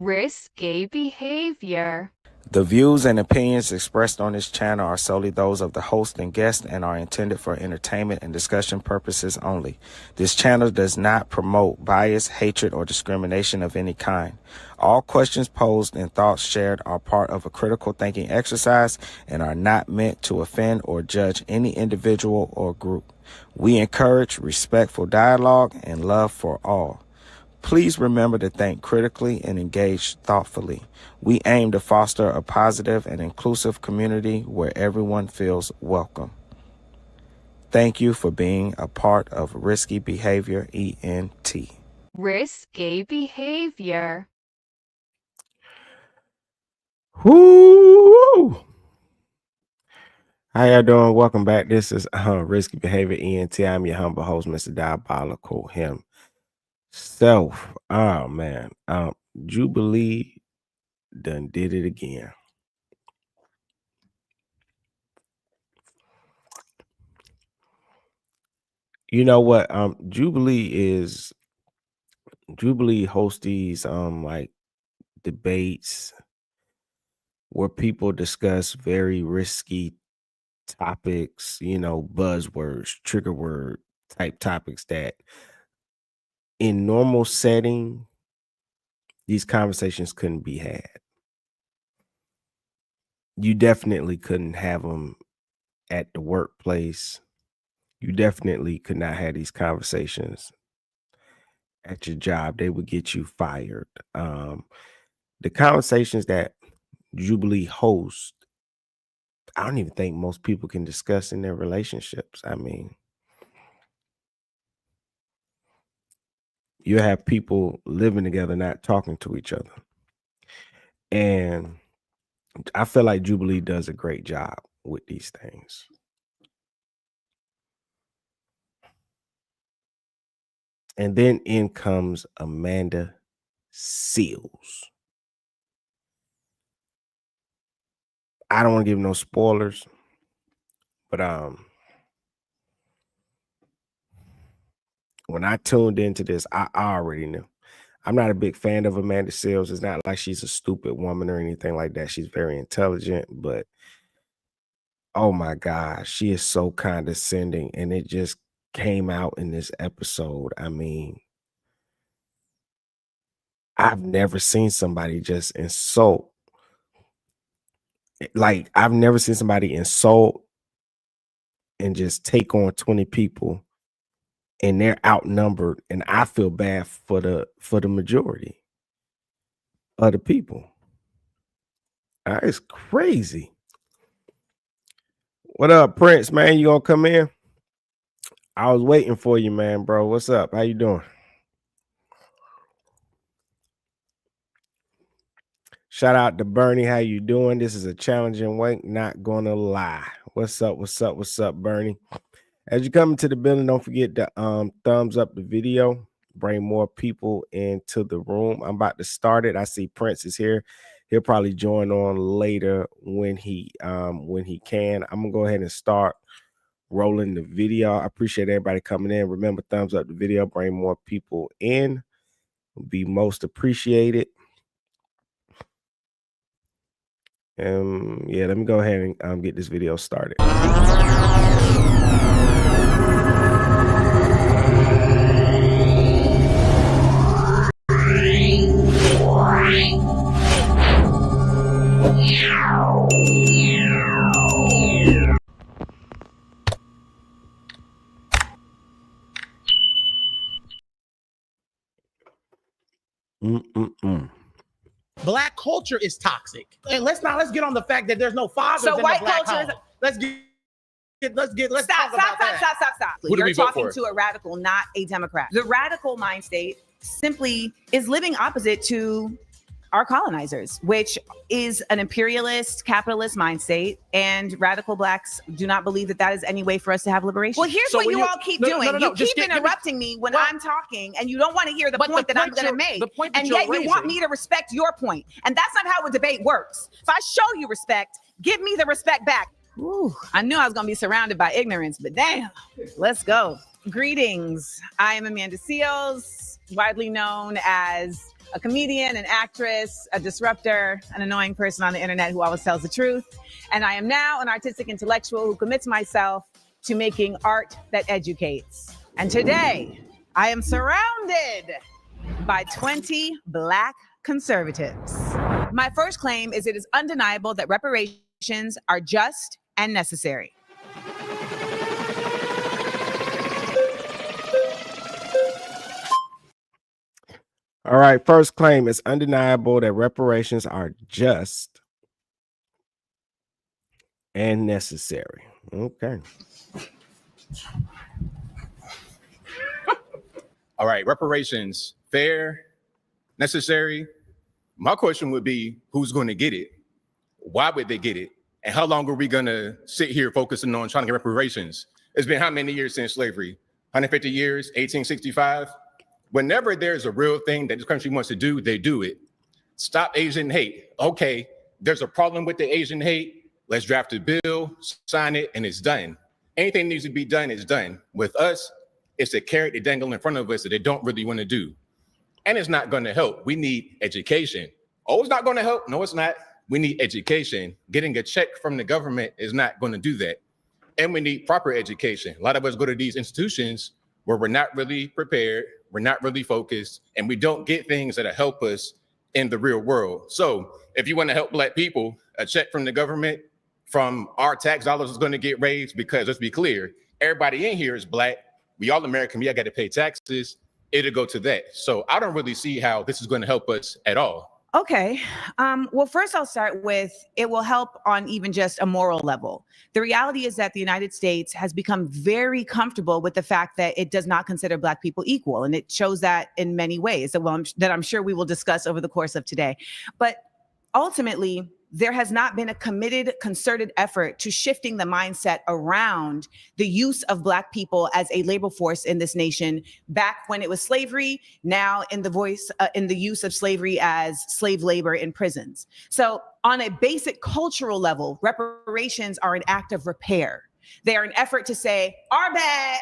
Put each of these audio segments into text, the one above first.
Risky behavior. The views and opinions expressed on this channel are solely those of the host and guest and are intended for entertainment and discussion purposes only. This channel does not promote bias, hatred, or discrimination of any kind. All questions posed and thoughts shared are part of a critical thinking exercise and are not meant to offend or judge any individual or group. We encourage respectful dialogue and love for all. Please remember to think critically and engage thoughtfully. We aim to foster a positive and inclusive community where everyone feels welcome. Thank you for being a part of Risky Behavior ENT. Risky behavior. Whoo! How y'all doing? Welcome back. This is Risky Behavior ENT. I'm your humble host, Mr. Diabolical himself. Oh man. Jubilee done did it again. You know what? Jubilee hosts these like debates where people discuss very risky topics, buzzwords, trigger word type topics that in normal setting, these conversations couldn't be had. You definitely couldn't have them at the workplace. You definitely could not have these conversations at your job. They would get you fired. The conversations that Jubilee hosts, I don't even think most people can discuss in their relationships. I mean, you have people living together, not talking to each other. And I feel like Jubilee does a great job with these things. And then in comes Amanda Seales. I don't want to give no spoilers, but when I tuned into this, I already knew. I'm not a big fan of Amanda Seales. It's not like she's a stupid woman or anything like that. She's very intelligent, but oh my gosh, she is so condescending, and it just came out in this episode. I mean, I've never seen somebody just insult. Like, I've never seen somebody insult and just take on 20 people, and they're outnumbered, and I feel bad for the majority of the people. It's crazy. What up, Prince, man? You gonna come in? I was waiting for you, man, bro. What's up? How you doing? Shout out to Bernie. How you doing? This is a challenging week, not gonna lie. What's up? What's up? What's up, Bernie? As you come into the building, don't forget to thumbs up the video. Bring more people into the room. I'm about to start it. I see Prince is here. He'll probably join on later when he can. I'm gonna go ahead and start rolling the video. I appreciate everybody coming in. Remember, thumbs up the video. Bring more people in. Will be most appreciated. Yeah, let me go ahead and get this video started. Black culture is toxic, and let's get on the fact that there's no fathers in white the black culture home. Let's Stop. Who do You're we vote talking for? to a radical, not a Democrat. The radical mind state simply is living opposite to our colonizers, which is an imperialist, capitalist mind state, and radical blacks do not believe that is any way for us to have liberation. Well, here's So what when you you- all keep no, doing. no, no, You no, just keep give me- interrupting me when Well- I'm talking, and you don't want to hear the But point that I'm going to you're- make. the point that And you're yet you want raising- me to respect your point. And that's not how a debate works. If I show you respect, give me the respect back. Ooh, I knew I was going to be surrounded by ignorance, but damn, let's go. Greetings. I am Amanda Seales, widely known as a comedian, an actress, a disruptor, an annoying person on the internet who always tells the truth. And I am now an artistic intellectual who commits myself to making art that educates. And today, I am surrounded by 20 Black conservatives. My first claim is it is undeniable that reparations are just and necessary. All right, first claim, it's undeniable that reparations are just and necessary. Okay. All right, reparations, fair, necessary. My question would be, who's going to get it? Why would they get it? And how long are we going to sit here focusing on trying to get reparations? It's been how many years since slavery? 150 years, 1865? Whenever there's a real thing that this country wants to do, they do it. Stop Asian hate. Okay, there's a problem with the Asian hate. Let's draft a bill, sign it, and it's done. Anything that needs to be done is done. With us, it's a carrot they dangle in front of us that they don't really want to do. And it's not going to help. We need education. Oh, it's not going to help. No, it's not. We need education. Getting a check from the government is not going to do that. And we need proper education. A lot of us go to these institutions where we're not really prepared, we're not really focused, and we don't get things that help us in the real world. So if you want to help Black people, a check from the government, from our tax dollars is going to get raised, because let's be clear, everybody in here is Black. We all American, we all got to pay taxes. It'll go to that. So I don't really see how this is going to help us at all. Okay. Well, first I'll start with it will help on even just a moral level. The reality is that the United States has become very comfortable with the fact that it does not consider Black people equal. And it shows that in many ways that I'm sure we will discuss over the course of today. But ultimately, there has not been a committed, concerted effort to shifting the mindset around the use of Black people as a labor force in this nation back when it was slavery, now in the use of slavery as slave labor in prisons. So on a basic cultural level, reparations are an act of repair. They are an effort to say, our bad,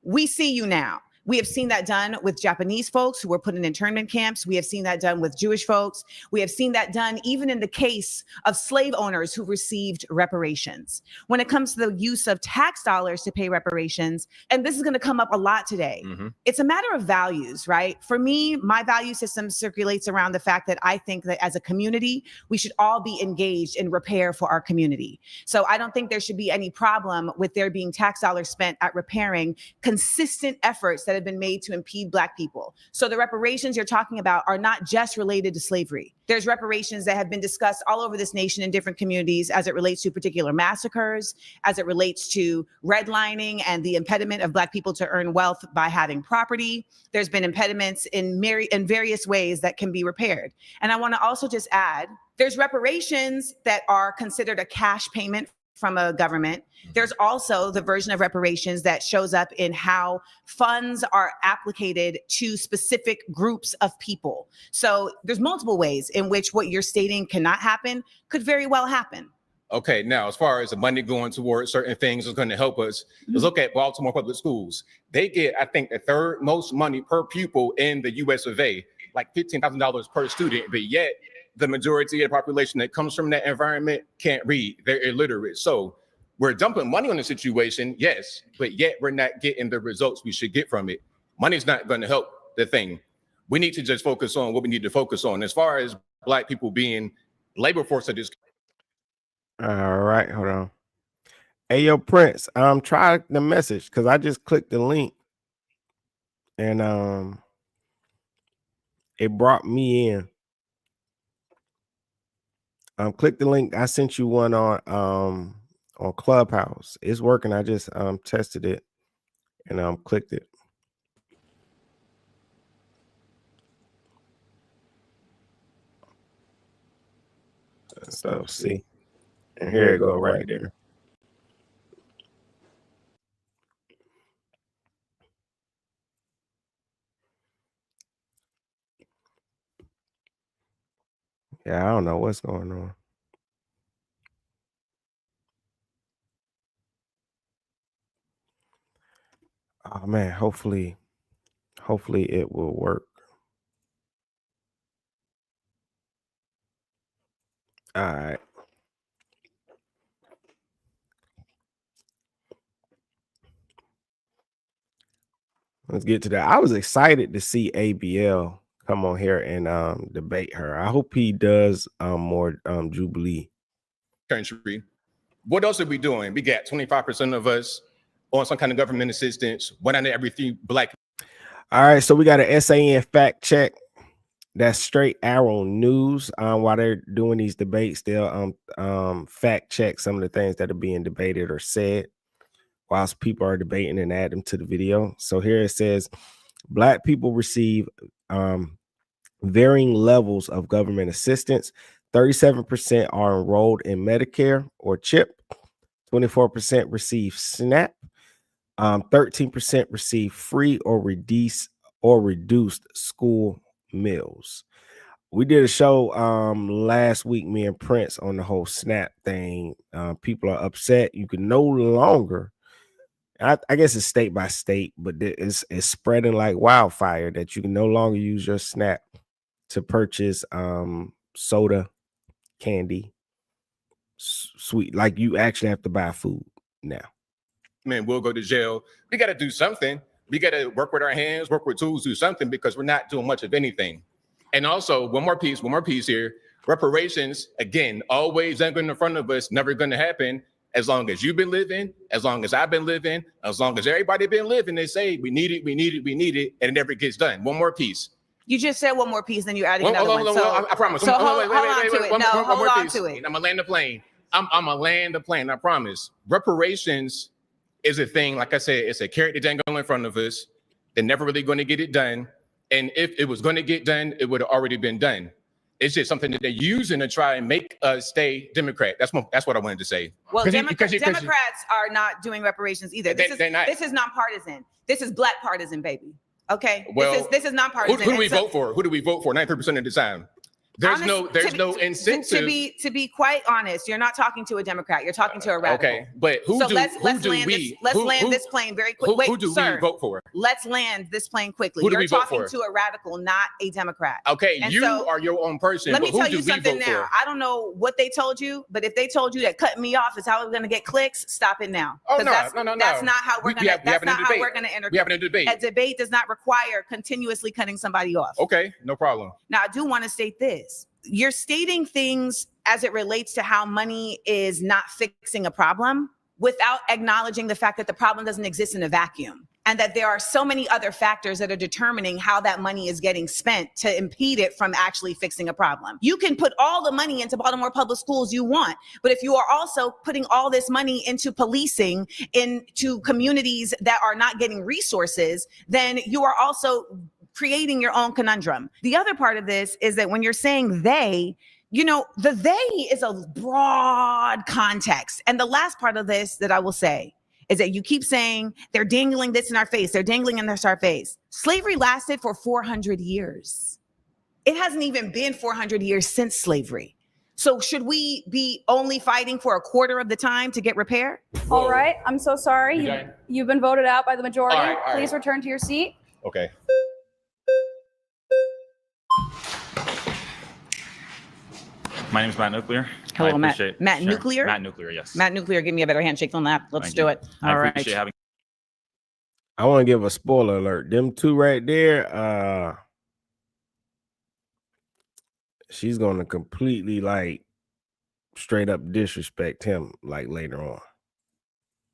we see you now. We have seen that done with Japanese folks who were put in internment camps. We have seen that done with Jewish folks. We have seen that done even in the case of slave owners who received reparations. When it comes to the use of tax dollars to pay reparations, and this is going to come up a lot today, it's a matter of values, right? For me, my value system circulates around the fact that I think that as a community, we should all be engaged in repair for our community. So I don't think there should be any problem with there being tax dollars spent at repairing consistent efforts that have been made to impede Black people. So the reparations you're talking about are not just related to slavery. There's reparations that have been discussed all over this nation in different communities as it relates to particular massacres, as it relates to redlining and the impediment of Black people to earn wealth by having property. There's been impediments in various ways that can be repaired. And I want to also just add, there's reparations that are considered a cash payment from a government. There's also the version of reparations that shows up in how funds are applicated to specific groups of people. So there's multiple ways in which what you're stating cannot happen could very well happen. Okay, now as far as the money going towards certain things is going to help us, let's look at Baltimore public schools. They get, I think, the third most money per pupil in the US of A, like $15,000 per student, but yet the majority of the population that comes from that environment can't read, they're illiterate. So we're dumping money on the situation, yes, but yet we're not getting the results we should get from it. Money's not going to help the thing. We need to just focus on what we need to focus on. As far as Black people being labor force of this. All right, hold on. Hey, yo, Prince, try the message because I just clicked the link and it brought me in. Click the link. I sent you one on Clubhouse. It's working. I just tested it and clicked it. So see, and here it go right there. Yeah, I don't know what's going on. Oh man, hopefully it will work. All right. Let's get to that. I was excited to see ABL come on here and debate her. I hope he does more Jubilee. Country. What else are we doing? We got 25% of us on some kind of government assistance. 1 out of every 3 Black. All right, so we got an SAN fact check. That's Straight Arrow News. While they're doing these debates, they'll fact check some of the things that are being debated or said whilst people are debating and add them to the video. So here it says, Black people receive varying levels of government assistance. 37% are enrolled in Medicare or CHIP. 24% receive SNAP. 13% receive free or reduced school meals. We did a show last week, me and Prince, on the whole SNAP thing. People are upset. You can no longer, I guess it's state by state, but it's spreading like wildfire that you can no longer use your SNAP to purchase soda, candy, sweet. Like you actually have to buy food now. Man, we'll go to jail. We got to do something. We got to work with our hands, work with tools, do something, because we're not doing much of anything. And also, one more piece here. Reparations, again, always dangling in front of us, never going to happen. As long as you've been living, as long as I've been living, as long as everybody been living, they say we need it, and it never gets done. One more piece. You just said one more piece, then you're adding another one. I promise. So hold on to it. No, hold on to it. I'm gonna land the plane. I'm gonna land the plane. I promise. Reparations is a thing. Like I said, it's a carrot to dangle in front of us. They're never really going to get it done. And if it was going to get done, it would have already been done. It's just something that they're using to try and make us stay Democrat. That's what I wanted to say. Well, Democrats are not doing reparations either. This is nonpartisan. This is Black partisan, baby. Okay. Well, this is nonpartisan. Who do we vote for? Who do we vote for? 90% of the time. There's no incentive. To be quite honest, you're not talking to a Democrat. You're talking to a radical. Okay, but let's land this plane very quickly. Who do we vote for? Let's land this plane quickly. Who do we vote for? You're talking to a radical, not a Democrat. Okay, and you are your own person. Let me tell you something now. I don't know what they told you, but if they told you that cutting me off is how we're going to get clicks, stop it now. Oh, no. That's not how we're going to. That's not how we're going to enter. We having a debate. A debate does not require continuously cutting somebody off. Okay, no problem. Now, I do want to state this. You're stating things as it relates to how money is not fixing a problem without acknowledging the fact that the problem doesn't exist in a vacuum and that there are so many other factors that are determining how that money is getting spent to impede it from actually fixing a problem. You can put all the money into Baltimore public schools you want, but if you are also putting all this money into policing, into communities that are not getting resources, then you are also creating your own conundrum. The other part of this is that when you're saying they, the they is a broad context. And the last part of this that I will say is that you keep saying they're dangling this in our face. They're dangling in our face. Slavery lasted for 400 years. It hasn't even been 400 years since slavery. So should we be only fighting for a quarter of the time to get repair? All right. I'm so sorry. You've been voted out by the majority. All right. Please return to your seat. Okay. My name is Matt Nuclear. Hello, Matt. Matt Sure. Nuclear? Matt Nuclear, yes. Matt Nuclear, give me a better handshake than that. Let's do it. All right. I appreciate having. I want to give a spoiler alert. Them two right there, she's going to completely straight up disrespect him later on.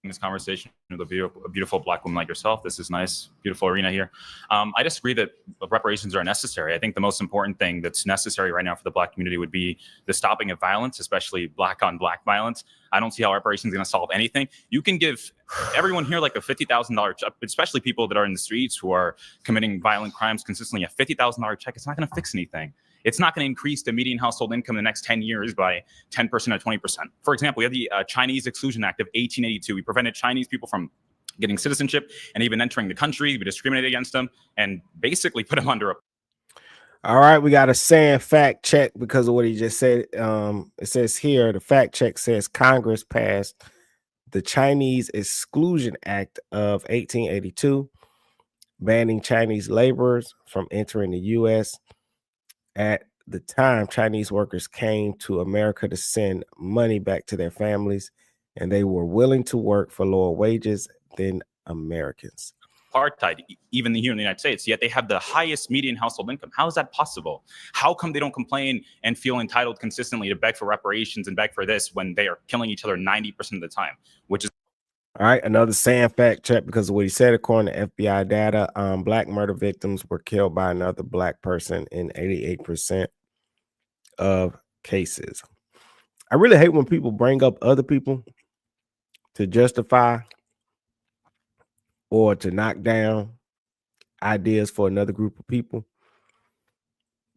This conversation with a beautiful Black woman like yourself. This is nice, beautiful arena here. I disagree that reparations are necessary. I think the most important thing that's necessary right now for the Black community would be the stopping of violence, especially Black on Black violence. I don't see how reparations is going to solve anything. You can give everyone here a $50,000, especially people that are in the streets who are committing violent crimes consistently, a $50,000 check. It's not going to fix anything. It's not going to increase the median household income in the next 10 years by 10% or 20%. For example, we have the Chinese Exclusion Act of 1882. We prevented Chinese people from getting citizenship and even entering the country. We discriminated against them and basically put them under a... All right, we got a SAN fact check because of what he just said. It says here, the fact check says Congress passed the Chinese Exclusion Act of 1882, banning Chinese laborers from entering the U.S. At the time Chinese workers came to America to send money back to their families, and they were willing to work for lower wages than Americans. Apartheid, even here in the United States, yet they have the highest median household income. How is that possible? How come they don't complain and feel entitled consistently to beg for reparations and beg for this when they are killing each other 90% of the time, which is all right, another Sand fact check because of what he said. According to FBI data, black murder victims were killed by another black person in 88% of cases. I really hate when people bring up other people to justify or to knock down ideas for another group of people.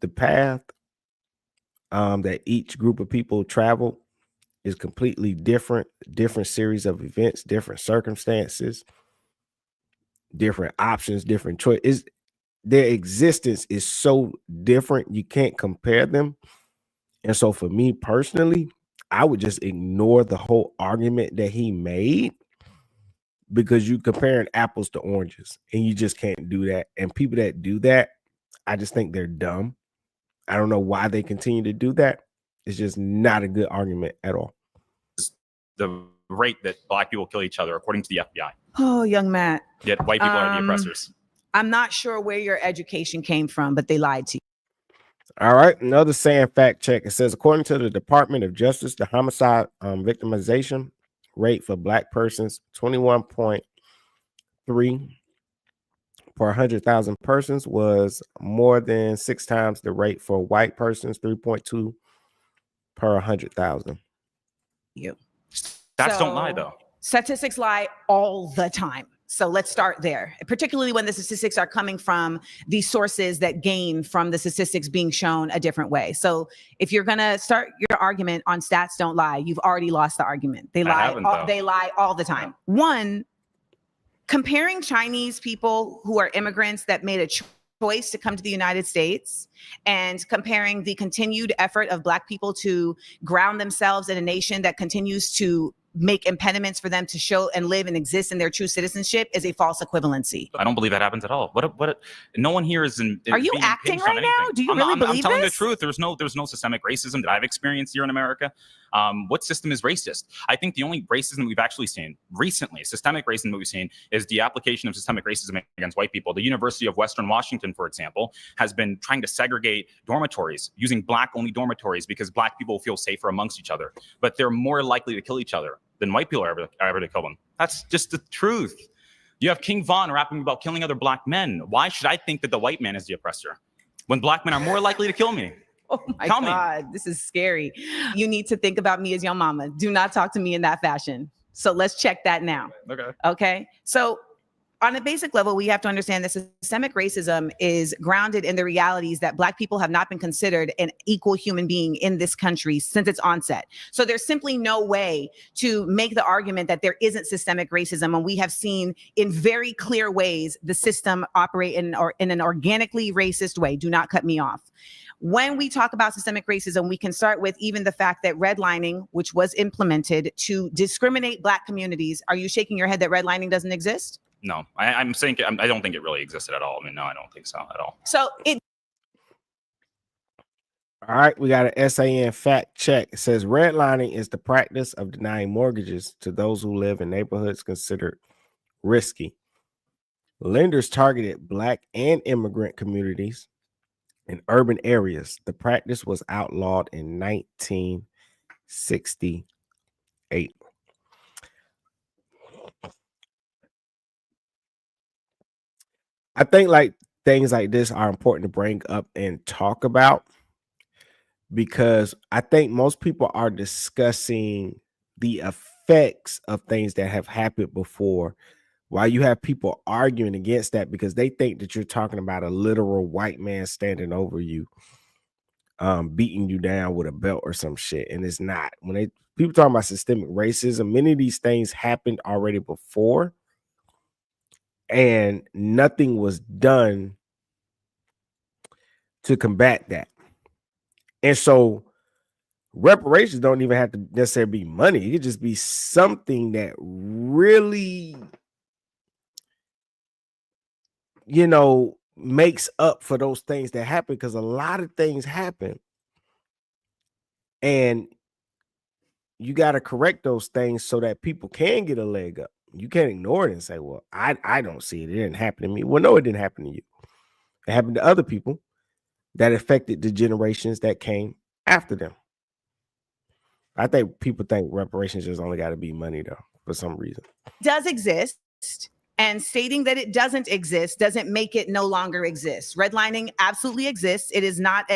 The path that each group of people travel is completely different series of events, different circumstances, different options, different choices. Their existence is so different, you can't compare them. And so for me personally, I would just ignore the whole argument that he made, because you comparing apples to oranges, and you just can't do that. And people that do that, I just think they're dumb. I don't know why they continue to do that. It's just not a good argument at all. the rate that black people kill each other, according to the FBI. Oh, young Matt. Yet white people are the oppressors. I'm not sure where your education came from, but they lied to you. All right, another Sand fact check. It says, according to the Department of Justice, the homicide victimization rate for black persons, 21.3 per 100,000 persons, was more than 6 times the rate for white persons, 3.2 per 100,000. You. Stats don't lie, though. Statistics lie all the time. So let's start there, particularly when the statistics are coming from the sources that gain from the statistics being shown a different way. So if you're going to start your argument on stats don't lie, you've already lost the argument. They lie. They lie all the time. Yeah. One, comparing Chinese people who are immigrants that made a choice to come to the United States and comparing the continued effort of black people to ground themselves in a nation that continues to make impediments for them to show and live and exist in their true citizenship is a false equivalency. I don't believe that happens at all. What no one here is in. Are you acting right now? Do you really believe I'm telling this? the truth. There's no systemic racism that I've experienced here in America. What system is racist? I think the only racism we've actually seen recently, systemic racism that we've seen, is the application of systemic racism against white people. The University of Western Washington, for example, has been trying to segregate dormitories using black-only dormitories because black people feel safer amongst each other, but they're more likely to kill each other than white people are ever to kill them. That's just the truth. You have King Von rapping about killing other black men. Why should I think that the white man is the oppressor when black men are more likely to kill me? Oh my God, this is scary. You need to think about me as your mama. Do not talk to me in that fashion. So let's check that now. Okay. So on a basic level, we have to understand that systemic racism is grounded in the realities that black people have not been considered an equal human being in this country since its onset. So there's simply no way to make the argument that there isn't systemic racism. And we have seen in very clear ways the system operate in an organically racist way. Do not cut me off. When we talk about systemic racism, we can start with even the fact that redlining, which was implemented to discriminate black communities. Are you shaking your head that redlining doesn't exist? No, I'm saying I don't think it really existed at all. I mean, no, I don't think so at all. So it. All right, we got an SAN fact check. It says redlining is the practice of denying mortgages to those who live in neighborhoods considered risky. Lenders targeted black and immigrant communities in urban areas. The practice was outlawed in 1968. I think like things like this are important to bring up and talk about, because I think most people are discussing the effects of things that have happened before, while you have people arguing against that because they think that you're talking about a literal white man standing over you, beating you down with a belt or some shit. And it's not. When people talking about systemic racism, many of these things happened already before, and nothing was done to combat that. And so reparations don't even have to necessarily be money. It could just be something that really, makes up for those things that happen, because a lot of things happen and you got to correct those things so that people can get a leg up. You can't ignore it and say, well, I don't see it. It didn't happen to me. Well, no, it didn't happen to you. It happened to other people that affected the generations that came after them. I think people think reparations just only got to be money, though, for some reason. Does exist, and stating that it doesn't exist doesn't make it no longer exist. Redlining absolutely exists. It is not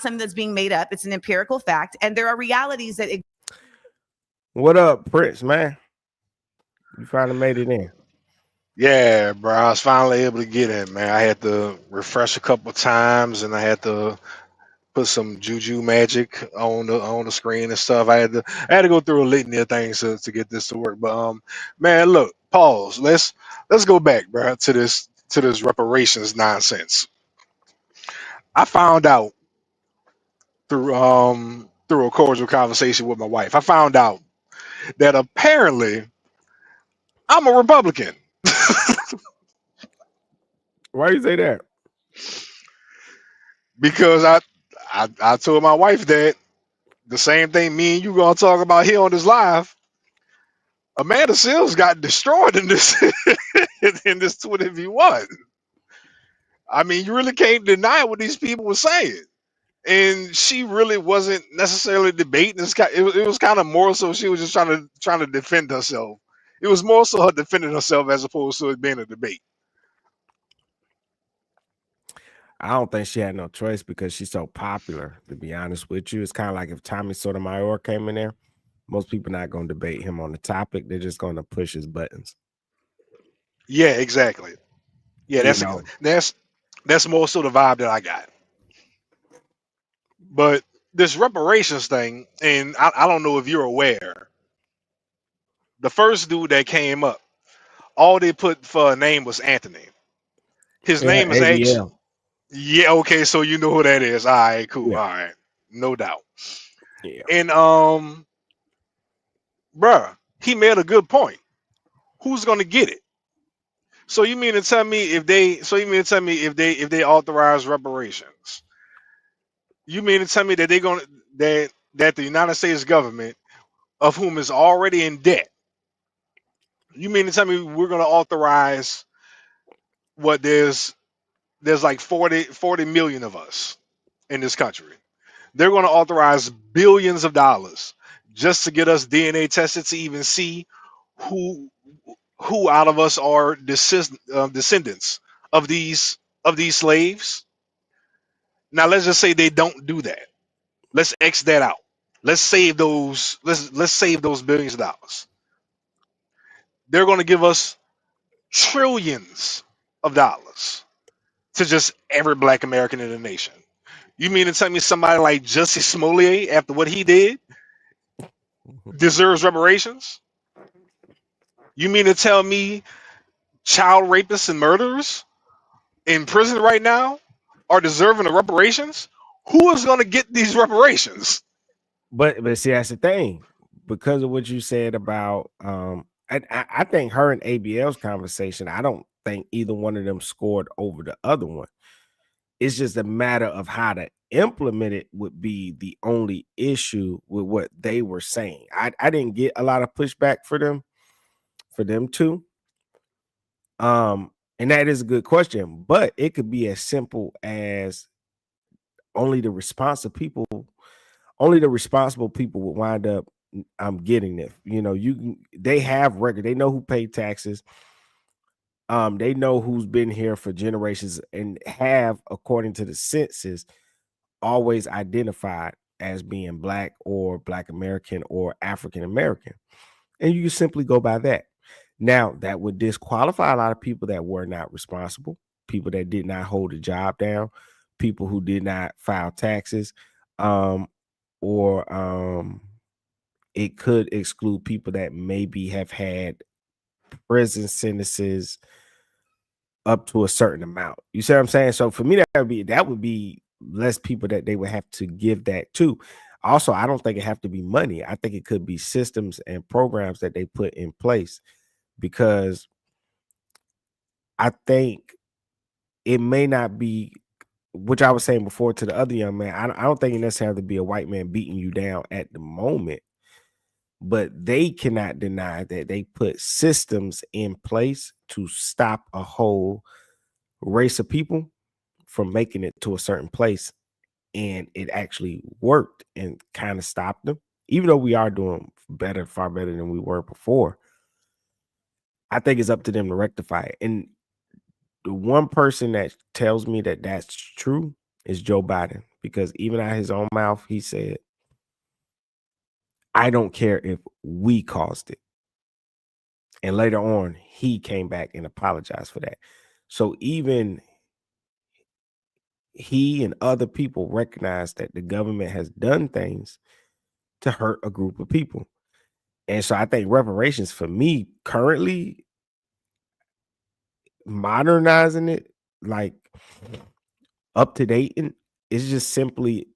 something that's being made up. It's an empirical fact, and there are realities that. What up, Prince, man? You finally made it in. Yeah, bro. I was finally able to get in, man. I had to refresh a couple times, and I had to put some juju magic on the screen and stuff. I had to go through a litany of things to get this to work. But man, look, pause. Let's go back, bro, to this reparations nonsense. I found out through a cordial conversation with my wife. I found out that apparently I'm a Republican. Why do you say that? Because I told my wife that the same thing me and you gonna talk about here on this live. Amanda Seals got destroyed in this in this 20v1. I mean, you really can't deny what these people were saying. And she really wasn't necessarily debating. It was kind of more so she was just trying to defend herself. It was more so her defending herself as opposed to it being a debate. I don't think she had no choice because she's so popular, to be honest with you. It's kind of like if Tommy Sotomayor came in there. Most people not going to debate him on the topic. They're just going to push his buttons. Yeah, exactly. Yeah, that's more so the vibe that I got. But this reparations thing, and I don't know if you're aware, the first dude that came up, all they put for a name was Anthony. His name is actually, yeah, okay, so you know who that is. All right, cool. Yeah. All right, no doubt. Yeah. And bruh, he made a good point. Who's gonna get it? So you mean to tell me if they authorize reparations, you mean to tell me that they're gonna that the United States government, of whom is already in debt, you mean to tell me we're gonna authorize what there's like 40 million of us in this country. They're going to authorize billions of dollars just to get us DNA tested to even see who out of us are descendants of these slaves. Now let's just say they don't do that. Let's X that out. Let's save those. Let's save those billions of dollars. They're going to give us trillions of dollars to just every black American in the nation. You mean to tell me somebody like Jussie Smollett, after what he did, deserves reparations? You mean to tell me child rapists and murderers in prison right now are deserving of reparations? Who is going to get these reparations? But see, that's the thing. Because of what you said about, I think her and ABL's conversation, I don't think either one of them scored over the other one. It's just a matter of how to implement it would be the only issue with what they were saying. I didn't get a lot of pushback for them too. And that is a good question, but it could be as simple as only the responsible people would wind up getting it. You know, they have record, they know who paid taxes. They know who's been here for generations and have, according to the census, always identified as being black or Black American or African American. And you simply go by that. Now, that would disqualify a lot of people that were not responsible, people that did not hold a job down, people who did not file taxes, or it could exclude people that maybe have had prison sentences up to a certain amount. You see what I'm saying? So for me, that would be less people that they would have to give that to. Also, I don't think it have to be money. I think it could be systems and programs that they put in place, because I think it may not be, which I was saying before to the other young man, I don't think it necessarily have to be a white man beating you down at the moment, but they cannot deny that they put systems in place to stop a whole race of people from making it to a certain place. And it actually worked and kind of stopped them, even though we are doing better, far better than we were before. I think it's up to them to rectify it. And the one person that tells me that that's true is Joe Biden, because even out of his own mouth, he said, I don't care if we caused it. And later on, he came back and apologized for that. So even he and other people recognize that the government has done things to hurt a group of people. And so I think reparations for me currently, modernizing it, like up to date, and it's just simply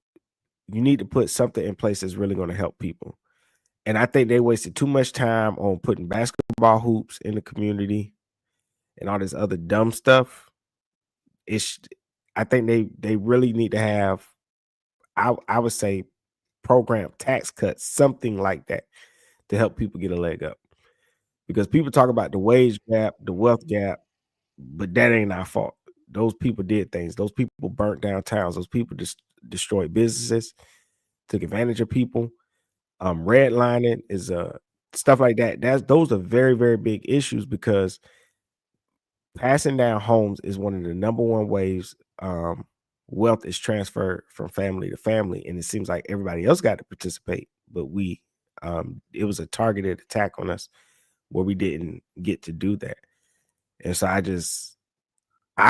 you need to put something in place that's really going to help people. And I think they wasted too much time on putting basketball hoops in the community and all this other dumb stuff. I think they really need to have, I would say, program tax cuts, something like that, to help people get a leg up. Because people talk about the wage gap, the wealth gap, but that ain't our fault. Those people did things. Those people burnt down towns. Those people just destroyed businesses, took advantage of people. Redlining is stuff like that. Those are very, very big issues, because passing down homes is one of the number one ways wealth is transferred from family to family, and it seems like everybody else got to participate, but it was a targeted attack on us where we didn't get to do that. And so I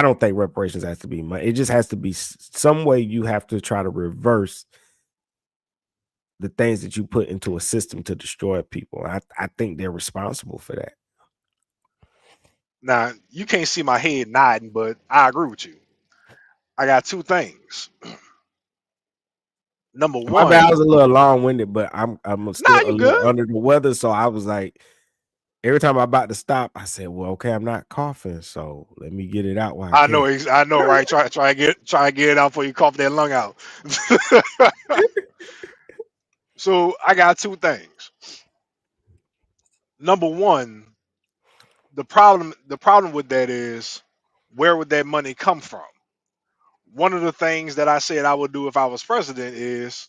don't think reparations has to be money. It just has to be some way you have to try to reverse the things that you put into a system to destroy people. I think they're responsible for that. Now, you can't see my head nodding, but I agree with you. I got two things. Number My bad, I was one, a little long-winded, but I'm nah, still a you little good. under the weather. So I was like, every time I'm about to stop, I said, well, okay, I'm not coughing, so let me get it out while I I can. know, I know, right? Try to get it out before you cough that lung out. So I got two things. Number one, the problem with that is, where would that money come from? One of the things that I said I would do if I was president is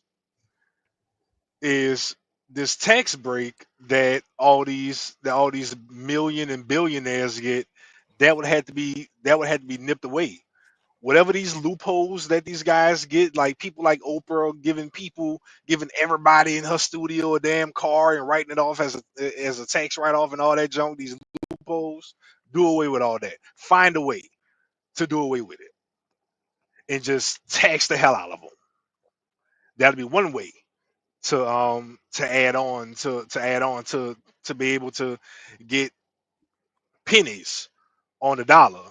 this tax break that all these million and billionaires get, that would have to be nipped away. Whatever these loopholes that these guys get, like people like Oprah giving everybody in her studio a damn car and writing it off as a tax write-off and all that junk, these loopholes, do away with all that. Find a way to do away with it and just tax the hell out of them. That'll be one way to add on to be able to get pennies on the dollar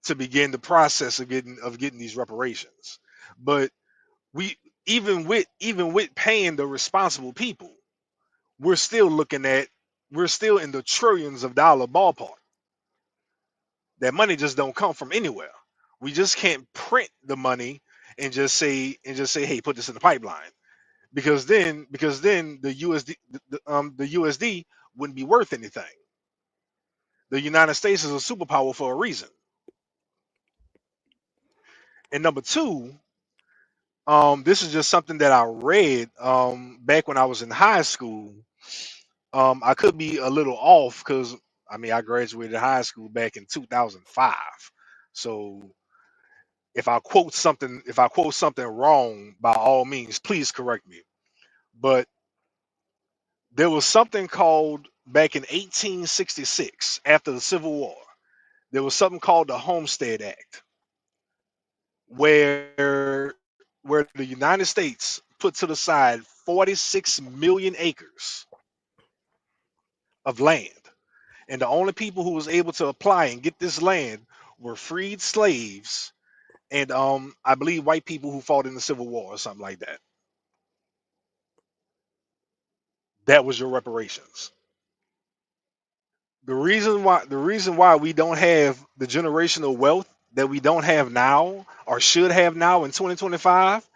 to begin the process of getting these reparations. But we even with paying the responsible people, we're still in the trillions of dollar ballpark. That money just don't come from anywhere. We just can't print the money and just say, hey, put this in the pipeline, because then the USD wouldn't be worth anything. The United States is a superpower for a reason. And number two, this is just something that I read back when I was in high school. I could be a little off because I graduated high school back in 2005. So if I quote something wrong, by all means, please correct me. But there was something called, back in 1866, after the Civil War, there was something called the Homestead Act, where the United States put to the side 46 million acres of land. And the only people who was able to apply and get this land were freed slaves and I believe white people who fought in the Civil War or something like that. That was your reparations. The reason why we don't have the generational wealth that we don't have now or should have now in 2025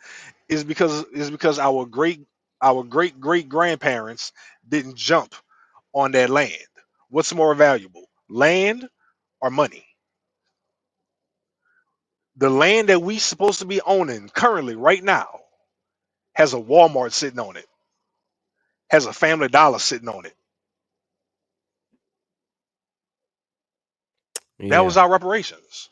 is because our great great grandparents didn't jump on that land. What's more valuable, land or money? The land that we supposed to be owning currently right now has a Walmart sitting on it, has a Family Dollar sitting on it. That was Yeah. our reparations.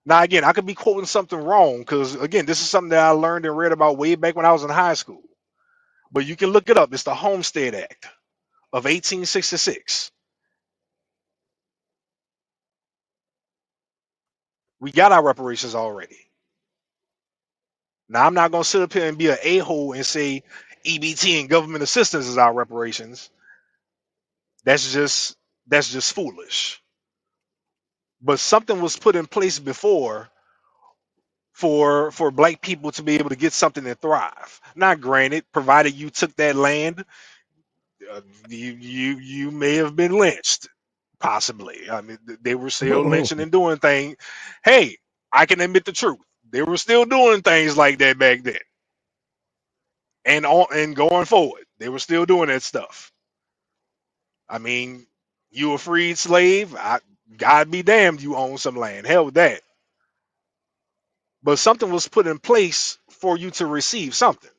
Now, again, I could be quoting something wrong because, again, this is something that I learned and read about way back when I was in high school. But you can look it up. It's the Homestead Act of 1866. We got our reparations already. Now, I'm not going to sit up here and be an a-hole and say EBT and government assistance is our reparations. That's just foolish. But something was put in place before for black people to be able to get something and thrive. Now, granted, provided you took that land, you may have been lynched, possibly. I mean, they were still lynching and doing things. Hey, I can admit the truth. They were still doing things like that back then, and going forward, they were still doing that stuff. I mean, you a freed slave. God be damned, you own some land. Hell with that. But something was put in place for you to receive something.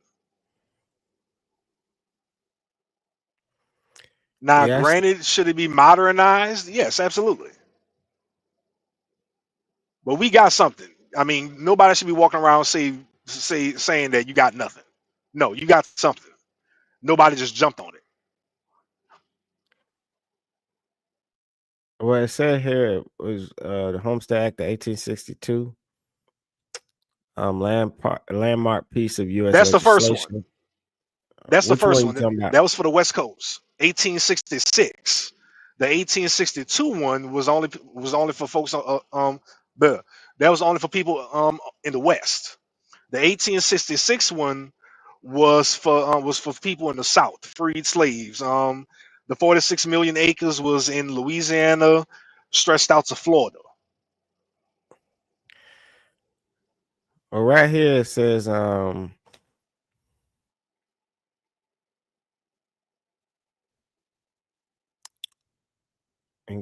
Now, Yeah. granted, should it be modernized? Yes, absolutely. But we got something. I mean, nobody should be walking around saying that you got nothing. No, you got something. Nobody just jumped on it. Well, it said here it was the Homestead Act of 1862, landmark piece of U.S. That's the first one. legislation. That's the Which first one you one. talking about? That was for the West Coast, 1866. The 1862 one was only for folks that was only for people in the West. The 1866 one was for people in the South, freed slaves. The 46 million acres was in Louisiana, stretched out to Florida. Well, right here it says and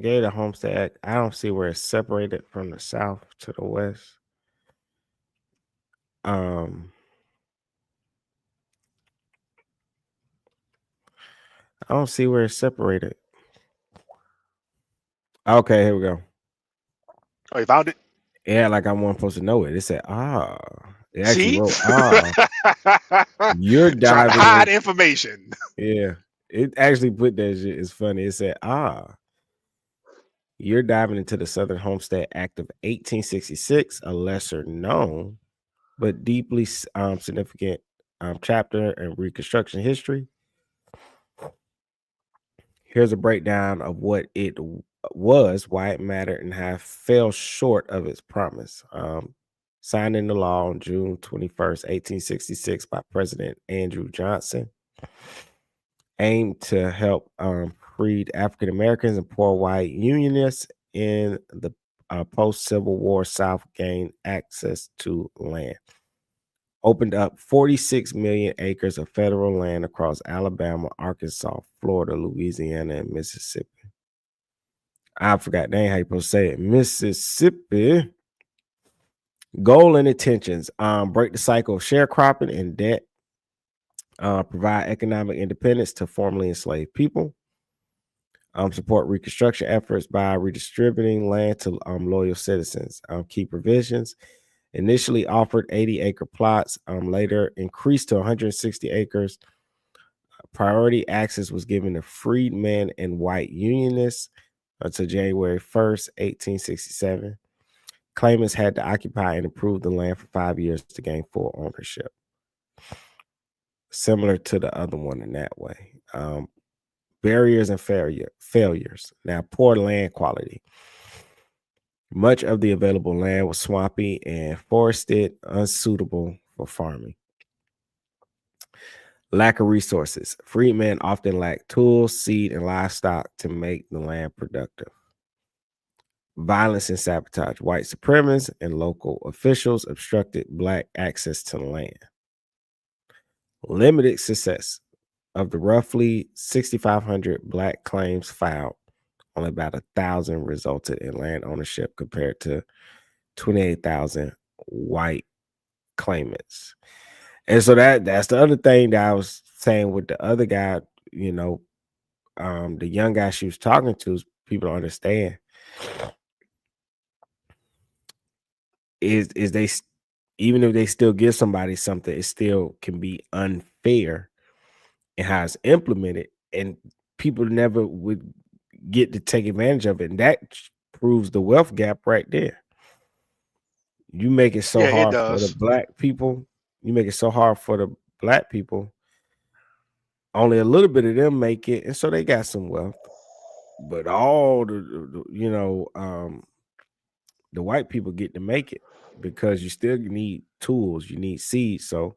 gave the Homestead Act. I don't see where it's separated from the South to the West. I don't see where it's separated. Okay, here we go. Oh, you found it? Yeah, like I'm one supposed to know it. It said, It actually See? wrote, you're Trying to diving hide in. information. Yeah. It actually put that shit. It's funny. It said, you're diving into the Southern Homestead Act of 1866, a lesser known but deeply significant chapter in Reconstruction history. Here's a breakdown of what it was, why it mattered, and how it fell short of its promise. Signed into law on June 21st, 1866 by President Andrew Johnson. Aimed to help freed African Americans and poor white unionists in the post-Civil War South gain access to land. Opened up 46 million acres of federal land across Alabama, Arkansas, Florida, Louisiana, and Mississippi. I forgot how you supposed to say it. Mississippi. Goal and intentions. Break the cycle of sharecropping and debt. Provide economic independence to formerly enslaved people. Support Reconstruction efforts by redistributing land to loyal citizens. Key provisions. Initially offered 80-acre plots, later increased to 160 acres. Priority access was given to freedmen and white unionists until January 1st, 1867. Claimants had to occupy and improve the land for 5 years to gain full ownership. Similar to the other one in that way. Barriers and failures. Now, poor land quality. Much of the available land was swampy and forested, unsuitable for farming. Lack of resources. Freedmen often lacked tools, seed, and livestock to make the land productive. Violence and sabotage. White supremacists and local officials obstructed Black access to the land. Limited success. Of the roughly 6,500 Black claims filed, only about 1,000 resulted in land ownership compared to 28,000 white claimants. And so that's the other thing that I was saying with the other guy, you know, the young guy she was talking to, people don't understand is they, even if they still give somebody something, it still can be unfair in how it's implemented, and people never would get to take advantage of it. And that proves the wealth gap right there. You make it so hard for the Black people. You make it so hard for the Black people. Only a little bit of them make it, and so they got some wealth. But all the you know, the white people get to make it because you still need tools, you need seeds. So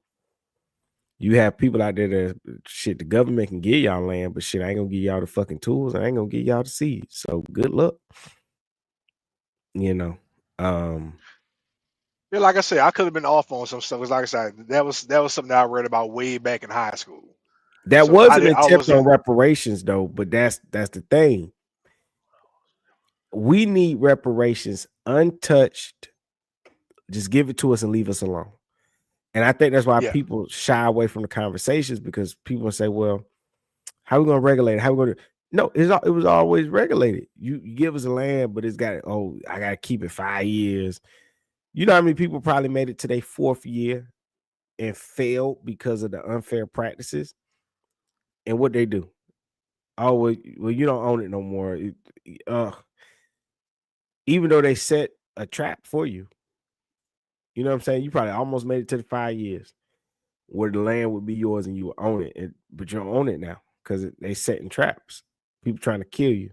you have people out there that shit, the government can give y'all land, but shit, I ain't gonna give y'all the fucking tools. I ain't gonna give y'all the seeds. So good luck. You know. Yeah, like I said, I could have been off on some stuff. Because like I said, that was something that I read about way back in high school. That was an attempt on reparations, though, but that's the thing. We need reparations untouched. Just give it to us and leave us alone. And I think that's why people shy away from the conversations, because people say, well, how are we going to regulate it? How are we going to? No, it was always regulated. You give us a land, but it's got, I got to keep it 5 years. You know how many people probably made it to their 4th year and failed because of the unfair practices? And what they do? Oh, well, you don't own it no more. Even though they set a trap for you. You know what I'm saying? You probably almost made it to the 5 years where the land would be yours and you would own it. But you don't own it now because they setting traps. People trying to kill you.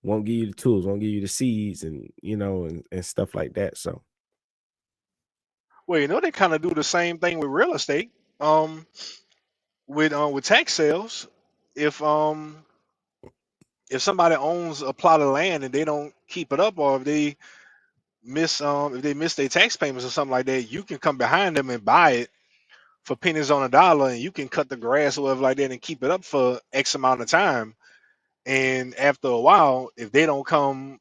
Won't give you the tools, won't give you the seeds, and you know, and stuff like that. So, well, you know, they kind of do the same thing with real estate. With tax sales, if somebody owns a plot of land and they don't keep it up, or if they miss their tax payments or something like that, you can come behind them and buy it for pennies on a dollar, and you can cut the grass or whatever like that and keep it up for X amount of time. And after a while, if they don't come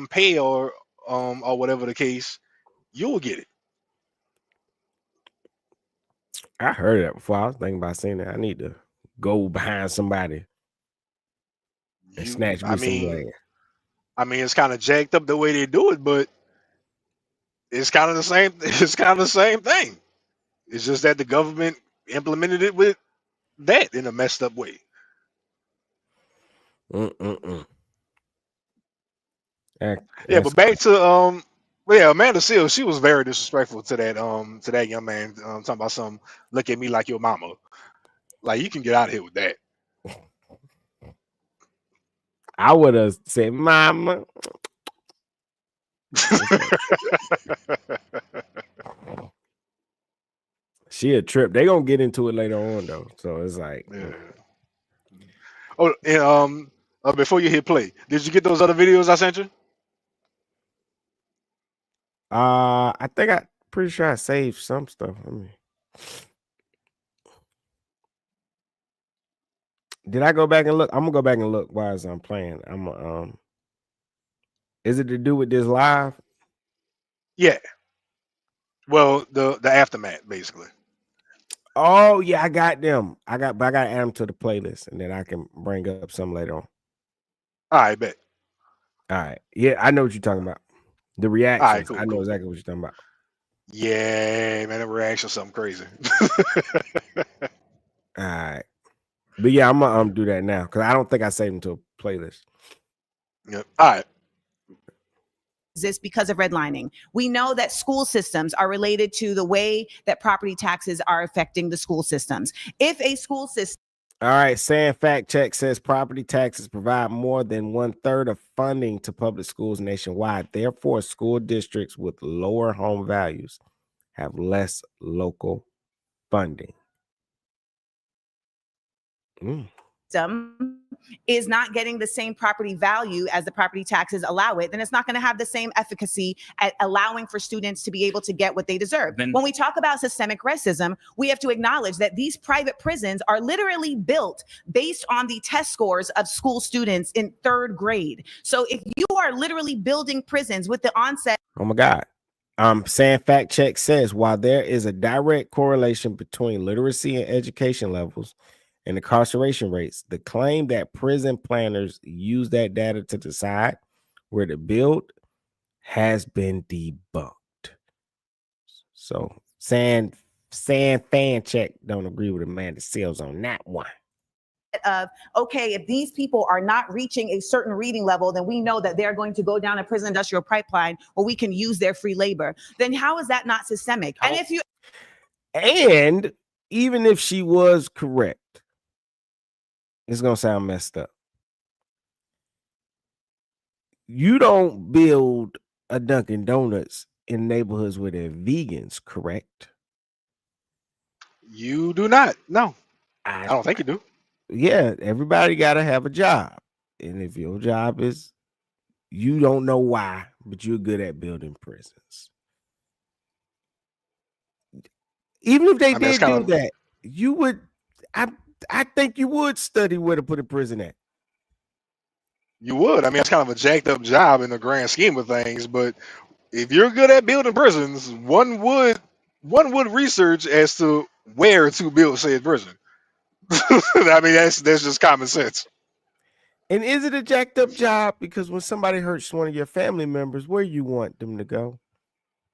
pay or whatever the case, you will get it. I heard that before. I was thinking about saying that. I need to go behind somebody and snatch me some land. I mean, it's kind of jacked up the way they do it, but it's kind of the same. It's kind of the same thing. It's just that the government implemented it with that in a messed up way. Yeah, but back to Amanda Seals, she was very disrespectful to that young man, talking about some look at me like your mama. Like, you can get out of here with that. I would have said, mama. She a trip. They gonna get into it later on though. So it's like, oh, and before you hit play, did you get those other videos I sent you? I think I'm pretty sure I saved some stuff. Did I go back and look? I'm gonna go back and look while I'm playing. Is it to do with this live? Yeah. Well, the aftermath, basically. Oh yeah, I got them. I got to add them to the playlist, and then I can bring up some later on. All right, bet. All right. Yeah, I know what you're talking about. The reactions. All right, cool, I know exactly what you're talking about. Yeah, man, the reaction something crazy. All right. But yeah, I'm gonna do that now because I don't think I saved them to a playlist. Yep. All right. Exist because of redlining. We know that school systems are related to the way that property taxes are affecting the school systems. If a school system. All right, Sand Fact Check says property taxes provide more than 1/3 of funding to public schools nationwide. Therefore, school districts with lower home values have less local funding. is not getting the same property value as the property taxes allow it, then it's not going to have the same efficacy at allowing for students to be able to get what they deserve. When we talk about systemic racism, we have to acknowledge that these private prisons are literally built based on the test scores of school students in 3rd grade. So if you are literally building prisons with the onset. Oh my God. Saying fact check says, while there is a direct correlation between literacy and education levels and incarceration rates, the claim that prison planners use that data to decide where to build has been debunked. So saying fan check don't agree with Amanda Seals on that one. Of, okay, if these people are not reaching a certain reading level, then we know that they're going to go down a prison industrial pipeline where we can use their free labor. Then how is that not systemic? And if you, and even if she was correct, it's gonna sound messed up. You don't build a Dunkin' Donuts in neighborhoods where they're vegans, correct? You do not. No, I don't think you do. Yeah, everybody got to have a job. And if your job is, you don't know why, but you're good at building prisons. Even if they did do that, you would, I think you would study where to put a prison at. You would. I mean, it's kind of a jacked up job in the grand scheme of things, but if you're good at building prisons, one would research as to where to build said prison. I mean, that's just common sense. And is it a jacked up job? Because when somebody hurts one of your family members, where you want them to go?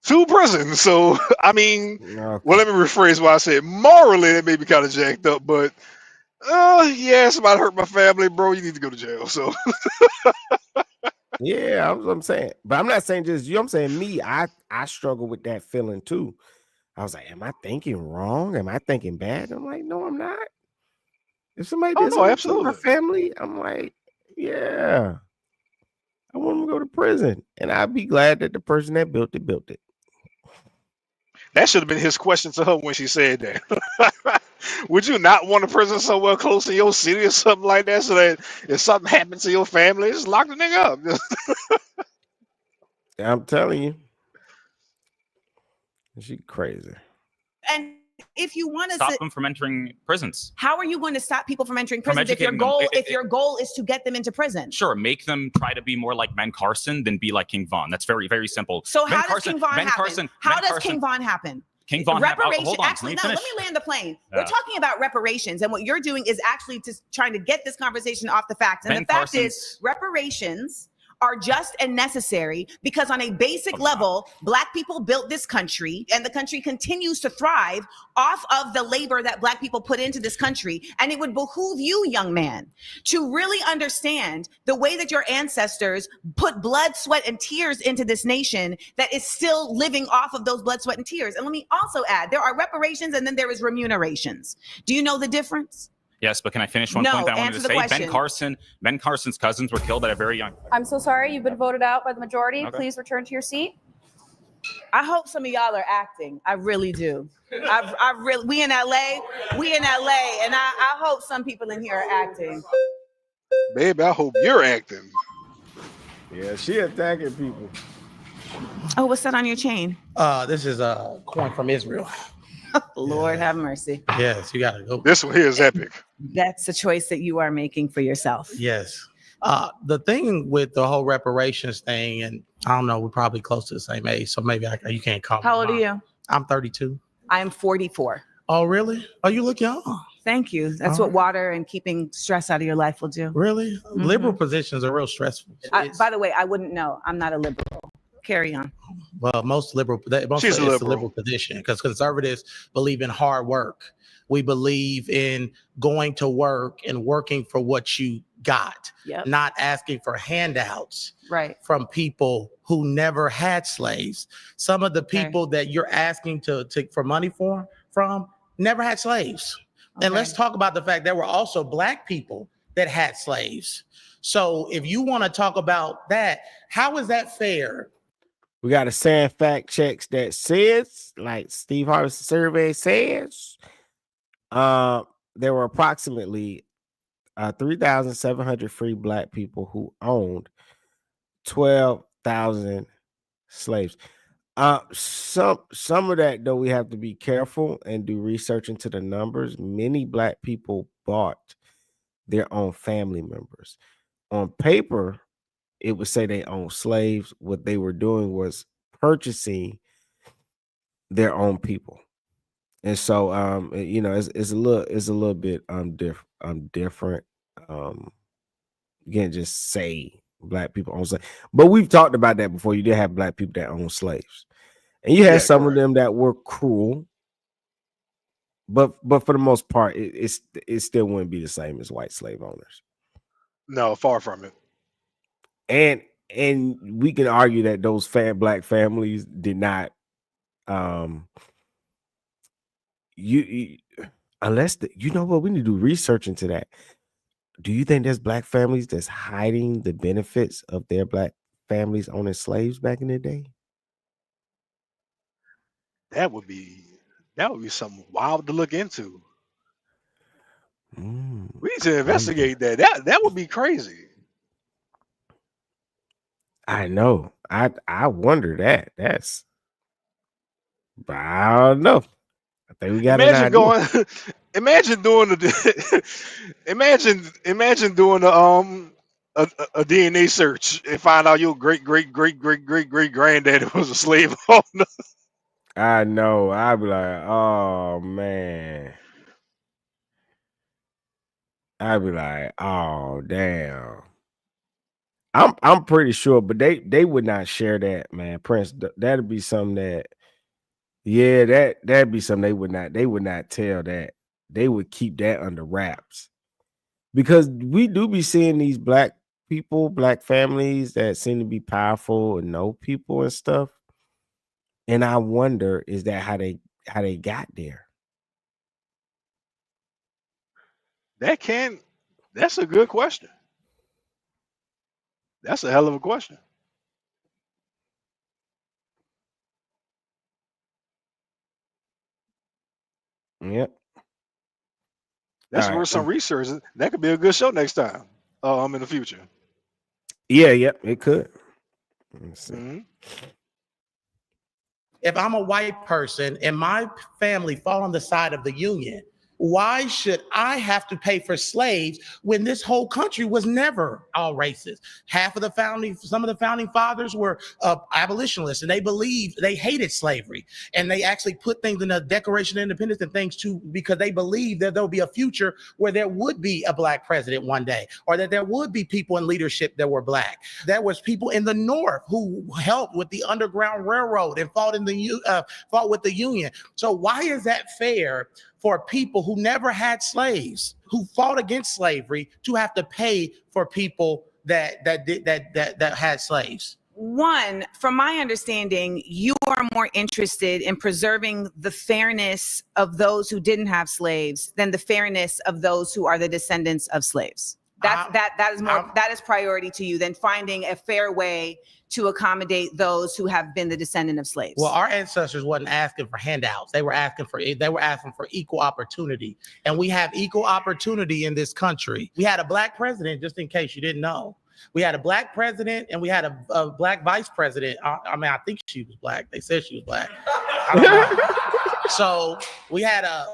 To prison. So, I mean, well, let me rephrase what I said. Morally, it may be kind of jacked up, but yeah, somebody hurt my family, bro. You need to go to jail. So, yeah, I'm saying, but I'm not saying just you. I'm saying me. I struggle with that feeling too. I was like, am I thinking wrong? Am I thinking bad? I'm like, no, I'm not. If somebody did something to my family, I'm like, yeah, I want them to go to prison, and I'd be glad that the person that built it. That should have been his question to her when she said that. Would you not want a prison somewhere close to your city or something like that, so that if something happens to your family, just lock the nigga up? I'm telling you, she crazy. And if you want to stop them from entering prisons, how are you going to stop people from entering prisons if your goal is to get them into prison? Sure, make them try to be more like Ben Carson than be like King Von. That's very, very simple. So how does King Von happen? How does King Von happen? King Von reparations. Hold on, actually, no. Let me land the plane. We're talking about reparations, and what you're doing is actually just trying to get this conversation off the facts. And the fact is, reparations are just and necessary because on a basic level, Black people built this country, and the country continues to thrive off of the labor that Black people put into this country. And it would behoove you, young man, to really understand the way that your ancestors put blood, sweat, and tears into this nation that is still living off of those blood, sweat, and tears. And let me also add, there are reparations and then there is remunerations. Do you know the difference? Yes, but can I finish one point that I wanted to say? Question. Ben Carson's cousins were killed at a very young. I'm so sorry. You've been voted out by the majority. Okay. Please return to your seat. I hope some of y'all are acting. I really do. We in LA, and I hope some people in here are acting. Baby, I hope you're acting. Yeah, she attacking people. Oh, what's that on your chain? This is a coin from Israel. Lord have mercy. Yes, you gotta go. This one here is epic. That's a choice that you are making for yourself. Yes. The thing with the whole reparations thing, and I don't know, we're probably close to the same age, so maybe you can't call me. How old are you? I'm 32. I'm 44. Oh, really? Oh, you look young. Thank you. That's what water and keeping stress out of your life will do. Really? Mm-hmm. Liberal positions are real stressful. By the way, I wouldn't know. I'm not a liberal. Carry on. Well, most liberal, it's a liberal position because conservatives believe in hard work. We believe in going to work and working for what you got, not asking for handouts from people who never had slaves. Some of the people that you're asking for money from never had slaves. And let's talk about the fact there were also Black people that had slaves. So if you want to talk about that, how is that fair? We got a sad fact checks that says, like Steve Harvey's survey says, there were approximately 3,700 free black people who owned 12,000 slaves. Some of that, though, we have to be careful and do research into the numbers. Many black people bought their own family members. On paper, it would say they own slaves. What they were doing was purchasing their own people. And so it's a little bit different. You can't just say black people own slaves. But we've talked about that before. You did have black people that own slaves. And you had some of them that were cruel. But for the most part, it still wouldn't be the same as white slave owners. No, far from it. And we can argue that those black families did not unless you know what, we need to do research into that. Do you think there's black families that's hiding the benefits of their black families owning slaves back in the day? That would be something wild to look into. We need to investigate that. That would be crazy. I know. I wonder that. But I don't know. I think we got imagine doing a DNA search and find out your great granddaddy was a slave owner. I know. I'd be like, oh man. I'd be like, oh damn. I'm pretty sure, but they would not share that, man. Prince, that'd be something that'd be something they would not tell that. They would keep that under wraps. Because we do be seeing these black people, black families that seem to be powerful and know people and stuff. And I wonder, is that how they got there? That's a good question. That's a hell of a question. Yep. That's worth some research. That could be a good show next time. In the future. Yeah, yep, it could. Let's see. Mm-hmm. If I'm a white person and my family fall on the side of the Union, why should I have to pay for slaves when this whole country was never all racist? Some of the founding fathers were abolitionists, and they hated slavery. And they actually put things in the Declaration of Independence and things too, because they believed that there'll be a future where there would be a black president one day, or that there would be people in leadership that were black. There was people in the North who helped with the Underground Railroad and fought with the Union. So why is that fair for people who never had slaves, who fought against slavery, to have to pay for people that had slaves? One, from my understanding, you are more interested in preserving the fairness of those who didn't have slaves than the fairness of those who are the descendants of slaves. That is priority to you than finding a fair way to accommodate those who have been the descendant of slaves. Well, our ancestors wasn't asking for handouts. They were asking for equal opportunity. And we have equal opportunity in this country. We had a black president, just in case you didn't know. We had a black president and we had a black vice president. I think she was black. They said she was black. I don't know. So we had a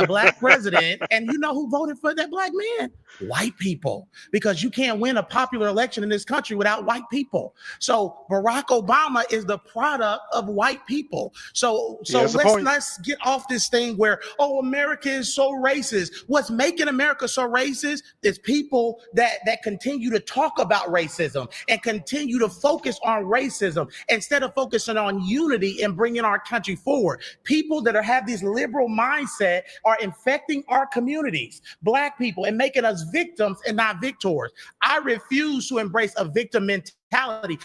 black president, and you know who voted for that black man? White people, because you can't win a popular election in this country without white people. So Barack Obama is the product of white people. So let's get off this thing where, America is so racist. What's making America so racist is people that continue to talk about racism and continue to focus on racism instead of focusing on unity and bringing our country forward. People that have these liberal mindset are infecting our communities, black people, and making us victims and not victors. I refuse to embrace a victim mentality,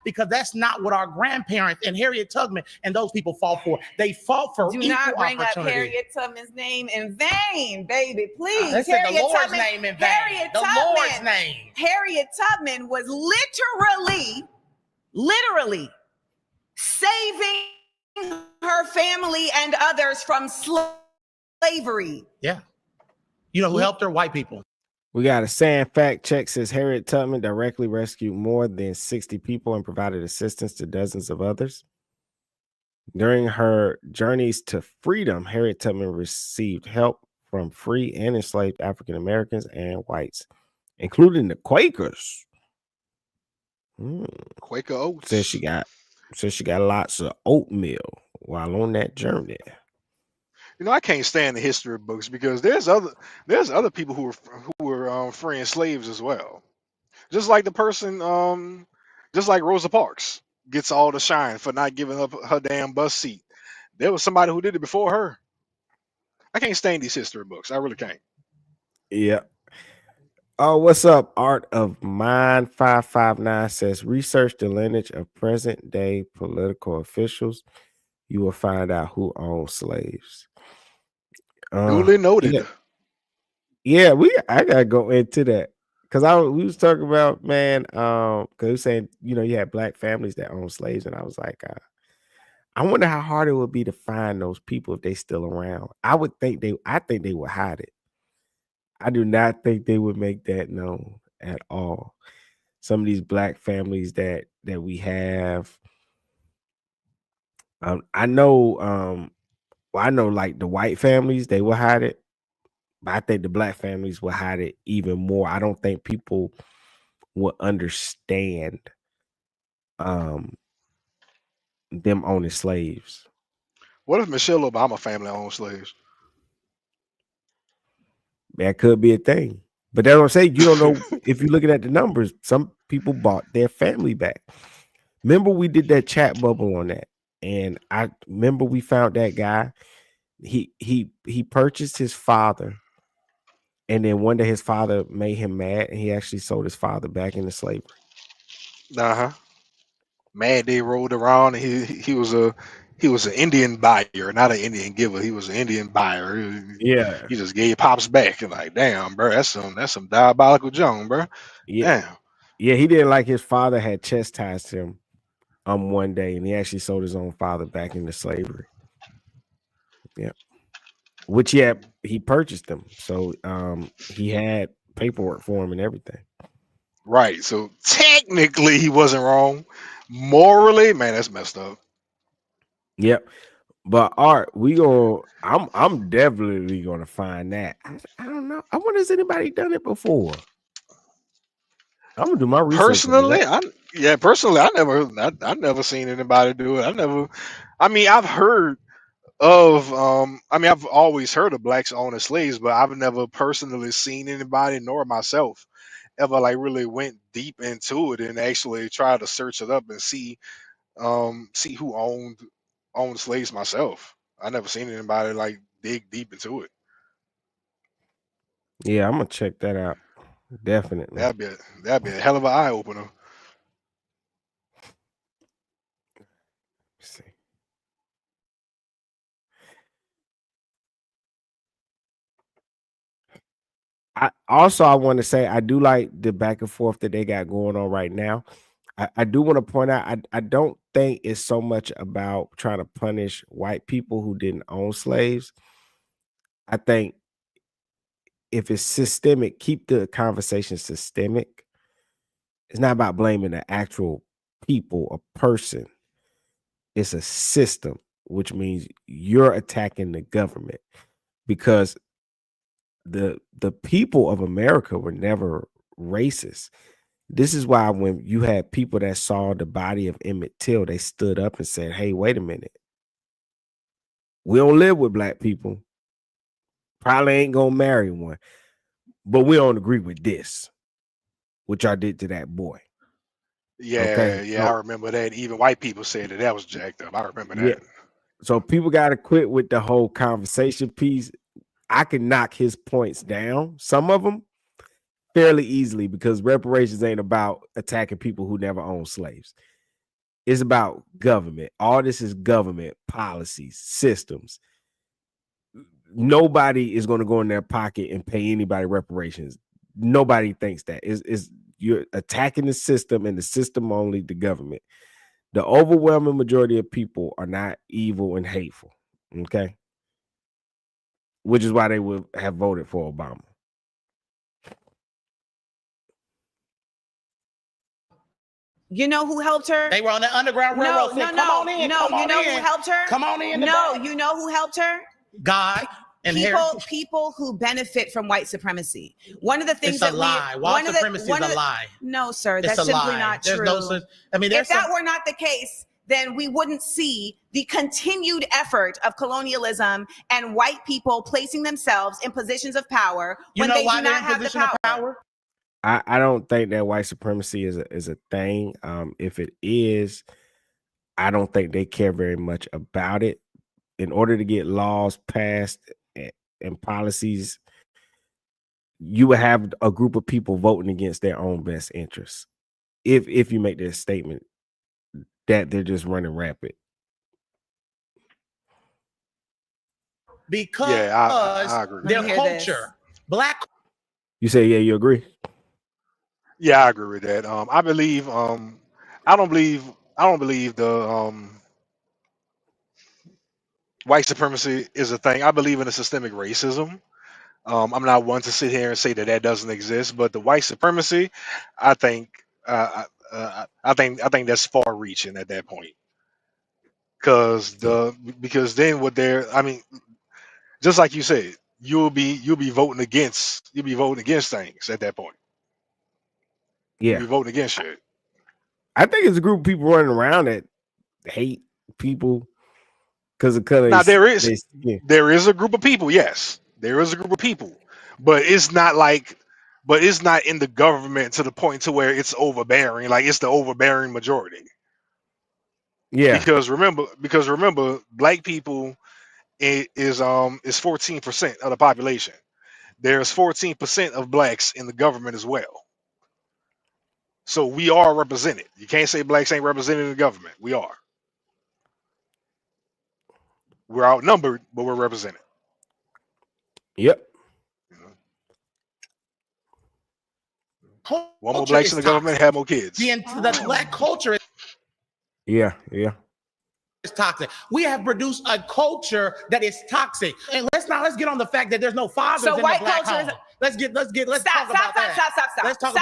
because that's not what our grandparents and Harriet Tubman and those people fought for. They fought for equal opportunity. Do not bring up Harriet Tubman's name in vain, baby, please. They said the Lord's name in vain. Lord's name. Harriet Tubman was literally saving her family and others from slavery. Yeah. You know who helped her? White people. We got a sad fact check says Harriet Tubman directly rescued more than 60 people and provided assistance to dozens of others. During her journeys to freedom, Harriet Tubman received help from free and enslaved African Americans and whites, including the Quakers. Quaker oats. Says she got lots of oatmeal while on that journey. You know, I can't stand the history books because there's other people who were freeing slaves as well. Just like the person, just like Rosa Parks gets all the shine for not giving up her damn bus seat. There was somebody who did it before her. I can't stand these history books. I really can't. Yeah. Oh, what's up? Art of Mind 559 says research the lineage of present day political officials. You will find out who owned slaves. Duly noted. Yeah, I gotta go into that because we was talking about, man, because we were saying, you know, you had black families that own slaves, and I was like, I wonder how hard it would be to find those people if they still around. I think they would hide it. I do not think they would make that known at all. Some of these black families that we have, I know like the white families, they will hide it. But I think the black families will hide it even more. I don't think people will understand them owning slaves. What if Michelle Obama family owned slaves? That could be a thing. But that's what I'm saying. You don't know if you're looking at the numbers. Some people bought their family back. Remember, we did that chat bubble on that, and I remember we found that guy. He purchased his father. And then one day his father made him mad, and he actually sold his father back into slavery. Mad they rolled around, and he was an Indian buyer, not an Indian giver. He was an Indian buyer. Yeah. He just gave pops back, and like, damn, bro, that's some diabolical junk, bro. Yeah. Damn. Yeah, he didn't like his father had chastised him one day, and he actually sold his own father back into slavery. Yeah. Which he purchased him. So he had paperwork for him and everything. Right. So technically he wasn't wrong. Morally, man, that's messed up. Yep. But Art, I'm definitely gonna find that. I don't know. I wonder has anybody done it before? I'm gonna do my research. Personally, I never seen anybody do it. I've heard of I've always heard of blacks owning slaves, but I've never personally seen anybody nor myself ever like really went deep into it and actually tried to search it up and see who owned slaves myself. I never seen anybody like dig deep into it. Yeah, I'm gonna check that out. Definitely. That'd be a hell of an eye opener. See. I want to say I do like the back and forth that they got going on right now. I do want to point out I don't think it's so much about trying to punish white people who didn't own slaves. I think if it's systemic, keep the conversation systemic. It's not about blaming the actual people, a person. It's a system, which means you're attacking the government because the people of America were never racist. This is why when you had people that saw the body of Emmett Till, they stood up and said, hey, wait a minute. We don't live with black people. Probably ain't gonna marry one. But we don't agree with this, which I did to that boy. Yeah, okay? Yeah, I remember that. Even white people said that was jacked up. I remember that. So people got to quit with the whole conversation piece. I can knock his points down, some of them, fairly easily because reparations ain't about attacking people who never owned slaves. It's about government. All this is government policies, systems. Nobody is going to go in their pocket and pay anybody reparations. Nobody thinks that. You're attacking the system and the system only, the government. The overwhelming majority of people are not evil and hateful. Okay. which is why they would have voted for Obama. You know who helped her? They were on the Underground Railroad. No. You know who helped her? Come on in. No, you know who helped her? God and people who benefit from white supremacy. One of the things it's a lie. White supremacy is a lie. No, sir, that's simply not true. If that were not the case, then we wouldn't see the continued effort of colonialism and white people placing themselves in positions of power when they do not have the power. I don't think that white supremacy is a thing. If it is, I don't think they care very much about it. In order to get laws passed and policies, you would have a group of people voting against their own best interests. If you make this statement that they're just running rapid. Because I agree. Their culture. Black. You say, yeah, you agree? Yeah, I agree with that. I believe I don't believe the white supremacy is a thing. I believe in a systemic racism. I'm not one to sit here and say that doesn't exist, but the white supremacy, I think that's far reaching at that point. Because then what just like you said, you'll be voting against things at that point. Yeah, you'll be voting against shit. I think it's a group of people running around that hate people because of color. Now there is a group of people, yes. There is a group of people, but it's not in the government to the point to where it's overbearing, like it's the overbearing majority. Yeah. Because remember, black people is 14% of the population. There's 14% of blacks in the government as well. So we are represented. You can't say blacks ain't represented in the government. We are. We're outnumbered, but we're represented. Yep. One more blacks in the government, have more kids. The black culture. Yeah. It's toxic. We have produced a culture that is toxic. And let's get on the fact that there's no fathers in the black home. Let's talk about that. Let's talk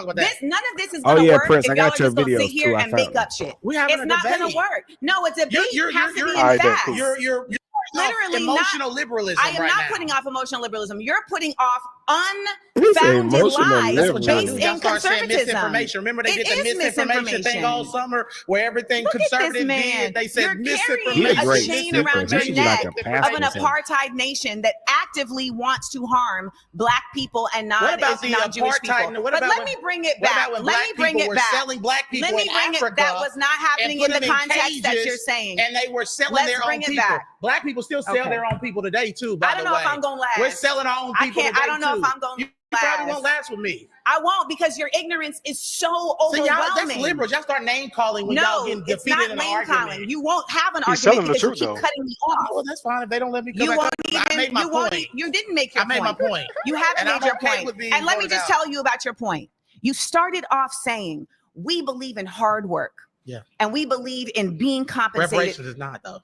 about that. None of this is going to work Prince, if y'all are just going to sit here and make up shit. It's not going to work. No, it's a debate. Has to be in facts. You're literally emotional liberalism. I am not putting off emotional liberalism. You're putting off unfounded lies based in conservatism. Remember they did the misinformation thing all summer where everything conservative did. They said misinformation. You're carrying a chain around your neck of an apartheid nation that actively wants to harm black people and non-Jewish people. But let me bring it back. Let me bring it back. Selling black people in Africa. That was not happening in the context that you're saying. And they were selling their own people. Black people still sell their own people today too. By the way, I don't know if I'm gonna last. We're selling our own people today too. I don't know if I'm gonna. You probably won't last with me. I won't because your ignorance is so overwhelming. Y'all, that's liberals. Y'all start name calling when y'all getting defeated in an argument. You won't have an argument because you keep cutting me off. Well, that's fine if they don't let me come back. I made my point. You didn't make your point. I made my point. You haven't made your point. And let me just tell you about your point. You started off saying we believe in hard work. Yeah. And we believe in being compensated. Reparations is not though.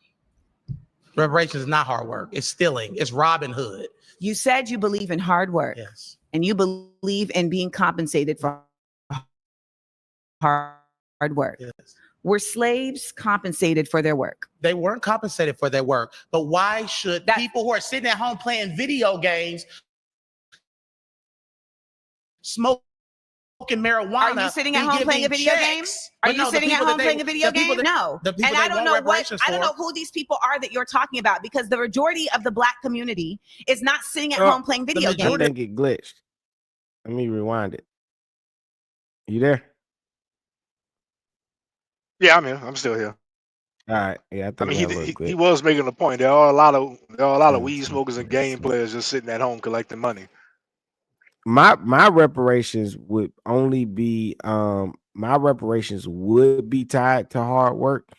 Reparations is not hard work. It's stealing. It's Robin Hood. You said you believe in hard work. Yes. And you believe in being compensated for hard work. Yes. Were slaves compensated for their work? They weren't compensated for their work. But why should people who are sitting at home playing video games, smoking marijuana? Are you sitting at home playing a video game? Are you sitting at home playing a video game? No. And I don't know who these people are that you're talking about because the majority of the black community is not sitting at home playing video games. I think it glitched. Let me rewind it. You there? Yeah, I'm here. I'm still here. All right. Yeah, I mean, he was making a point. There are a lot of weed smokers and game players just sitting at home collecting money. My reparations would only be tied to hard work.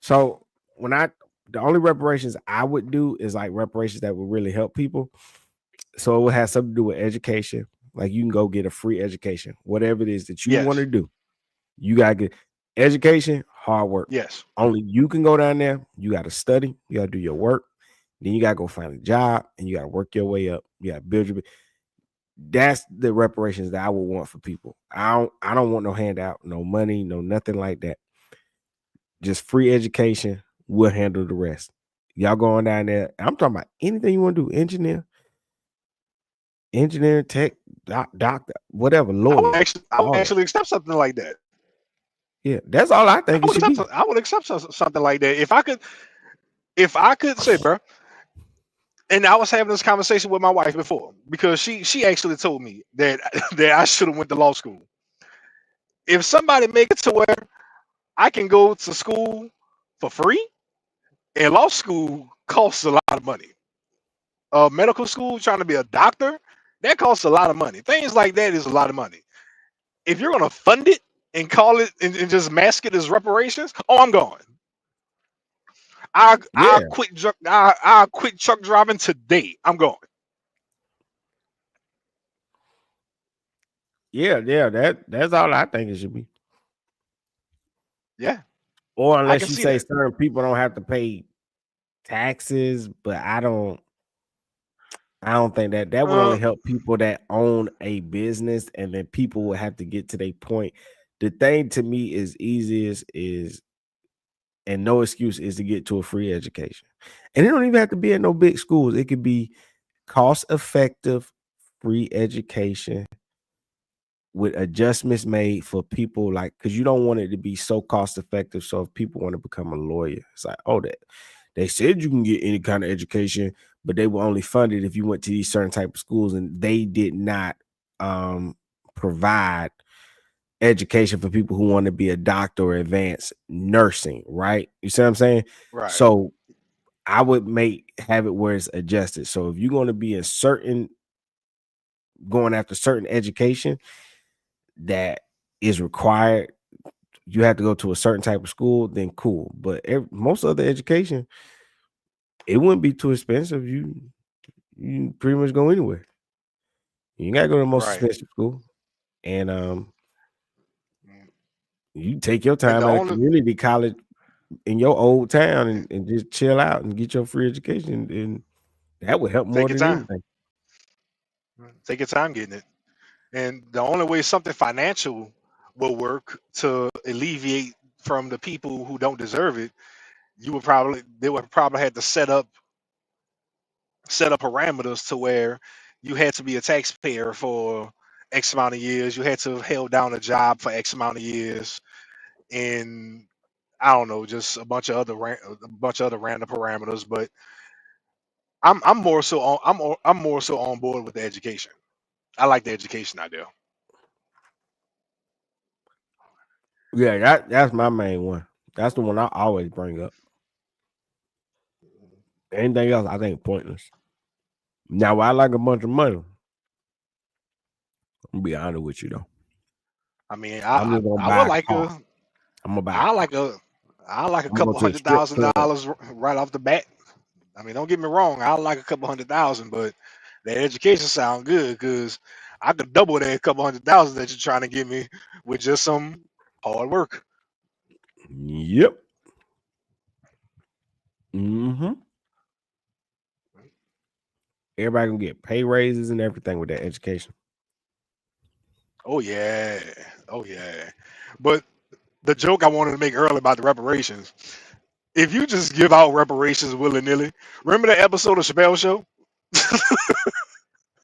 So the only reparations I would do is like reparations that would really help people. So it would have something to do with education. Like you can go get a free education, whatever it is that you want to do. You gotta get education, hard work. Yes. Only you can go down there. You got to study. You got to do your work. Then you gotta go find a job and you gotta work your way up. You gotta build your. That's the reparations that I would want for people. I don't want no handout, no money, no nothing like that. Just free education. We'll handle the rest. Y'all going down there. I'm talking about anything you want to do. Engineer, tech, doctor, whatever, lawyer. I would actually accept something like that. Yeah, that's all I think it should be. I would accept something like that. If I could say, bro, and I was having this conversation with my wife before, because she actually told me that I should have went to law school. If somebody make it to where I can go to school for free, and law school costs a lot of money. Medical school, trying to be a doctor, that costs a lot of money. Things like that is a lot of money. If you're gonna fund it and call it and just mask it as reparations, I'm going. I'll quit truck driving today. I'm going. Yeah, that's all I think it should be. Yeah. Or unless you say certain people don't have to pay taxes, but I don't think that would only help people that own a business, and then people would have to get to their point. The thing to me is easiest is, and no excuse, is to get to a free education. And it don't even have to be at no big schools. It could be cost-effective free education with adjustments made for people, like, because you don't want it to be so cost-effective. So if people want to become a lawyer, it's like, oh, that they said you can get any kind of education, but they were only funded if you went to these certain type of schools, and they did not provide education for people who want to be a doctor or advanced nursing, right? You see what I'm saying? Right. So I would have it where it's adjusted. So if you're going to be going after certain education that is required, you have to go to a certain type of school, then cool. But most other education, it wouldn't be too expensive. You pretty much go anywhere. You gotta go to the most expensive school, and you take your time at a community college in your old town and just chill out and get your free education, and that would help more than anything. Take your time getting it. And the only way something financial will work to alleviate from the people who don't deserve it, they would probably have to set up parameters to where you had to be a taxpayer for X amount of years. You had to have held down a job for X amount of years, and I don't know, just a bunch of other random parameters. But I'm more so on board with the education. I like the education idea. Yeah, that's my main one. That's the one I always bring up. Anything else, I think, pointless. Now, I like a bunch of money. I'm gonna be honest with you, though. I mean, I would like a couple $100,000 right off the bat. I mean, don't get me wrong, I like a couple $100,000, but that education sound good, because I could double that couple $100,000 that you're trying to give me with just some hard work. Yep. Mm-hmm. Everybody gonna get pay raises and everything with that education. Oh yeah. But the joke I wanted to make earlier about the reparations, if you just give out reparations willy-nilly, remember that episode of Chappelle Show?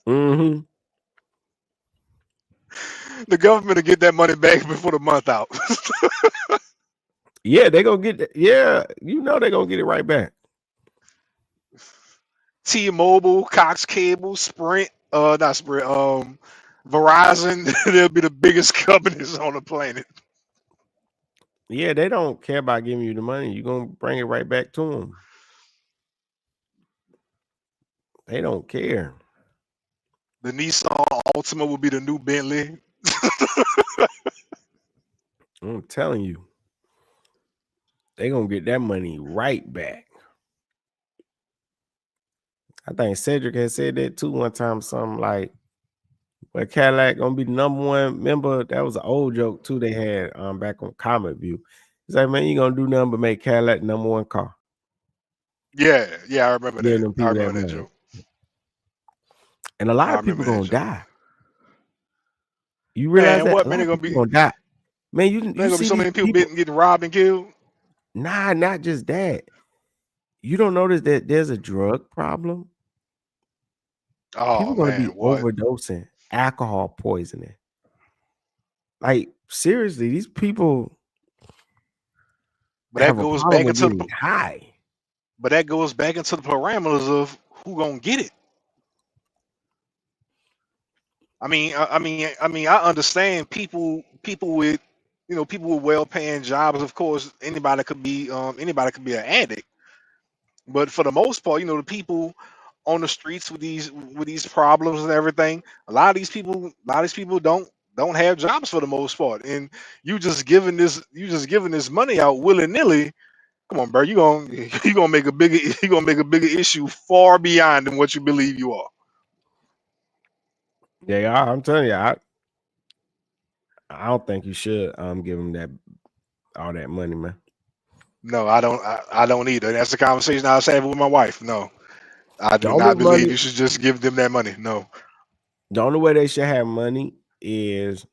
Mm-hmm. The government will get that money back before the month out. Yeah, they gonna get it. Yeah, they're gonna get it right back. T-Mobile, Cox Cable, Sprint, not Sprint, Verizon, they'll be the biggest companies on the planet. Yeah, they don't care about giving you the money. You're gonna bring it right back to them. They don't care. The Nissan Altima will be the new Bentley. I'm telling you, they gonna get that money right back. I think Cedric had said that too one time, something like, well, Cadillac gonna be the #1 member. That was an old joke too they had back on Comic View. He's like, man, you gonna do nothing but make Cadillac #1 car. Yeah, I remember Giving that. them I people that remember that money. joke. And a lot I of people remember that gonna joke. die. You realize Man, that what a man? lot There of gonna be people gonna die. Man, you gonna be see so these many people people. getting robbed and killed. Nah, not just that. You don't notice that there's a drug problem? People Oh gonna be man, what? overdosing, alcohol poisoning. Like seriously, these people But that have a goes problem back with into getting high. But that goes back into the parameters of who gonna get it. I understand people with people with well-paying jobs. Of course, anybody could be an addict. But for the most part, the people on the streets with these problems and everything, a lot of these people don't have jobs for the most part. And you just giving this money out willy-nilly. Come on, bro. You gonna make a bigger issue far beyond than what you believe you are. They are. I'm telling you, I don't think you should give them all that money, man. No, I don't. I don't either. That's the conversation I was having with my wife. No, I The do only not believe money, you should just give them that money. No. the only way they should have money is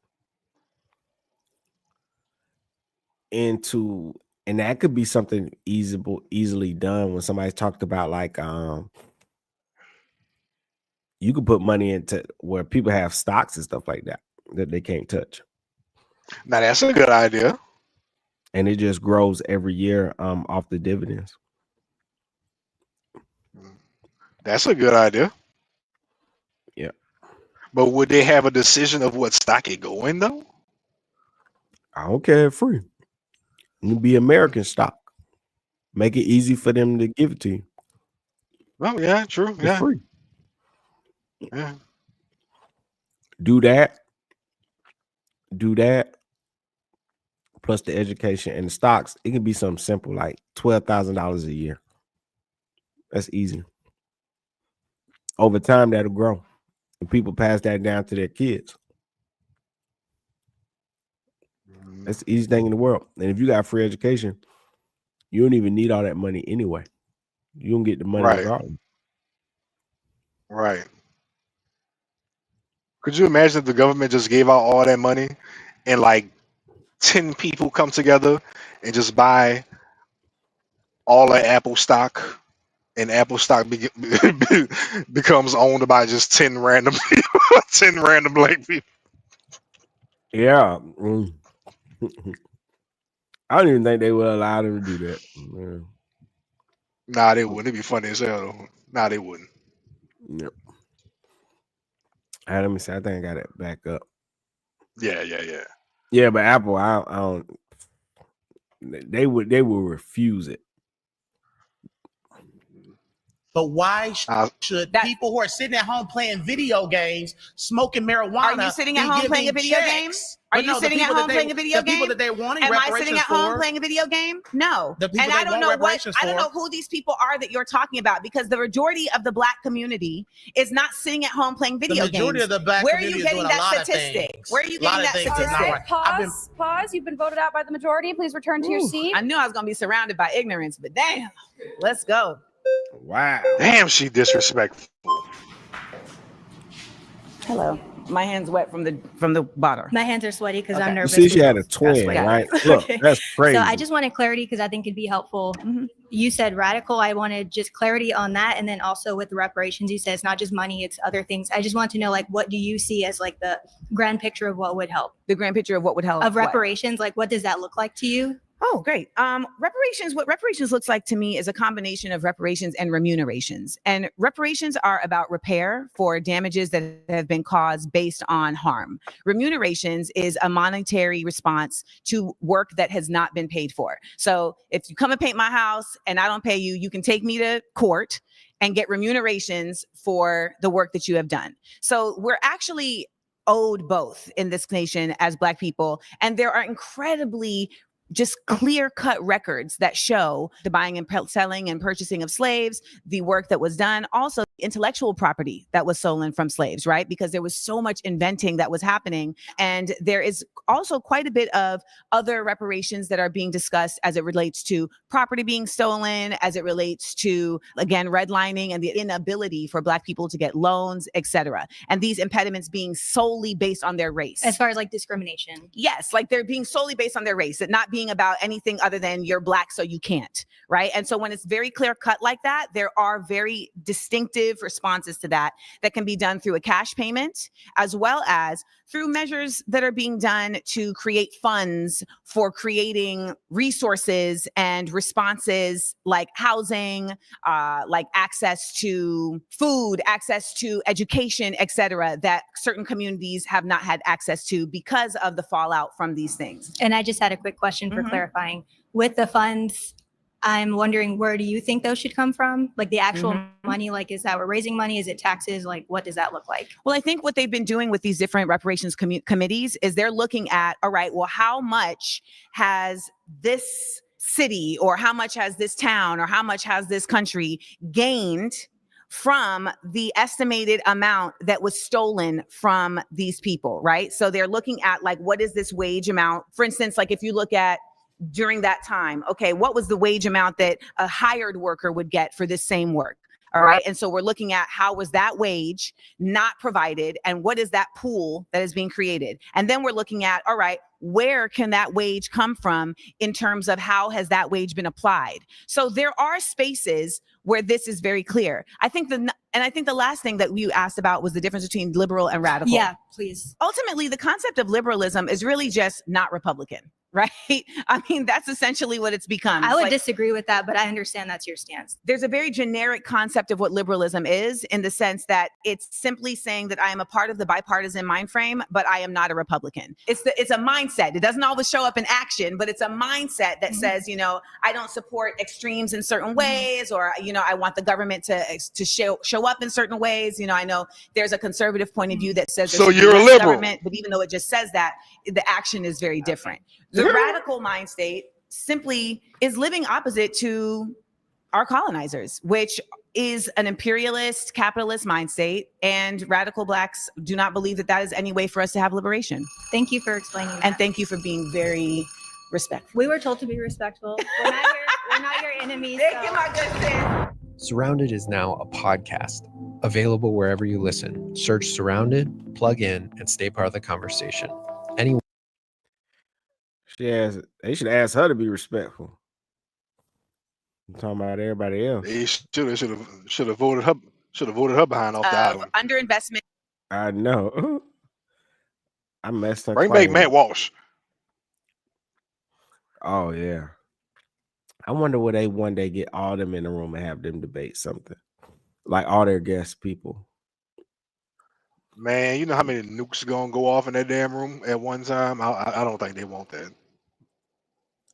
into, and that could be something easily done when somebody's talked about like you could put money into where people have stocks and stuff like that they can't touch. Now that's a good idea. And it just grows every year off the dividends. That's a good idea. Yeah. But would they have a decision of what stock it go in though? I don't care, free. It can be American stock. Make it easy for them to give it to you. Oh yeah, true. It's Yeah. free. Yeah. Do that. Plus the education and the stocks. It can be something simple like $12,000 a year. That's easy. Over time, that'll grow. And people pass that down to their kids. That's the easiest thing in the world. And if you got free education, you don't even need all that money anyway. You don't get the money regardless. Right. Could you imagine if the government just gave out all that money and like 10 people come together and just buy all the Apple stock, and Apple stock becomes owned by just 10 random people, 10 random black people? Yeah. I don't even think they would allow them to do that. Yeah. Nah, they wouldn't. It'd be funny as hell though. Nah, they wouldn't. Yep. Let me see. I think I got it back up. Yeah. Yeah, but Apple, I don't. They will refuse it. But why should people who are sitting at home playing video games, smoking marijuana? Are you sitting at home playing a video game? Are you sitting at home playing a video game? The people that they're wanting Am reparations I sitting at home playing a video game? No. And I don't know who these people are that you're talking about, because the majority of the black community is not sitting at home playing video games. The majority of the black community is doing a lot of things. Where are you getting that statistic? Pause. You've been voted out by the majority. Please return to your seat. I knew I was going to be surrounded by ignorance, but damn, let's go. Wow. Damn, she disrespectful. Hello. My hand's wet from the bottle. My hands are sweaty because I'm nervous. You see, she had a twin, right? Look, Okay. That's crazy. So I just wanted clarity because I think it'd be helpful. You said radical. I wanted just clarity on that. And then also with the reparations, you said it's not just money, it's other things. I just want to know, like, what do you see as like the grand picture of what would help? The grand picture of what would help? Of reparations, like what does that look like to you? Oh, great. Reparations, what reparations looks like to me is a combination of reparations and remunerations. And reparations are about repair for damages that have been caused based on harm. Remunerations is a monetary response to work that has not been paid for. So if you come and paint my house and I don't pay you, you can take me to court and get remunerations for the work that you have done. So we're actually owed both in this nation as Black people. And there are incredibly just clear-cut records that show the buying and selling and purchasing of slaves, the work that was done. Also, intellectual property that was stolen from slaves, right? Because there was so much inventing that was happening. And there is also quite a bit of other reparations that are being discussed as it relates to property being stolen, as it relates to, again, redlining and the inability for Black people to get loans, etc. And these impediments being solely based on their race. As far as like discrimination. Yes, like they're being solely based on their race, it not being about anything other than you're Black, so you can't, right? And so when it's very clear cut like that, there are very distinctive responses to that can be done through a cash payment, as well as through measures that are being done to create funds for creating resources and responses like housing, like access to food, access to education, etc., that certain communities have not had access to because of the fallout from these things. And I just had a quick question for clarifying. With the funds, I'm wondering, where do you think those should come from? Like the actual money, like is that we're raising money? Is it taxes? Like what does that look like? Well, I think what they've been doing with these different reparations committees is they're looking at, all right, well, how much has this city or how much has this town or how much has this country gained from the estimated amount that was stolen from these people, right? So they're looking at like, what is this wage amount? For instance, like if you look at during that time, okay, what was the wage amount that a hired worker would get for this same work? All right. And so we're looking at how was that wage not provided and what is that pool that is being created? And then we're looking at, all right, where can that wage come from in terms of how has that wage been applied? So there are spaces where this is very clear. I think the last thing that you asked about was the difference between liberal and radical. Yeah, please. Ultimately, the concept of liberalism is really just not Republican. Right? I mean, that's essentially what it's become. I would disagree with that, but I understand that's your stance. There's a very generic concept of what liberalism is in the sense that it's simply saying that I am a part of the bipartisan mind frame, but I am not a Republican. It's a mindset. It doesn't always show up in action, but it's a mindset that says, you know, I don't support extremes in certain ways, or, you know, I want the government to show up in certain ways. You know, I know there's a conservative point of view that says so you're a liberal government, but even though it just says that, the action is very different. The radical mind state simply is living opposite to our colonizers, which is an imperialist capitalist mind state, and radical Blacks do not believe that that is any way for us to have liberation. Thank you for explaining that. And thank you for being very respectful. We were told to be respectful. We're not your enemies. Thank you, my good friend. Surrounded is now a podcast, available wherever you listen. Search Surrounded, plug in, and stay part of the conversation. Anyone. They should ask her to be respectful. I'm talking about everybody else. They should have voted her behind off the island. Underinvestment. I know. I messed her. Bring back Matt Walsh. Oh yeah. I wonder will they one day get all them in the room and have them debate something, like all their guest people. Man, you know how many nukes gonna go off in that damn room at one time? I don't think they want that.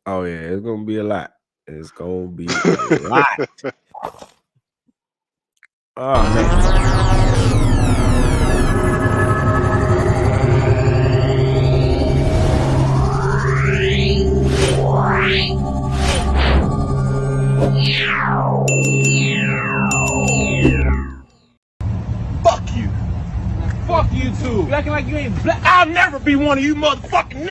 Oh yeah, it's gonna be a lot. It's gonna be a lot. Oh man. Fuck you. Fuck you too. You acting like you ain't Black. I'll never be one of you motherfucking.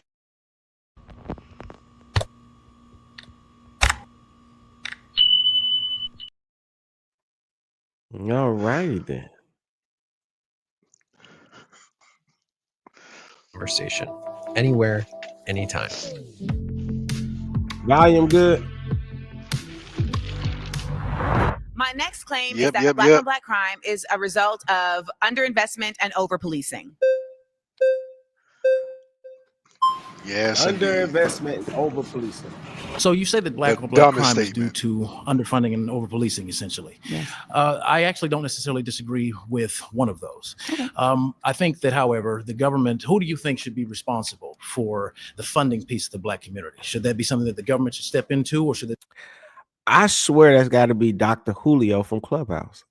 All righty then. Conversation. Anywhere, anytime. Volume good. My next claim is that Black on Black crime is a result of underinvestment and over-policing. Yes. Underinvestment and over-policing. So you say that Black on Black crime is due to underfunding and over-policing, essentially. Yes. I actually don't necessarily disagree with one of those. Okay. I think that, however, the government, who do you think should be responsible for the funding piece of the Black community? Should that be something that the government should step into, or should it? I swear that's got to be Dr. Julio from Clubhouse.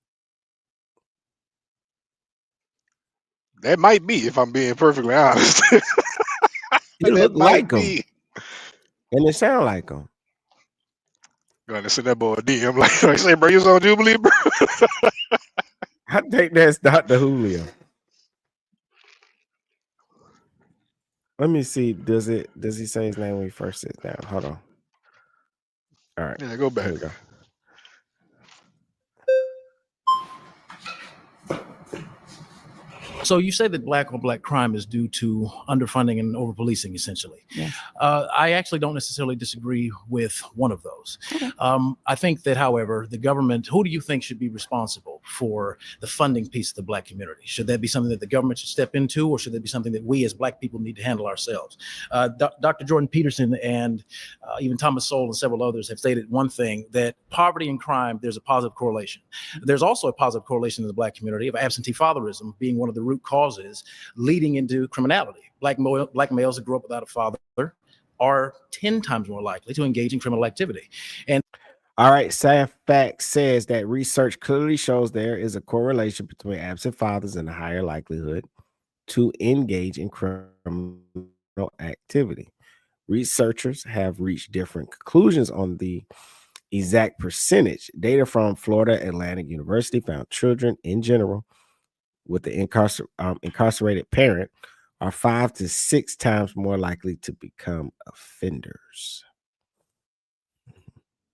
That might be, if I'm being perfectly honest. You look like him. And it sound like him. Going to send that boy a DM like say, bro, you on Jubilee, bro. I think that's Dr. Julio. Let me see. Does he say his name when he first sits down? Hold on. All right. Yeah, go back. Here we go. So you say that black on black crime is due to underfunding and over-policing, essentially. Yes. I actually don't necessarily disagree with one of those. Okay. I think that, however, the government, who do you think should be responsible for the funding piece of the black community? Should that be something that the government should step into, or should that be something that we as black people need to handle ourselves? Dr. Jordan Peterson and even Thomas Sowell and several others have stated one thing, that poverty and crime, there's a positive correlation. There's also a positive correlation in the black community of absentee fatherism being one of the root causes leading into criminality. Black males that grew up without a father are 10 times more likely to engage in criminal activity. And all right, Sad Fact says that research clearly shows there is a correlation between absent fathers and a higher likelihood to engage in criminal activity. Researchers have reached different conclusions on the exact percentage. Data from Florida Atlantic University found children in general with the incarcerated parent are 5 to 6 times more likely to become offenders.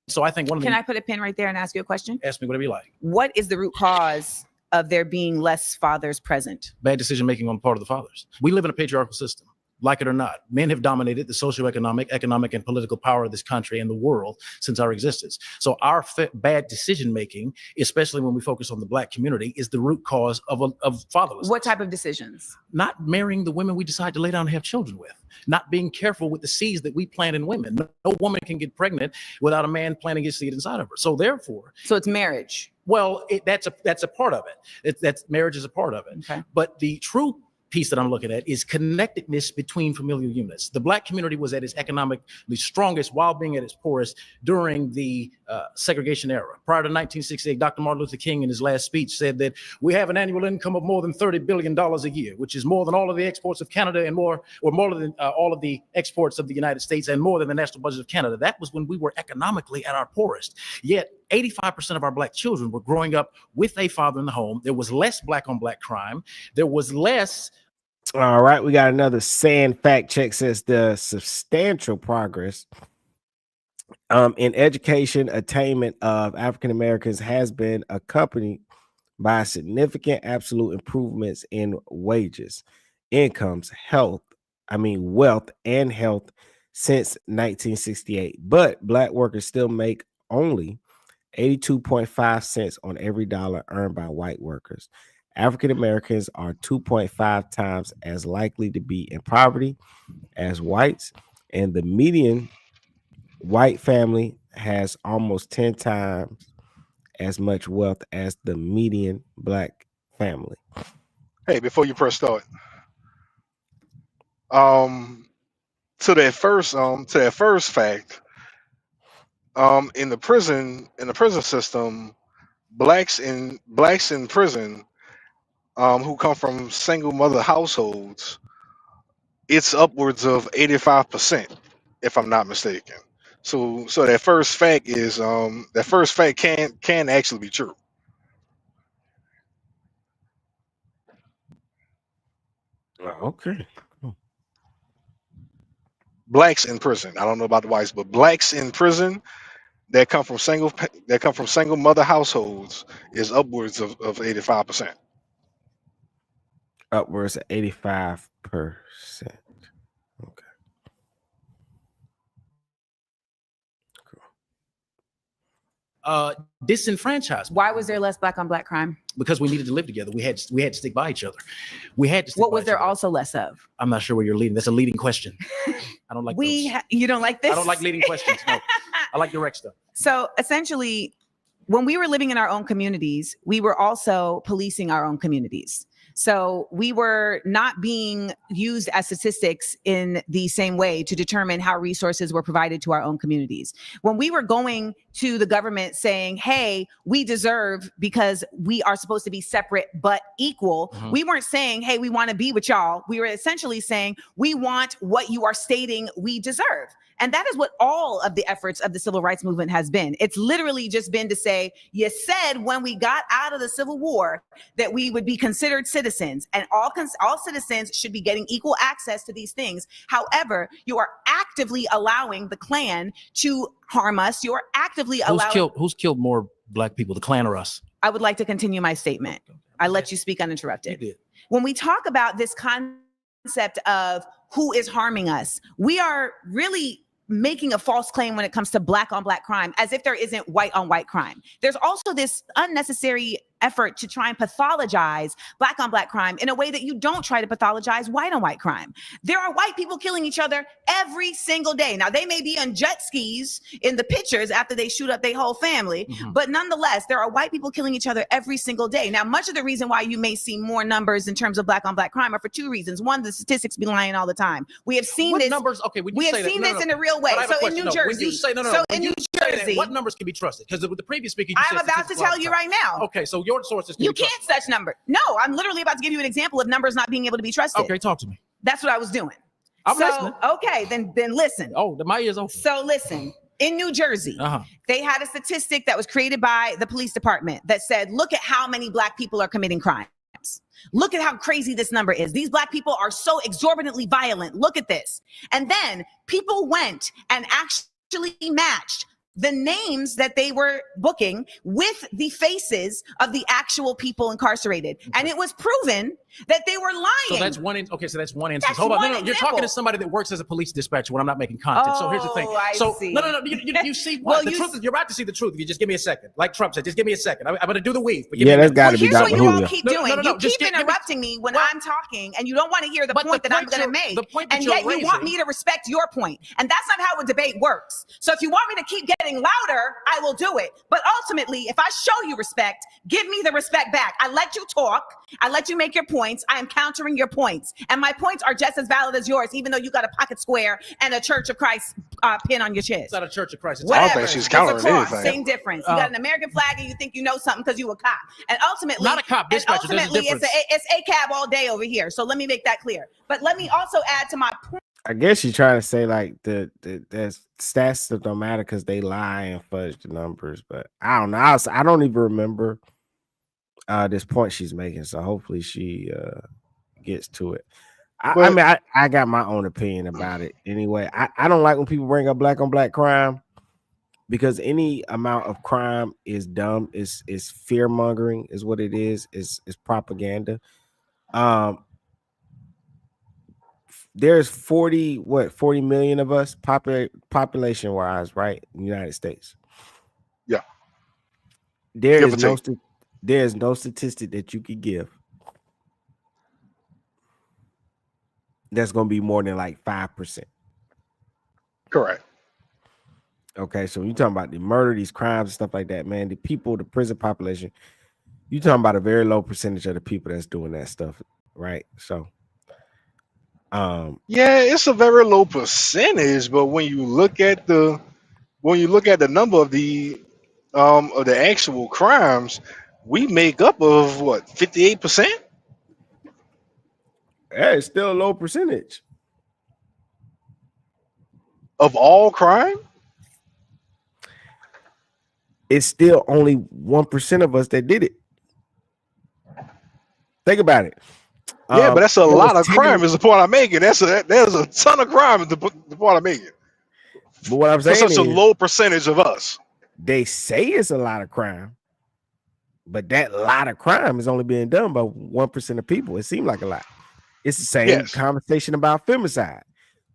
So I think Can I put a pin right there and ask you a question? Ask me whatever you like. What is the root cause of there being less fathers present? Bad decision making on the part of the fathers. We live in a patriarchal system. Like it or not, men have dominated the socioeconomic, economic, and political power of this country and the world since our existence. So our bad decision-making, especially when we focus on the black community, is the root cause of fatherlessness. What type of decisions? Not marrying the women we decide to lay down and have children with. Not being careful with the seeds that we plant in women. No woman can get pregnant without a man planting his seed inside of her. So therefore... So it's marriage. Well, that's a part of it. That's marriage is a part of it. Okay. But the true piece that I'm looking at is connectedness between familial units. The black community was at its economically strongest while being at its poorest during the segregation era. Prior to 1968, Dr. Martin Luther King in his last speech said that we have an annual income of more than $30 billion a year, which is more than all of the exports of Canada and more than all of the exports of the United States and more than the national budget of Canada. That was when we were economically at our poorest. Yet 85% of our black children were growing up with a father in the home. There was less black on black crime. There was less. All right, we got another Sand Fact Check says the substantial progress in education attainment of African Americans has been accompanied by significant absolute improvements in wages, incomes, wealth and health since 1968. But black workers still make only 82.5 cents on every dollar earned by white workers. African Americans are 2.5 times as likely to be in poverty as whites, and the median white family has almost 10 times as much wealth as the median black family. Hey, before you press start, to that first fact, in the prison system, blacks in prison who come from single mother households, it's upwards of 85%, if I'm not mistaken. So that first fact is can actually be true. Okay. Blacks in prison. I don't know about the whites, but blacks in prison that come from single mother households is upwards of 85%. Upwards of 85%. Okay. Disenfranchised. Why was there less black on black crime? Because we needed to live together. We had to stick by each other. We had to. What was there also less of? I'm not sure where you're leading. That's a leading question. I don't like. You don't like this? I don't like leading questions. No, I like direct stuff. So essentially, when we were living in our own communities, we were also policing our own communities. So we were not being used as statistics in the same way to determine how resources were provided to our own communities. When we were going to the government saying, hey, we deserve because we are supposed to be separate but equal, we weren't saying, hey, we want to be with y'all. We were essentially saying, we want what you are stating we deserve. And that is what all of the efforts of the civil rights movement has been. It's literally just been to say, you said when we got out of the Civil War that we would be considered citizens, and all citizens should be getting equal access to these things. However, you are actively allowing the Klan to harm us. You are actively allowing... Who's killed more Black people, the Klan or us? I would like to continue my statement. I let you speak uninterrupted. You did. When we talk about this concept of who is harming us, we are really making a false claim when it comes to Black on Black crime, as if there isn't white on white crime. There's also this unnecessary effort to try and pathologize Black on Black crime in a way that you don't try to pathologize white on white crime. There are white people killing each other every single day. Now, they may be on jet skis in the pictures after they shoot up their whole family, but nonetheless, there are white people killing each other every single day. Now, much of the reason why you may see more numbers in terms of Black on Black crime are for two reasons. One, the statistics be lying all the time. We have seen this. Numbers? Okay, we have seen this in a real way. So in New Jersey, when you say, in New Jersey, what numbers can be trusted? Because with the previous speaker, I'm about to tell you right now. Okay, so your sources. You can't such number. No, I'm literally about to give you an example of numbers not being able to be trusted. Okay, talk to me. That's what I was doing. I'm listening. Okay, then listen. Oh, my ears open. So listen. In New Jersey, they had a statistic that was created by the police department that said, look at how many Black people are committing crimes. Look at how crazy this number is. These Black people are so exorbitantly violent. Look at this. And then people went and actually matched the names that they were booking with the faces of the actual people incarcerated. And it was proven that they were lying. So that's one. So that's one instance. Hold on. No, you're talking to somebody that works as a police dispatcher when I'm not making content. So here's the thing. No. You see what? The truth is, you're about to see the truth if you just give me a second. Like Trump said, just give me a second. I'm going to do the weave. Yeah, that's got to be Dr. Julio. Here's what you all keep doing. You keep interrupting me when I'm talking, and you don't want to hear the point that I'm going to make. And yet you want me to respect your point. And that's not how a debate works. So if you want me to keep getting louder, I will do it. But ultimately, if I show you respect, give me the respect back. I let you talk. I let you make your points. I am countering your points. And my points are just as valid as yours, even though you got a pocket square and a Church of Christ pin on your chest. It's not a Church of Christ. It's I don't think she's countering anything. Same difference. You got an American flag and you think you know something because you a cop. And ultimately, not a cop, dispatcher. Ultimately, it's a cab all day over here. So let me make that clear. But let me also add to my point. I guess you're trying to say like the stats that don't matter because they lie and fudge the numbers, but I don't know. I don't even remember this point she's making, so hopefully she gets to it. I mean, I got my own opinion about it anyway. I don't like when people bring up Black on Black crime because any amount of crime is dumb. Is fear mongering is what it is. Is propaganda. There's 40 million of us population wise, right? In the United States. Yeah. There's no statistic that you could give that's going to be more than like 5%. Correct. Okay, so when you're talking about the murder, these crimes and stuff like that, man, the people, the prison population, you're talking about a very low percentage of the people that's doing that stuff, right? So yeah, it's a very low percentage, but when you look at the number of the actual crimes, we make up of what, 58%? Yeah, it's still a low percentage of all crime. It's still only 1% of us that did it. Think about it. Yeah, but that's a lot of crime is the point I'm making. There's a ton of crime is the point I'm making. But what I'm saying is such a low percentage of us. They say it's a lot of crime, but that lot of crime is only being done by 1% of people. It seemed like a lot. It's the same conversation about femicide.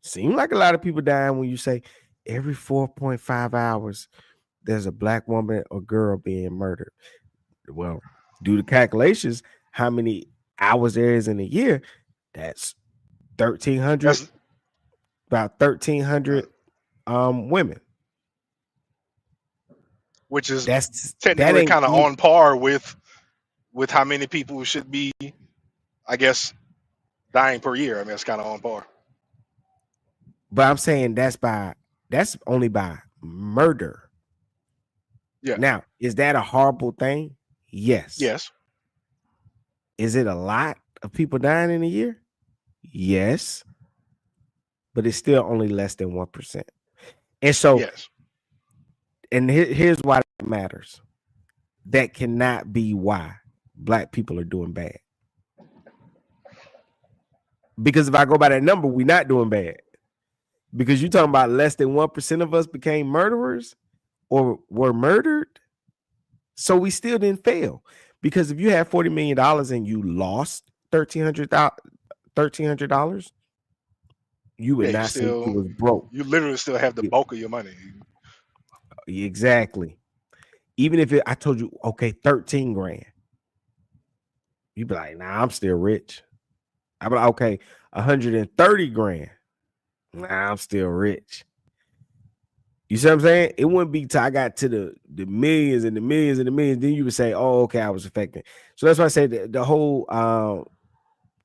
Seems like a lot of people dying when you say every 4.5 hours there's a Black woman or girl being murdered. Well, do the calculations, how many hours there is in a year? That's 1,300. About 1,300 women. Which is technically kind of on par with how many people should be, I guess, dying per year. I mean, it's kind of on par. But I'm saying that's only by murder. Yeah. Now, is that a horrible thing? Yes. Yes. Is it a lot of people dying in a year? Yes. But it's still only less than 1%. And so, yes. And here's why that matters. That cannot be why black people are doing bad. Because if I go by that number, we're not doing bad. Because you're talking about less than 1% of us became murderers or were murdered. So we still didn't fail. Because if you had $40 million and you lost $1,300, you would not say you was broke. You literally still have the bulk of your money. Exactly. Even if I told you, okay, 13 grand, you'd be like, nah, I'm still rich. I'd be like, okay, 130 grand. Nah, I'm still rich. You see what I'm saying? It wouldn't be till I got to the millions and the millions and the millions. Then you would say, oh, okay, I was affected. So that's why I say the whole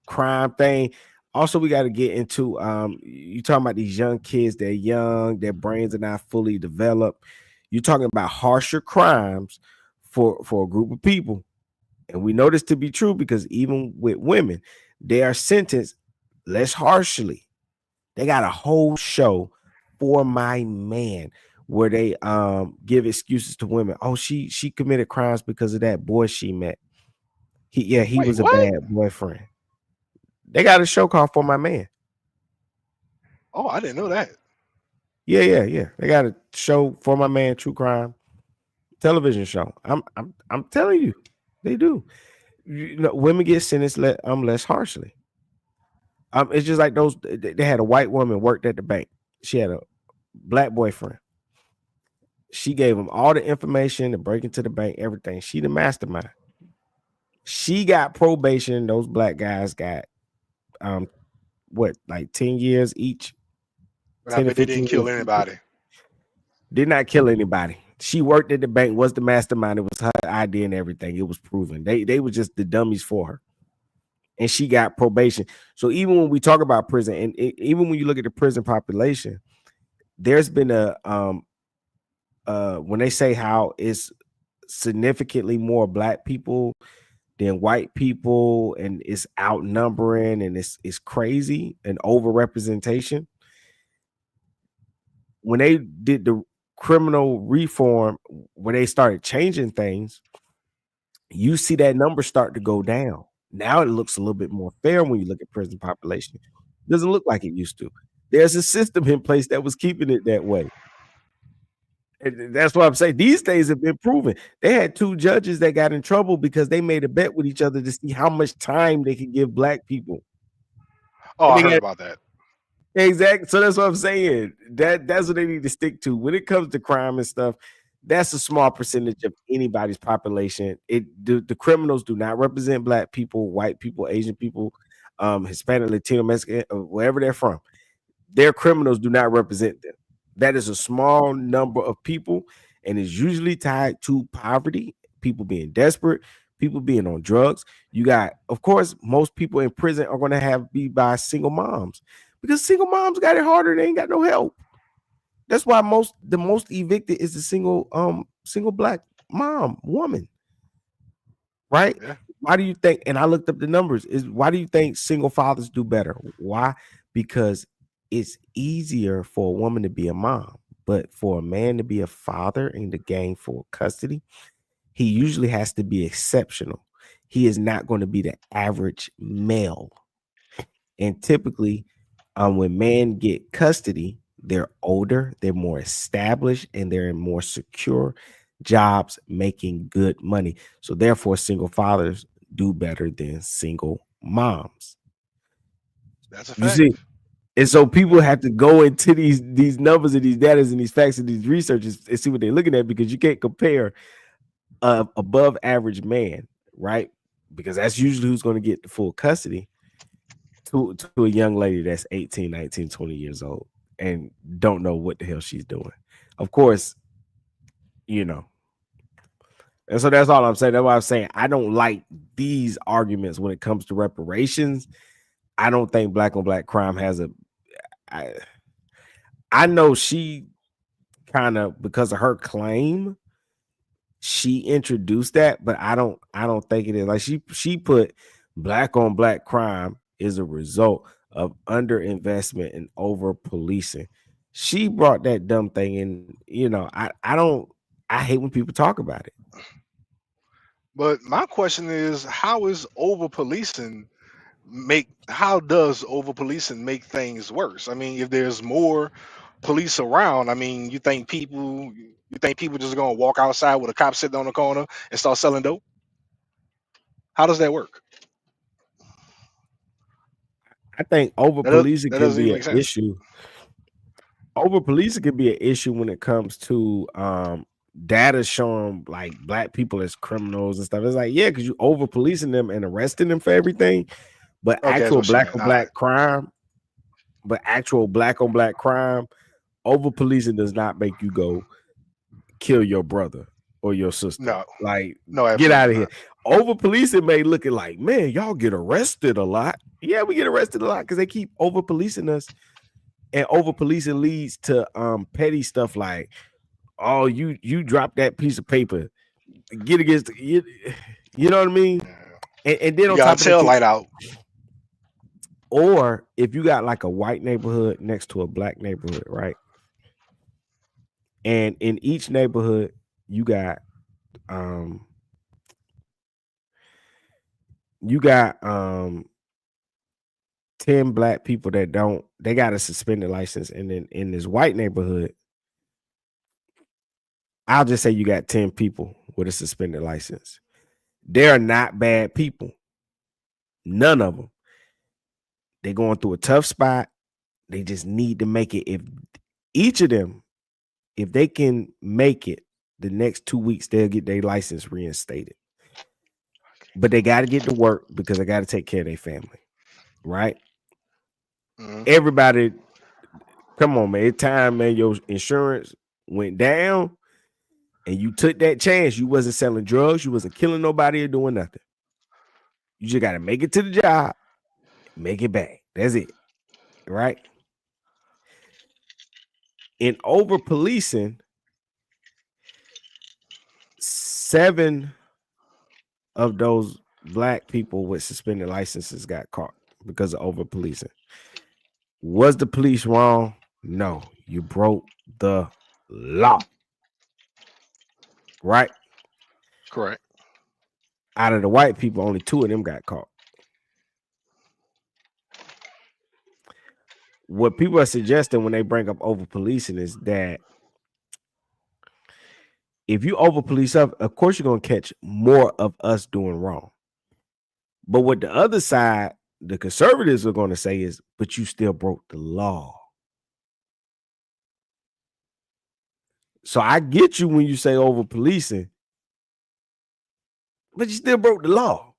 crime thing. Also, we got to get into you talking about these young kids. They're young, their brains are not fully developed. You're talking about harsher crimes for a group of people. And we know this to be true because even with women, they are sentenced less harshly. They got a whole show, For My Man, where they give excuses to women. Oh, she committed crimes because of that boy she met. He was a bad boyfriend. They got a show called For My Man. Oh, I didn't know that. Yeah. They got a show, For My Man, true crime television show. I'm telling you, they do. You know, women get sentenced less harshly. It's just like those. They had a white woman worked at the bank. She had a black boyfriend. She gave him all the information to break into the bank, everything. She the mastermind. She got probation. Those black guys got like 10 years each. But I bet they didn't kill anybody. Did not kill anybody. She worked at the bank, was the mastermind. It was her idea and everything. It was proven. They were just the dummies for her. And she got probation. So even when we talk about prison, and even when you look at the prison population, there's been when they say how it's significantly more black people than white people, and it's outnumbering, and it's crazy and overrepresentation. When they did the criminal reform, when they started changing things, you see that number start to go down. Now it looks a little bit more fair when you look at prison population. It doesn't look like it used to. There's a system in place that was keeping it that way. And that's what I'm saying. These days have been proven. They had 2 judges that got in trouble because they made a bet with each other to see how much time they could give black people. Oh, I heard about that. Exactly. So that's what I'm saying. That's what they need to stick to. When it comes to crime and stuff, that's a small percentage of anybody's population. The criminals do not represent black people, white people, Asian people, Hispanic, Latino, Mexican, wherever they're from. Their criminals do not represent them. That is a small number of people, and is usually tied to poverty, people being desperate, people being on drugs. You got, of course, most people in prison are going to be by single moms, because single moms got it harder. They ain't got no help. That's why the most evicted is the single black woman, right? Yeah. Why do you think? And I looked up the numbers. Why do you think single fathers do better? Why? Because it's easier for a woman to be a mom, but for a man to be a father and to gain full custody, he usually has to be exceptional. He is not going to be the average male. And typically, when men get custody, they're older, they're more established, and they're in more secure jobs making good money. So therefore, single fathers do better than single moms. That's a fact. You see? And so people have to go into these numbers and these data and these facts and these researches and see what they're looking at, because you can't compare above average man, right? Because that's usually who's going to get the full custody to a young lady that's 18, 19, 20 years old and don't know what the hell she's doing. Of course, you know. And so that's all I'm saying. That's why I'm saying I don't like these arguments when it comes to reparations. I don't think black on black crime has I know she kind of, because of her claim, she introduced that, but I don't think it is. Like she put black on black crime is a result of underinvestment and over policing. She brought that dumb thing in. You know, I hate when people talk about it. But my question is, how does over policing make things worse? I mean, if there's more police around, I mean, you think people just gonna walk outside with a cop sitting on the corner and start selling dope? How does that work? I think over policing That can doesn't be even an make sense. issue. Over policing can be an issue when it comes to data showing like black people as criminals and stuff. It's like, yeah, because you over policing them and arresting them for everything, but Okay, actual that's what black she on meant. black crime, over policing does not make you go kill your brother or your sister. No, like no, get out of absolutely here. Over policing may look at like, man, y'all get arrested a lot. Yeah, we get arrested a lot because they keep over policing us. And over policing leads to petty stuff like, oh, you drop that piece of paper, get against you know what I mean? And then You on got top a tail of light out. or if you got like a white neighborhood next to a black neighborhood, right? And in each neighborhood, you got 10 black people that they got a suspended license. And then in this white neighborhood, I'll just say you got 10 people with a suspended license. They're not bad people. None of them. They're going through a tough spot. They just need to make it. If each of them, if they can make it the next 2 weeks, they'll get their license reinstated. But they got to get to work because they got to take care of their family. Right? Mm-hmm. Everybody, come on, man. It's time, man. Your insurance went down and you took that chance. You wasn't selling drugs. You wasn't killing nobody or doing nothing. You just got to make it to the job, make it back. That's it. Right? In over policing, 7 of those black people with suspended licenses got caught because of over policing. Was the police wrong? No, you broke the law. Right? Correct. Out of the white people, only 2 of them got caught. What people are suggesting when they bring up over policing is that if you over police up, of course you're going to catch more of us doing wrong. But what the other side, the conservatives are going to say is, but you still broke the law. So I get you when you say over policing, but you still broke the law.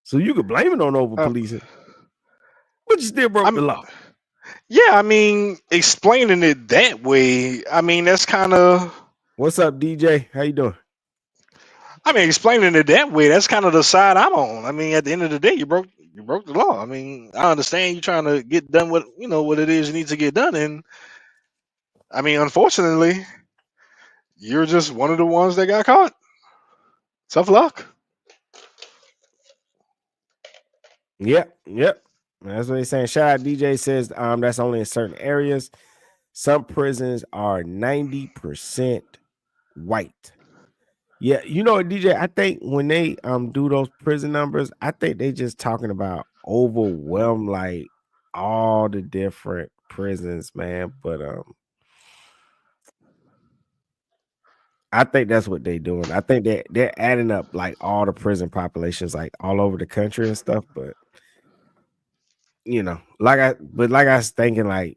So you could blame it on over policing, but you still broke the law. Yeah, I mean, explaining it that way, I mean, that's kind of. What's up, DJ? How you doing? I mean, explaining it that way, that's kind of the side I'm on. I mean, at the end of the day, you broke the law. I mean, I understand you trying to get done what it is you need to get done, and I mean, unfortunately, you're just one of the ones that got caught. Tough luck. Yep. That's what he's saying. Shout out DJ says that's only in certain areas. Some prisons are 90% white. Yeah, you know what, DJ? I think when they do those prison numbers, I think they just talking about overwhelm like all the different prisons, man. But I think that's what they're doing. I think they're adding up like all the prison populations like all over the country and stuff, but you know, like I was thinking, like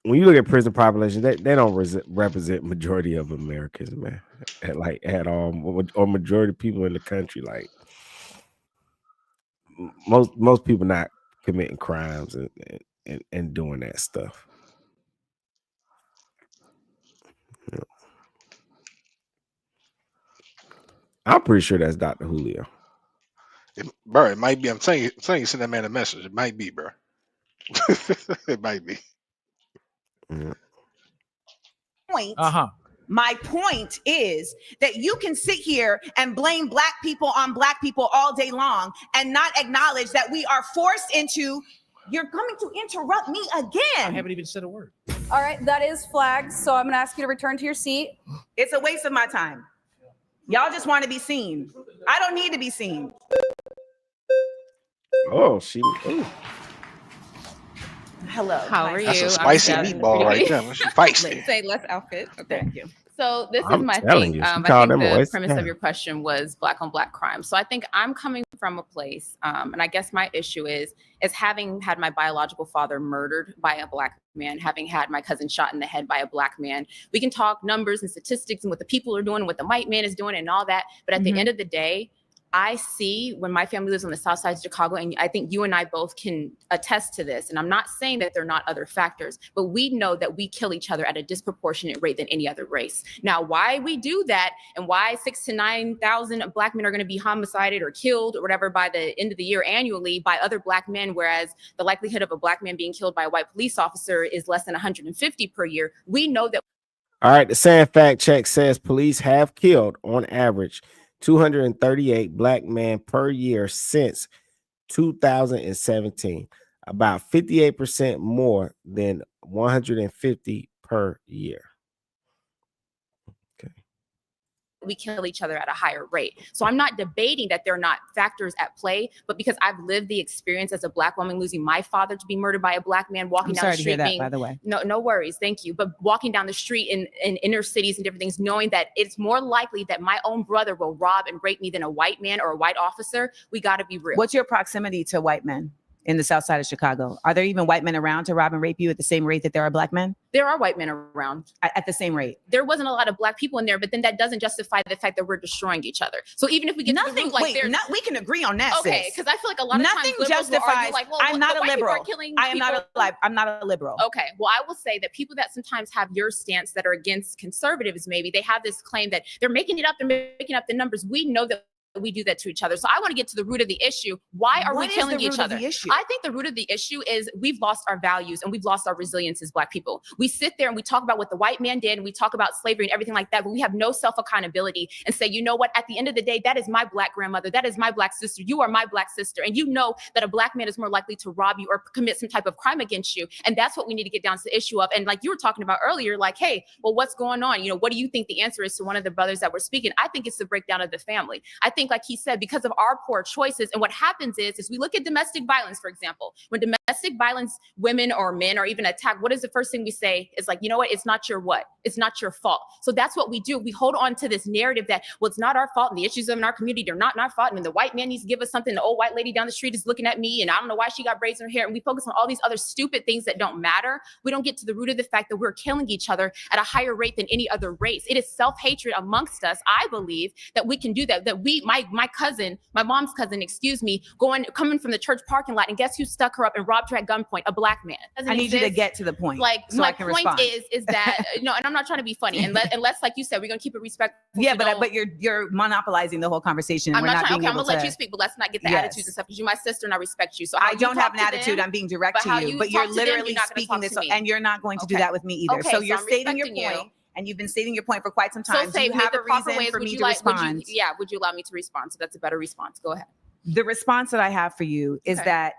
when you look at prison population, they don't represent majority of Americans, man, at all, or majority of people in the country. Like most people not committing crimes and doing that stuff. Yeah. I'm pretty sure that's Dr. Julio. Bro, it might be. I'm telling you, send that man a message. It might be, bro. It might be. Yeah. Point. My point is that you can sit here and blame black people on black people all day long and not acknowledge that we are forced into You're coming to interrupt me again. I haven't even said a word. All right, that is flagged. So I'm going to ask you to return to your seat. It's a waste of my time. Y'all just want to be seen. I don't need to be seen. Oh, she. Ooh. Hello. How are you? That's a spicy meatball right there. She feisty. Say less outfit. Okay. Thank you. So this I'm is my telling thing. you, she I called think them the boys. premise Yeah. of your question was black on black crime. So I think I'm coming from a place, and I guess my issue is having had my biological father murdered by a black man, having had my cousin shot in the head by a black man. We can talk numbers and statistics and what the people are doing, and what the white man is doing, and all that. But at the end of the day, I see when my family lives on the south side of Chicago, and I think you and I both can attest to this, and I'm not saying that there are not other factors, but we know that we kill each other at a disproportionate rate than any other race. Now, why we do that and why 6,000 to 9,000 black men are going to be homicided or killed or whatever by the end of the year annually by other black men, whereas the likelihood of a black man being killed by a white police officer is less than 150 per year. We know that. All right, the SAND fact check says police have killed on average 238 black men per year since 2017, about 58% more than 150 per year. We kill each other at a higher rate. So I'm not debating that there are not factors at play, but because I've lived the experience as a black woman, losing my father to be murdered by a black man, walking down the street, by the way. No worries, thank you. But walking down the street in inner cities and different things, knowing that it's more likely that my own brother will rob and rape me than a white man or a white officer, we got to be real. What's your proximity to white men in the south side of Chicago? Are there even white men around to rob and rape you at the same rate that there are black men? There are white men around. At the same rate. There wasn't a lot of black people in there, but then that doesn't justify the fact that we're destroying each other. So even if we get to the root, like we can agree on that. Okay, because I feel like a lot of nothing times liberals will argue like, well, I'm not the a white people liberal. are killing I am people. I'm not a liberal. Okay, well, I will say that people that sometimes have your stance that are against conservatives, maybe they have this claim that they're making it up, they're making up the numbers. We know that we do that to each other. So I want to get to the root of the issue. Why are we killing each other? I think the root of the issue is we've lost our values and we've lost our resilience as black people. We sit there and we talk about what the white man did and we talk about slavery and everything like that, but we have no self-accountability and say, you know what, at the end of the day, that is my black grandmother, that is my black sister, you are my black sister. And you know that a black man is more likely to rob you or commit some type of crime against you. And that's what we need to get down to the issue of. And like you were talking about earlier, like, hey, well, what's going on? You know, what do you think the answer is to one of the brothers that were speaking? I think it's the breakdown of the family. I think, like he said, because of our poor choices. And what happens is we look at domestic violence, for example, when domestic violence, women or men are even attacked, what is the first thing we say? It's like, you know what? It's not your what? It's not your fault. So that's what we do. We hold on to this narrative that, well, it's not our fault. And the issues in our community, they're not our fault. And when the white man needs to give us something, the old white lady down the street is looking at me and I don't know why she got braids in her hair. And we focus on all these other stupid things that don't matter. We don't get to the root of the fact that we're killing each other at a higher rate than any other race. It is self-hatred amongst us. I believe that we can do that, that we, my mom's cousin, coming from the church parking lot, and guess who stuck her up and robbed her at gunpoint? A black man. I need you to get to the point. Like, so my I can point respond. is that, no, and I'm not trying to be funny, unless like you said, we're going to keep it respectful. Yeah, but you're monopolizing the whole conversation. I'm we're not trying, being I'm going to let you speak, but let's not get the attitudes and stuff, because you're my sister and I respect you. So I don't have an attitude. I'm being direct to you, but you're literally speaking this, and you're not going to do that with me either. So you're stating your point. And you've been stating your point for quite some time. So say, you have a reason for me to respond. Would you allow me to respond? So that's a better response. Go ahead. The response that I have for you is that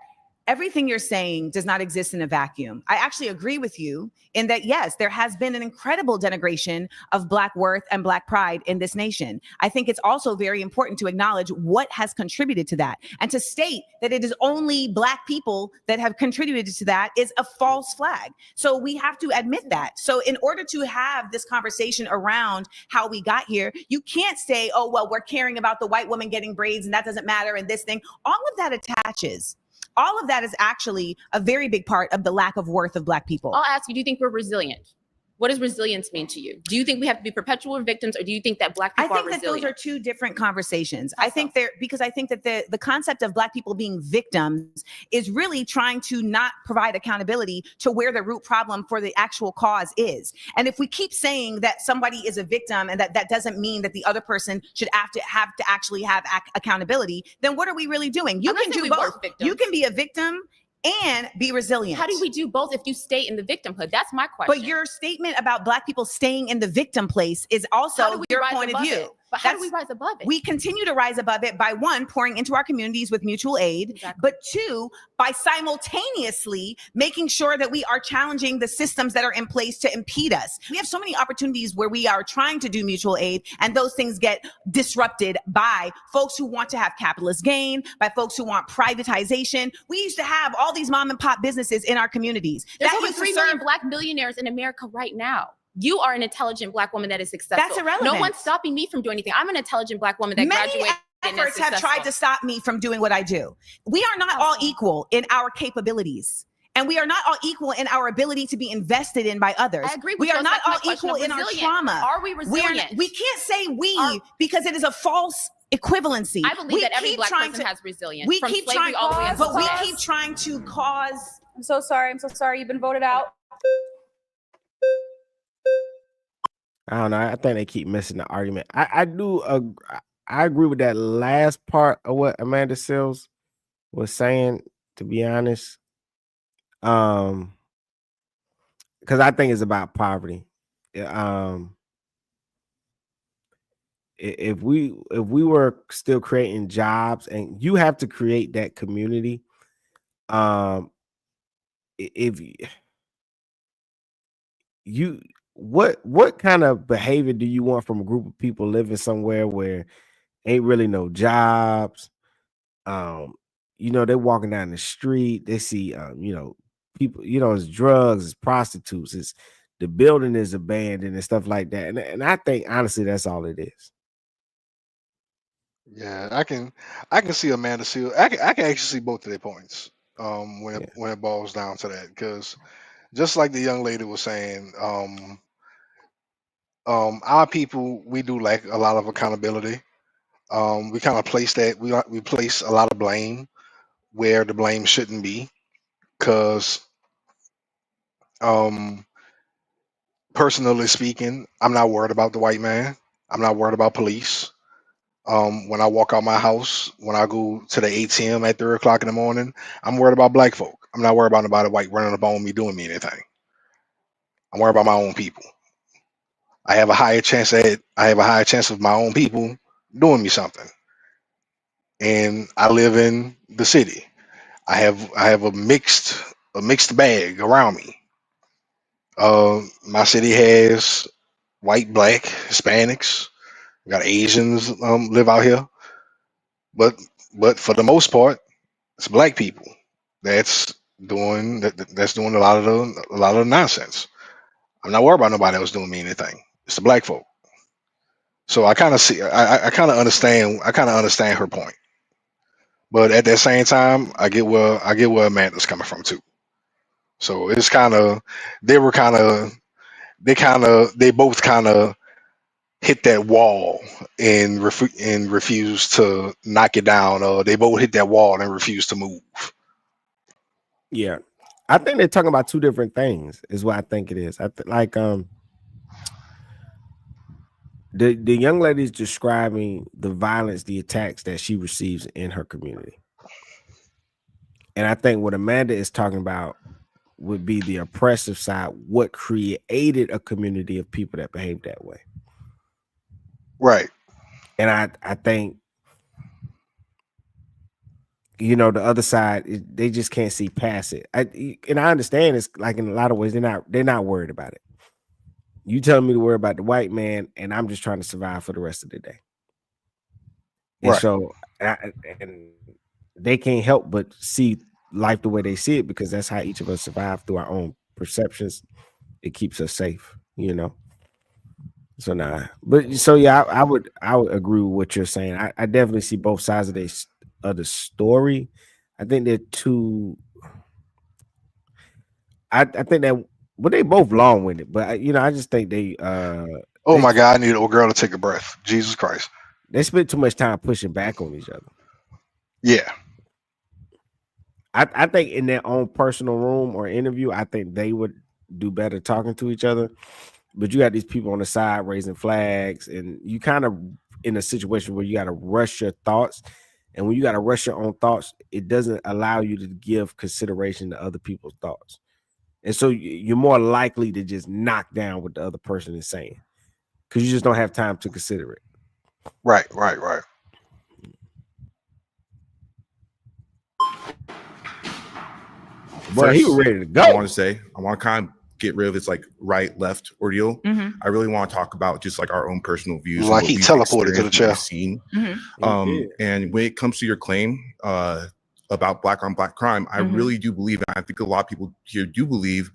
everything you're saying does not exist in a vacuum. I actually agree with you in that, yes, there has been an incredible denigration of Black worth and Black pride in this nation. I think it's also very important to acknowledge what has contributed to that. And to state that it is only Black people that have contributed to that is a false flag. So we have to admit that. So in order to have this conversation around how we got here, you can't say, oh, well, we're caring about the white woman getting braids and that doesn't matter and this thing. All of that attaches. All of that is actually a very big part of the lack of worth of Black people. I'll ask you, do you think we're resilient? What does resilience mean to you? Do you think we have to be perpetual victims, or do you think that Black people are resilient? I think that those are two different conversations. I think that the concept of Black people being victims is really trying to not provide accountability to where the root problem for the actual cause is. And if we keep saying that somebody is a victim and that doesn't mean that the other person should have to actually have accountability, then what are we really doing? You can do both. You can be a victim and be resilient. How do we do both if you stay in the victimhood? That's my question. But your statement about Black people staying in the victim place is also your point of view. But how do we rise above it? We continue to rise above it by, one, pouring into our communities with mutual aid, but two, by simultaneously making sure that we are challenging the systems that are in place to impede us. We have so many opportunities where we are trying to do mutual aid, and those things get disrupted by folks who want to have capitalist gain, by folks who want privatization. We used to have all these mom and pop businesses in our communities. There's over 3 million Black millionaires in America right now. You are an intelligent Black woman that is successful. That's irrelevant. No one's stopping me from doing anything. I'm an intelligent Black woman that graduated. Many efforts have tried to stop me from doing what I do. We are not all equal in our capabilities. And we are not all equal in our ability to be invested in by others. I agree with we you. are not That's all my question equal of in our resilient. trauma. Are we resilient? We can't say because it is a false equivalency. I believe that every Black person has resilience. We from keep slavery trying, all the way but we until keep trying to cause. I'm so sorry. I'm so sorry. You've been voted out. I don't know. I think they keep missing the argument. I agree with that last part of what Amanda Seales was saying, to be honest. Because I think it's about poverty. If we were still creating jobs, and you have to create that community, if you what kind of behavior do you want from a group of people living somewhere where ain't really no jobs? They're walking down the street, they see people, it's drugs, it's prostitutes, it's the building is abandoned and stuff like that. And I think honestly that's all it is. Yeah, I can see Amanda Seales. I can actually see both of their points when it boils down to that, because just like the young lady was saying, our people, we do lack a lot of accountability. We kind of place we place a lot of blame where the blame shouldn't be, because personally speaking, I'm not worried about the white man. I'm not worried about police. When I walk out my house, when I go to the ATM at 3 o'clock in the morning, I'm worried about Black folk. I'm not worried about nobody white running up on me doing me anything. I'm worried about my own people. I have a higher chance of my own people doing me something. And I live in the city. I have a mixed bag around me. My city has white, Black, Hispanics. We got Asians live out here, but for the most part, it's Black people that's doing a lot of the nonsense. I'm not worried about nobody else doing me anything. It's the Black folk. So I kind of see, I kind of understand her point, but at that same time, I get where Amanda's coming from too. So it's they both kind of hit that wall and refuse to knock it down, or they both hit that wall and refuse to move. Yeah, I think they're talking about two different things, is what I think it is. The young lady's describing the violence, the attacks that she receives in her community. And I think what Amanda is talking about would be the oppressive side, what created a community of people that behave that way. Right. And I think, the other side, they just can't see past it. And I understand it's like in a lot of ways, they're not worried about it. You telling me to worry about the white man, and I'm just trying to survive for the rest of the day. And so, and they can't help but see life the way they see it, because that's how each of us survive, through our own perceptions. It keeps us safe, So I would agree with what you're saying. I definitely see both sides of the story. I think they're two. I think that they both long-winded, but I just think they. Oh my God! I need an old girl to take a breath. Jesus Christ! They spend too much time pushing back on each other. Yeah. I think in their own personal room or interview, I think they would do better talking to each other. But you got these people on the side raising flags, and you kind of in a situation where you got to rush your thoughts. And when you got to rush your own thoughts, it doesn't allow you to give consideration to other people's thoughts. And so you're more likely to just knock down what the other person is saying, because you just don't have time to consider it. Right. Bro, he was ready to go. I want to kind of get rid of this like right left ordeal. I really want to talk about just like our own personal views. Like he teleported to the chair. Seen. And when it comes to your claim about black on black crime, I really do believe, and I think a lot of people here do believe,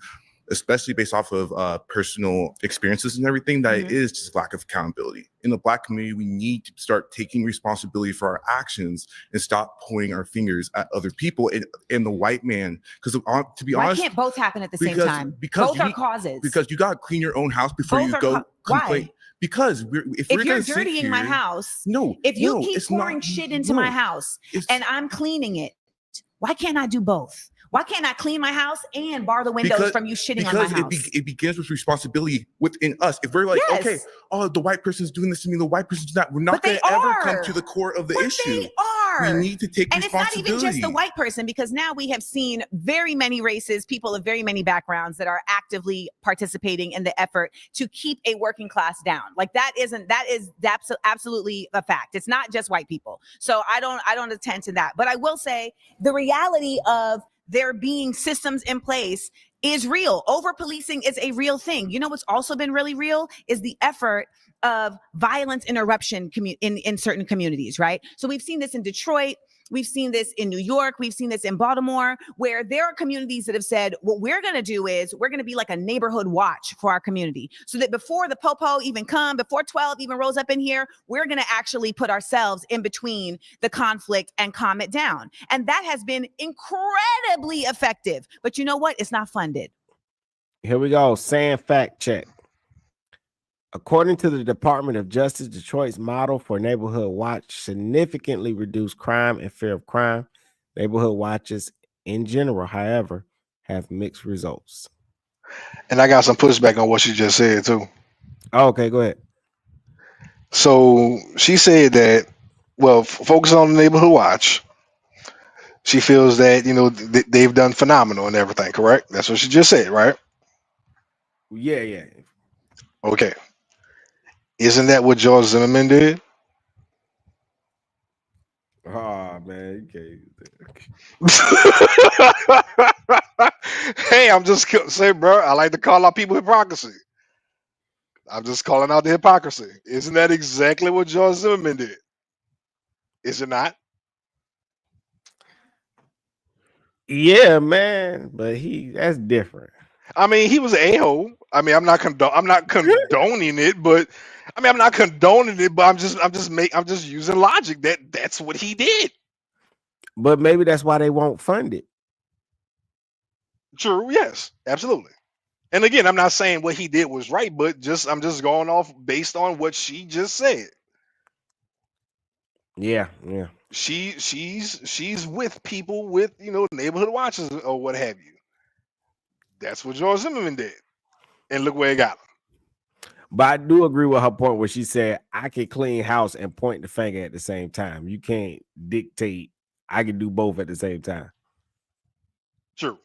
especially based off of personal experiences and everything, that it is just lack of accountability. In the black community, we need to start taking responsibility for our actions and stop pointing our fingers at other people and the white man. Because to be honest, why can't both happen at the same time? Because both are causes. Because you got to clean your own house before you go complain. Why? Because if you're dirtying my house, if you keep pouring shit into my house and I'm cleaning it, why can't I do both? Why can't I clean my house and bar the windows from you shitting on my house? Because it begins with responsibility within us. If we're like, okay, oh, the white person's doing this to me, the white person's not, we're not going to ever come to the core of the issue. They are. We need to take responsibility. And it's not even just the white person, because now we have seen very many races, people of very many backgrounds that are actively participating in the effort to keep a working class down. Like that is absolutely a fact. It's not just white people. So I don't attend to that. But I will say the reality of there being systems in place is real. Over-policing is a real thing. You know what's also been really real is the effort of violence interruption in certain communities, right? So we've seen this in Detroit. We've seen this in New York. We've seen this in Baltimore, where there are communities that have said, what we're going to do is we're going to be like a neighborhood watch for our community, so that before the popo even come, before 12 even rolls up in here, we're going to actually put ourselves in between the conflict and calm it down. And that has been incredibly effective. But you know what? It's not funded. Here we go. Saying fact check. According to the Department of Justice, Detroit's model for Neighborhood Watch significantly reduced crime and fear of crime. Neighborhood watches in general, however, have mixed results. And I got some pushback on what she just said too. Okay, go ahead. So she said that, well, focus on the Neighborhood Watch. She feels that, you know, they've done phenomenal and everything, correct? That's what she just said, right? Yeah. Okay. Isn't that what George Zimmerman did? Oh man, you can't. Hey, I'm just saying, bro. I like to call out people hypocrisy. I'm just calling out the hypocrisy. Isn't that exactly what George Zimmerman did? Is it not? Yeah, man, but that's different. I mean, he was an a-hole. I mean, I'm not condoning it, but I mean, I'm not condoning it, but I'm just using logic that's what he did. But maybe that's why they won't fund it. True. Yes, absolutely. And again, I'm not saying what he did was right, but I'm just going off based on what she just said. Yeah. She's with people with, you know, neighborhood watches or what have you. That's what George Zimmerman did. And look where it got him. But I do agree with her point where she said, I can clean house and point the finger at the same time. You can't dictate. I can do both at the same time. True.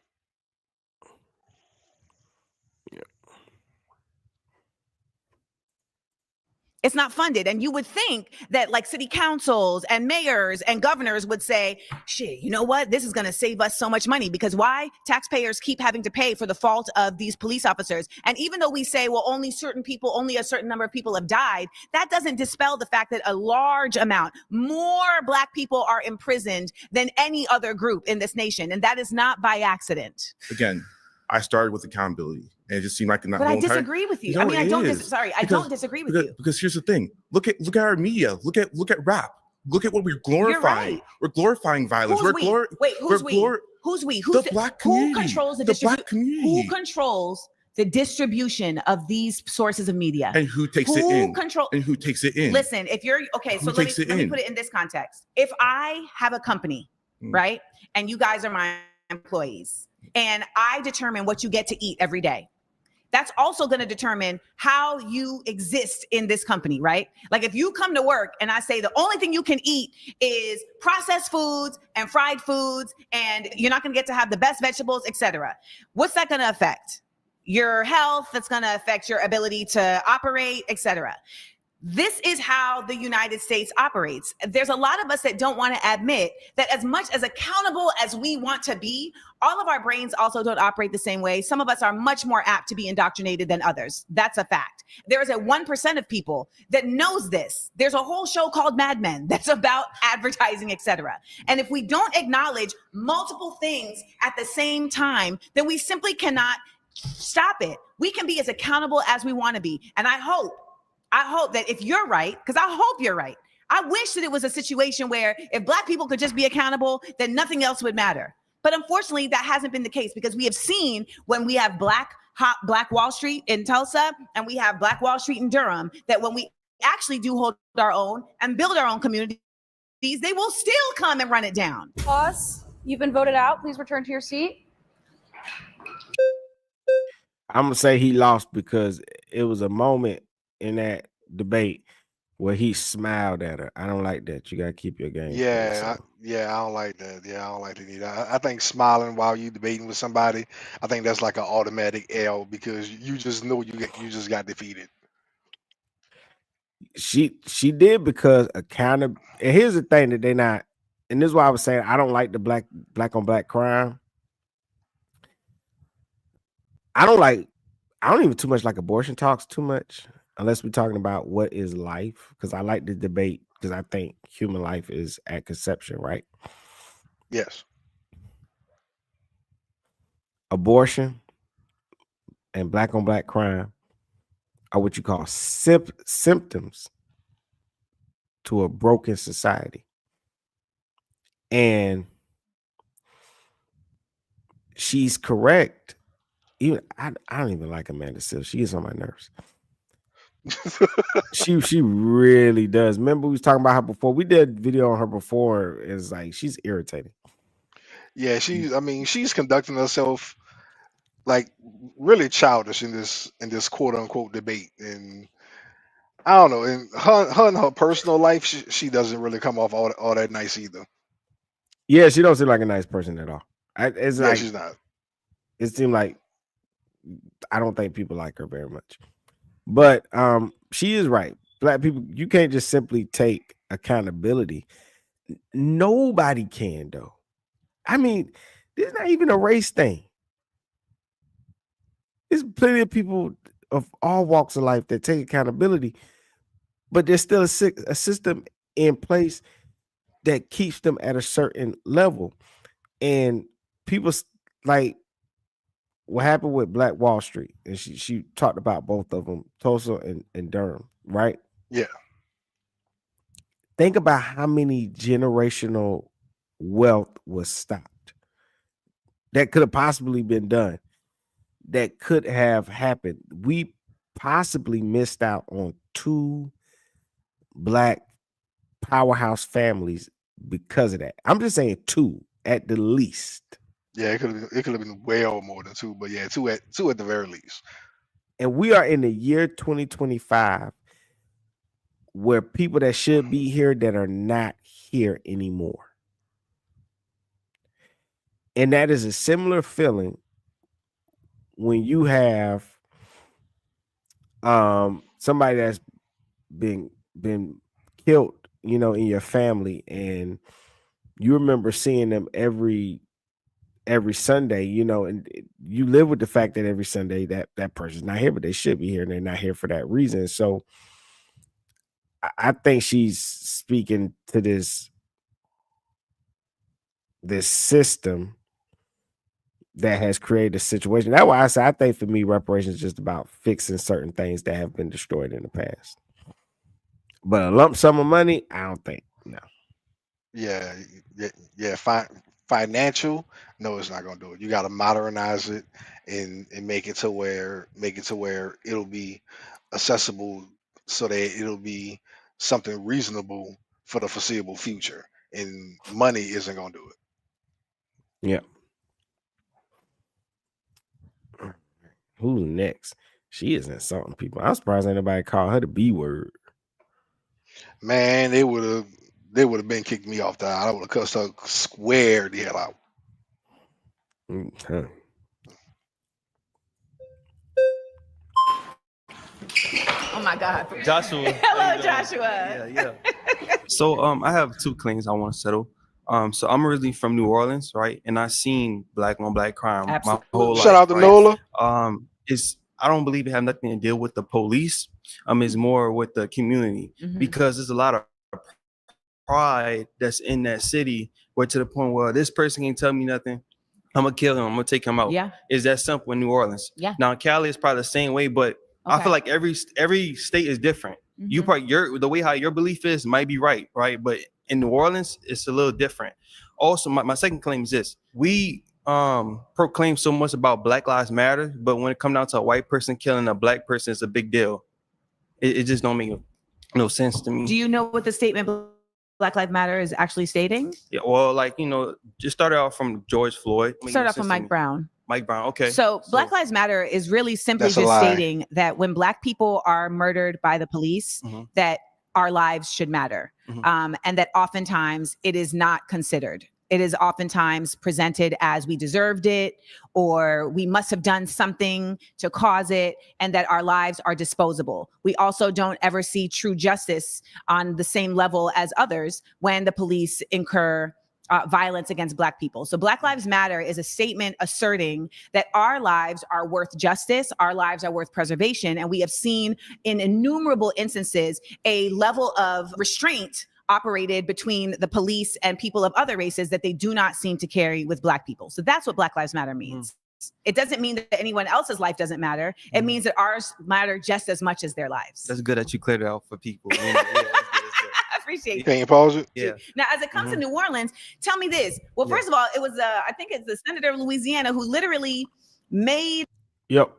It's not funded. And you would think that like city councils and mayors and governors would say, shit, you know what? This is going to save us so much money, because why? Taxpayers keep having to pay for the fault of these police officers. And even though we say, well, only a certain number of people have died, that doesn't dispel the fact that a large amount, more Black people are imprisoned than any other group in this nation. And that is not by accident. Again, I started with accountability. And it just seemed like I disagree with you. I mean, I don't disagree with you. Because here's the thing. Look at our media. Look at rap. Look at what we're glorifying. Right. We're glorifying violence. Who's we? Who's the Black community. Who controls the Black community? Who controls the distribution of these sources of media? And who takes it in? And who takes it in? Listen, if you're okay, so let me put it in this context. If I have a company, right, and you guys are my employees, and I determine what you get to eat every day, that's also going to determine how you exist in this company, right? Like if you come to work and I say the only thing you can eat is processed foods and fried foods, and you're not going to get to have the best vegetables, etc. What's that going to affect? Your health. That's going to affect your ability to operate, etc. This is how the United States operates. There's a lot of us that don't want to admit that as much as accountable as we want to be, all of our brains also don't operate the same way. Some of us are much more apt to be indoctrinated than others. That's a fact. There is a 1% of people that knows this. There's a whole show called Mad Men that's about advertising, etc. And if we don't acknowledge multiple things at the same time, then we simply cannot stop it. We can be as accountable as we want to be. And I hope that if you're right, because I hope you're right, I wish that it was a situation where if Black people could just be accountable, then nothing else would matter. But unfortunately, that hasn't been the case, because we have seen when we have Black Wall Street in Tulsa and we have Black Wall Street in Durham, that when we actually do hold our own and build our own communities, they will still come and run it down. Boss, you've been voted out. Please return to your seat. I'm going to say he lost because it was a moment in that debate where he smiled at her. I don't like that. You got to keep your game. Yeah, I don't like that. Yeah, I don't like that either. I think smiling while you debating with somebody, I think that's like an automatic L, because you just know you just got defeated. She did, because and here's the thing that they not, and this is why I was saying I don't like the black on black crime. I don't even too much like abortion talks too much, unless we're talking about what is life, because I like the debate, because I think human life is at conception, right? Yes. Abortion and black on black crime are what you call symptoms to a broken society. And she's correct. Even I don't even like Amanda Seales. She gets on my nerves. she really does. Remember, we was talking about her before. We did a video on her before. It's like she's irritating. Yeah, she's conducting herself like really childish in this quote unquote debate. And I don't know, in her personal life, she doesn't really come off all that nice either. Yeah, she don't seem like a nice person at all. She's not. It seemed like I don't think people like her very much. But she is right. Black people, you can't just simply take accountability. Nobody can, though. I mean, there's not even a race thing. There's plenty of people of all walks of life that take accountability, but there's still a system in place that keeps them at a certain level. And people like what happened with Black Wall Street, and she talked about both of them, Tulsa and Durham, right? Yeah. Think about how many generational wealth was stopped that could have possibly been done, that could have happened. We possibly missed out on 2 Black powerhouse families because of that. I'm just saying 2 at the least. Yeah, it could have been well more than 2, but yeah, 2 at the very least. And we are in the year 2025 where people that should be here that are not here anymore. And that is a similar feeling when you have somebody that's been killed, in your family, and you remember seeing them every Sunday, and you live with the fact that every Sunday that person's not here, but they should be here, and they're not here for that reason. So I think she's speaking to this system that has created a situation. That's why I say I think for me, reparations is just about fixing certain things that have been destroyed in the past. But a lump sum of money, I don't think. No. Yeah. Financial, no, it's not gonna do it. You got to modernize it and make it to where it'll be accessible, so that it'll be something reasonable for the foreseeable future. And money isn't gonna do it. Yeah. Who's next? She is insulting people. I'm surprised anybody called her the B word. Man, they would have been kicked me off the aisle. I would have cussed her square the hell out. Oh my God. Joshua. Hello, Joshua. Yeah. So I have two claims I want to settle. So I'm originally from New Orleans, right? And I've seen black on black crime my whole life. Shout out to right? Nola. I don't believe it have nothing to deal with the police. It's more with the community because there's a lot of pride that's in that city where to the point where this person can't tell me nothing. I'm gonna kill him. I'm gonna take him out. Yeah. Is that simple in New Orleans? Yeah. Now Cali is probably the same way, but I feel like every state is different. You probably the way how your belief is might be right? But in New Orleans, it's a little different. Also, my second claim is this: we proclaim so much about Black Lives Matter, but when it comes down to a white person killing a black person, it's a big deal. It just don't make no sense to me. Do you know what the statement Black Lives Matter is actually stating? Yeah, well, just started off from George Floyd. Start off from Mike Brown. Mike Brown, okay. So Black Lives Matter is really simply just stating that when Black people are murdered by the police, that our lives should matter. And that oftentimes it is not considered. It is oftentimes presented as we deserved it, or we must have done something to cause it, and that our lives are disposable. We also don't ever see true justice on the same level as others when the police incur violence against Black people. So Black Lives Matter is a statement asserting that our lives are worth justice, our lives are worth preservation, and we have seen in innumerable instances a level of restraint operated between the police and people of other races that they do not seem to carry with Black people. So that's what Black Lives Matter means. It doesn't mean that anyone else's life doesn't matter. It means that ours matter just as much as their lives. That's good that you cleared it out for people. I appreciate it. Can you pause it? Yeah. Now, as it comes to New Orleans, tell me this. Well, first of all, it was, I think it's the senator of Louisiana who literally made. Yep.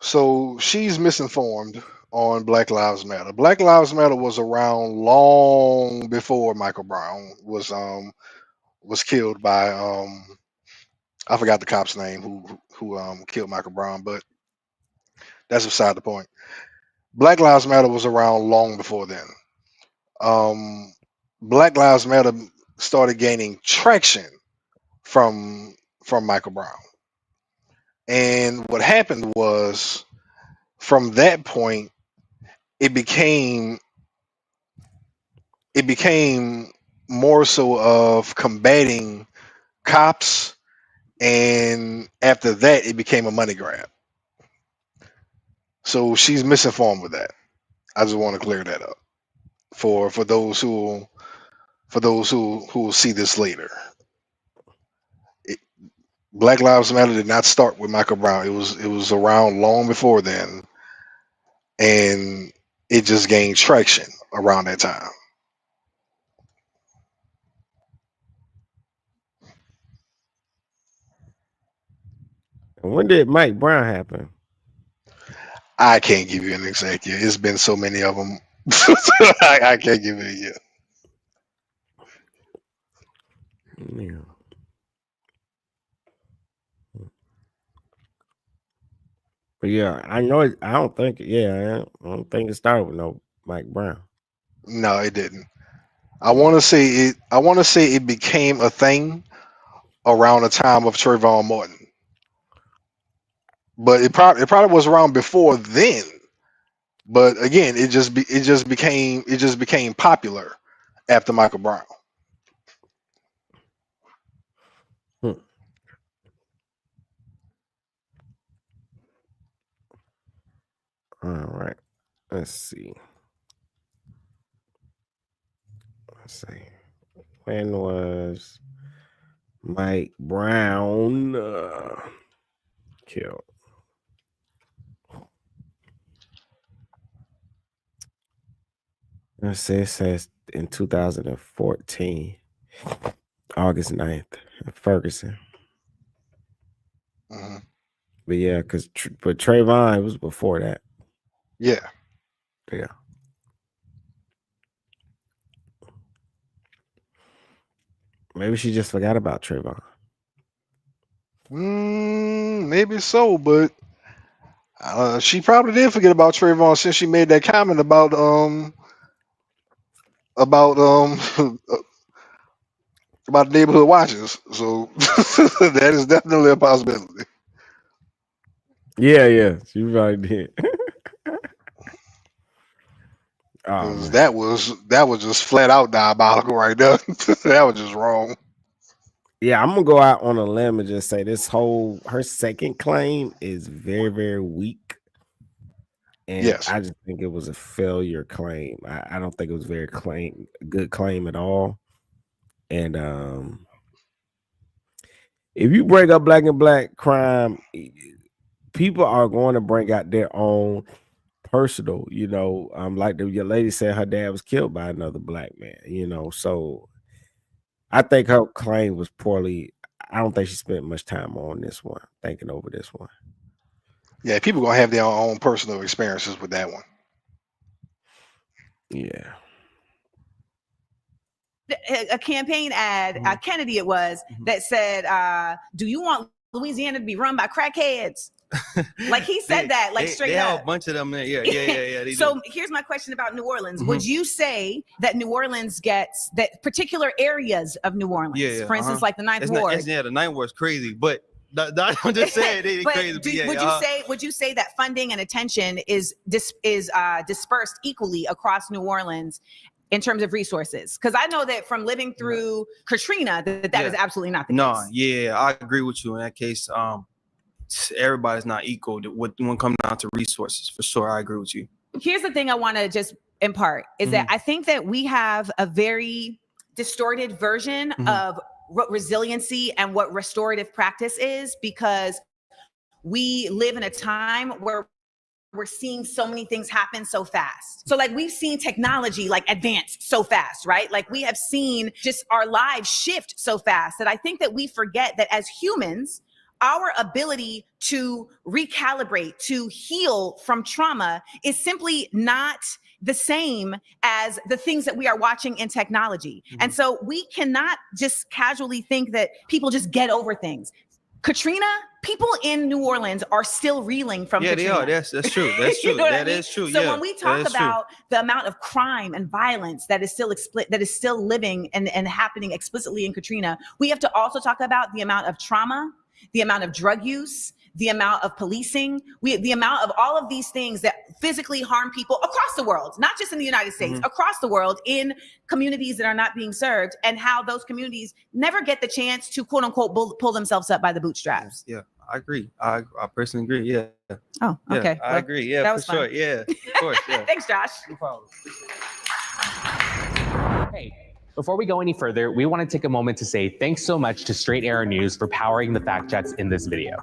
So she's misinformed on Black Lives Matter. Black Lives Matter was around long before Michael Brown was killed by I forgot the cop's name who killed Michael Brown, but that's beside the point. Black Lives Matter was around long before then. Black Lives Matter started gaining traction from Michael Brown. And what happened was, from that point, it became more so of combating cops, and after that it became a money grab. So she's misinformed with that. I just want to clear that up for those who will see this later. Black Lives Matter did not start with Michael Brown. It was around long before then, and it just gained traction around that time. When did Mike Brown happen? I can't give you an exact year. It's been so many of them. I can't give you a year. Yeah. But yeah, I know it. I don't think it started with no Mike Brown. No, it didn't. I want to say it became a thing around the time of Trayvon Martin. But it probably was around before then. But again, it just became popular after Michael Brown. All right. Let's see. When was Mike Brown killed? Let's say it says in 2014, August 9th, in Ferguson. But yeah, but Trayvon was before that. Yeah. Yeah. Maybe she just forgot about Trayvon. Maybe so, but she probably did forget about Trayvon since she made that comment about neighborhood watches. So that is definitely a possibility. Yeah, she probably did. That was just flat out diabolical right there. That was just wrong. Yeah, I'm gonna go out on a limb and just say her second claim is very, very weak. And yes, I just think it was a failure claim. I don't think it was very good claim at all. And if you bring up black and black crime, people are going to bring out their own personal, like your lady said, her dad was killed by another black man, so I think her claim was poorly. I don't think she spent much time on this one, thinking over this one. Yeah, people gonna have their own personal experiences with that one. Yeah. A campaign ad, Kennedy it was, that said, do you want Louisiana to be run by crackheads? Like he said that, like straight they up. have a bunch of them there. Yeah. So here's my question about New Orleans. Would you say that New Orleans gets, that particular areas of New Orleans, for instance, like the Ninth Ward? The Ninth Ward is crazy, but I'm just saying they crazy. Would you say that funding and attention is dispersed equally across New Orleans in terms of resources? Because I know that from living through Katrina, that is absolutely not the case. Yeah, I agree with you in that case. Everybody's not equal when it comes down to resources. For sure, I agree with you. Here's the thing I want to just impart is that I think that we have a very distorted version of what resiliency and what restorative practice is, because we live in a time where we're seeing so many things happen so fast. So like we've seen technology like advance so fast, right? Like we have seen just our lives shift so fast that I think that we forget that as humans, our ability to recalibrate, to heal from trauma is simply not the same as the things that we are watching in technology. And so we cannot just casually think that people just get over things. Katrina, people in New Orleans are still reeling from Katrina. Yeah, they are. That's true. That's true. That is true. So when we talk about the amount of crime and violence that is still living and happening explicitly in Katrina, we have to also talk about the amount of trauma, the amount of drug use, the amount of policing, the amount of all of these things that physically harm people across the world, not just in the United States, across the world, in communities that are not being served, and how those communities never get the chance to quote unquote pull themselves up by the bootstraps. Yeah, I agree. I personally agree. Yeah. Oh, okay. I agree. Yeah, for sure. Yeah, of course. Yeah. Thanks, Josh. No problem. Hey. Before we go any further, we want to take a moment to say thanks so much to Straight Arrow News for powering the fact checks in this video.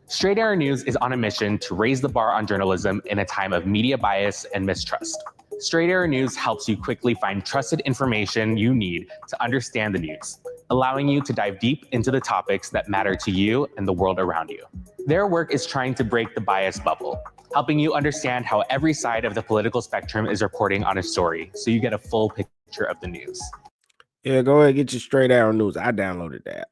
Straight Arrow News is on a mission to raise the bar on journalism in a time of media bias and mistrust. Straight Arrow News helps you quickly find trusted information you need to understand the news, allowing you to dive deep into the topics that matter to you and the world around you. Their work is trying to break the bias bubble, helping you understand how every side of the political spectrum is reporting on a story, so you get a full picture of the news. Yeah, go ahead and get your Straight Arrow News. I downloaded that.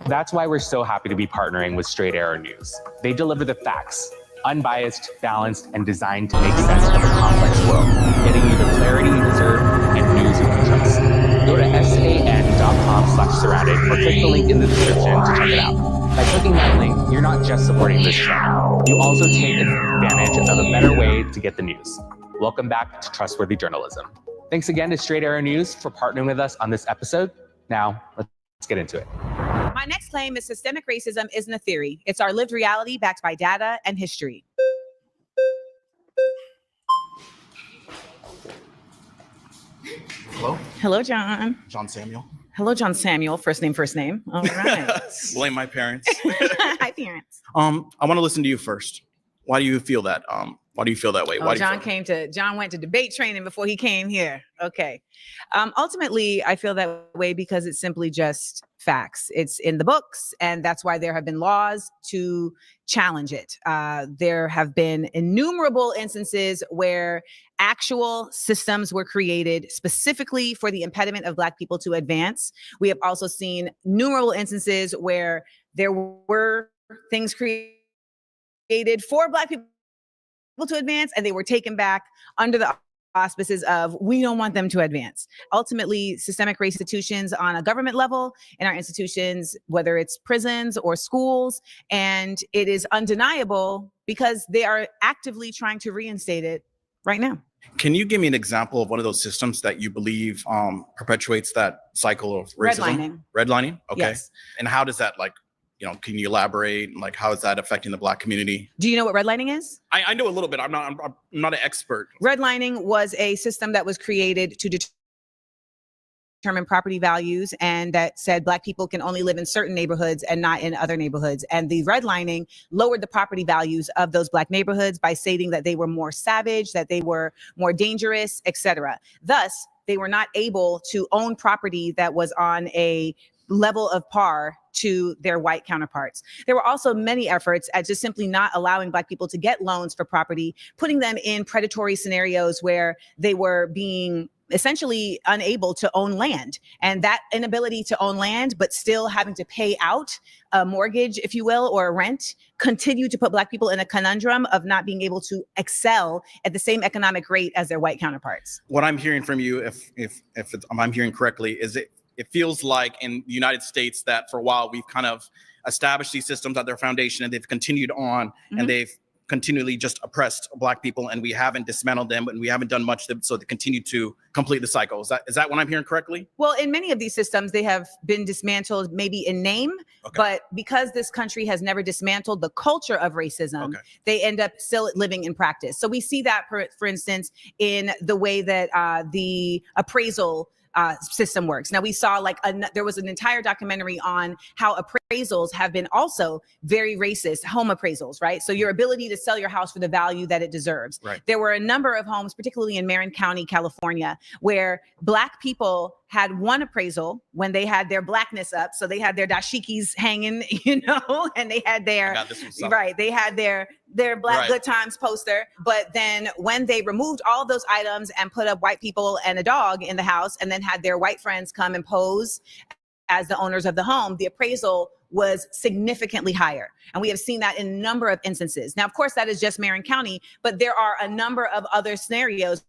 That's why we're so happy to be partnering with Straight Arrow News. They deliver the facts, unbiased, balanced, and designed to make sense of a complex world, getting you the clarity you deserve and news you can trust. Go to san.com/surrounded or click the link in the description to check it out. By clicking that link, you're not just supporting this channel, you also take advantage of a better way to get the news. Welcome back to Trustworthy Journalism. Thanks again to Straight Arrow News for partnering with us on this episode. Now, let's get into it. My next claim is systemic racism isn't a theory. It's our lived reality backed by data and history. Hello? Hello, John. John Samuel. Hello, John Samuel. First name. All right. Blame my parents. Hi, parents. I want to listen to you first. Why do you feel that? Why do you feel that way? Why do you John went to debate training before he came here. Okay. Ultimately, I feel that way because it's simply just facts. It's in the books, and that's why there have been laws to challenge it. There have been innumerable instances where actual systems were created specifically for the impediment of Black people to advance. We have also seen innumerable instances where there were things created for Black people to advance, and they were taken back under the auspices of we don't want them to advance. Ultimately, systemic race institutions on a government level, in our institutions, whether it's prisons or schools, and it is undeniable because they are actively trying to reinstate it right now. Can you give me an example of one of those systems that you believe perpetuates that cycle of racism? Redlining. Okay. Yes. And how does that, can you elaborate? Like, how is that affecting the Black community? Do you know what redlining is? I know a little bit. I'm not an expert. Redlining was a system that was created to determine property values, and that said Black people can only live in certain neighborhoods and not in other neighborhoods. And the redlining lowered the property values of those Black neighborhoods by stating that they were more savage, that they were more dangerous, etc. Thus, they were not able to own property that was on a level of par to their white counterparts. There were also many efforts at just simply not allowing Black people to get loans for property, putting them in predatory scenarios where they were being essentially unable to own land. And that inability to own land, but still having to pay out a mortgage, if you will, or a rent, continue to put Black people in a conundrum of not being able to excel at the same economic rate as their white counterparts. What I'm hearing from you, if I'm hearing correctly, is it feels like in the United States that for a while we've kind of established these systems at their foundation, and they've continued on, and they've continually just oppressed Black people, and we haven't dismantled them, and we haven't done much so they continue to complete the cycle. Is that what I'm hearing correctly? Well, in many of these systems, they have been dismantled maybe in name, but because this country has never dismantled the culture of racism, they end up still living in practice. So we see that, for instance, in the way that the appraisal system works. Now we saw there was an entire documentary on how appraisals have been also very racist, home appraisals, right? So your ability to sell your house for the value that it deserves. Right. There were a number of homes, particularly in Marin County, California, where Black people had one appraisal when they had their Blackness up. So they had their dashikis hanging, and they had their, they had their Black Good Times poster. But then when they removed all those items and put up white people and a dog in the house, and then had their white friends come and pose as the owners of the home, the appraisal was significantly higher. And we have seen that in a number of instances. Now, of course, that is just Marin County, but there are a number of other scenarios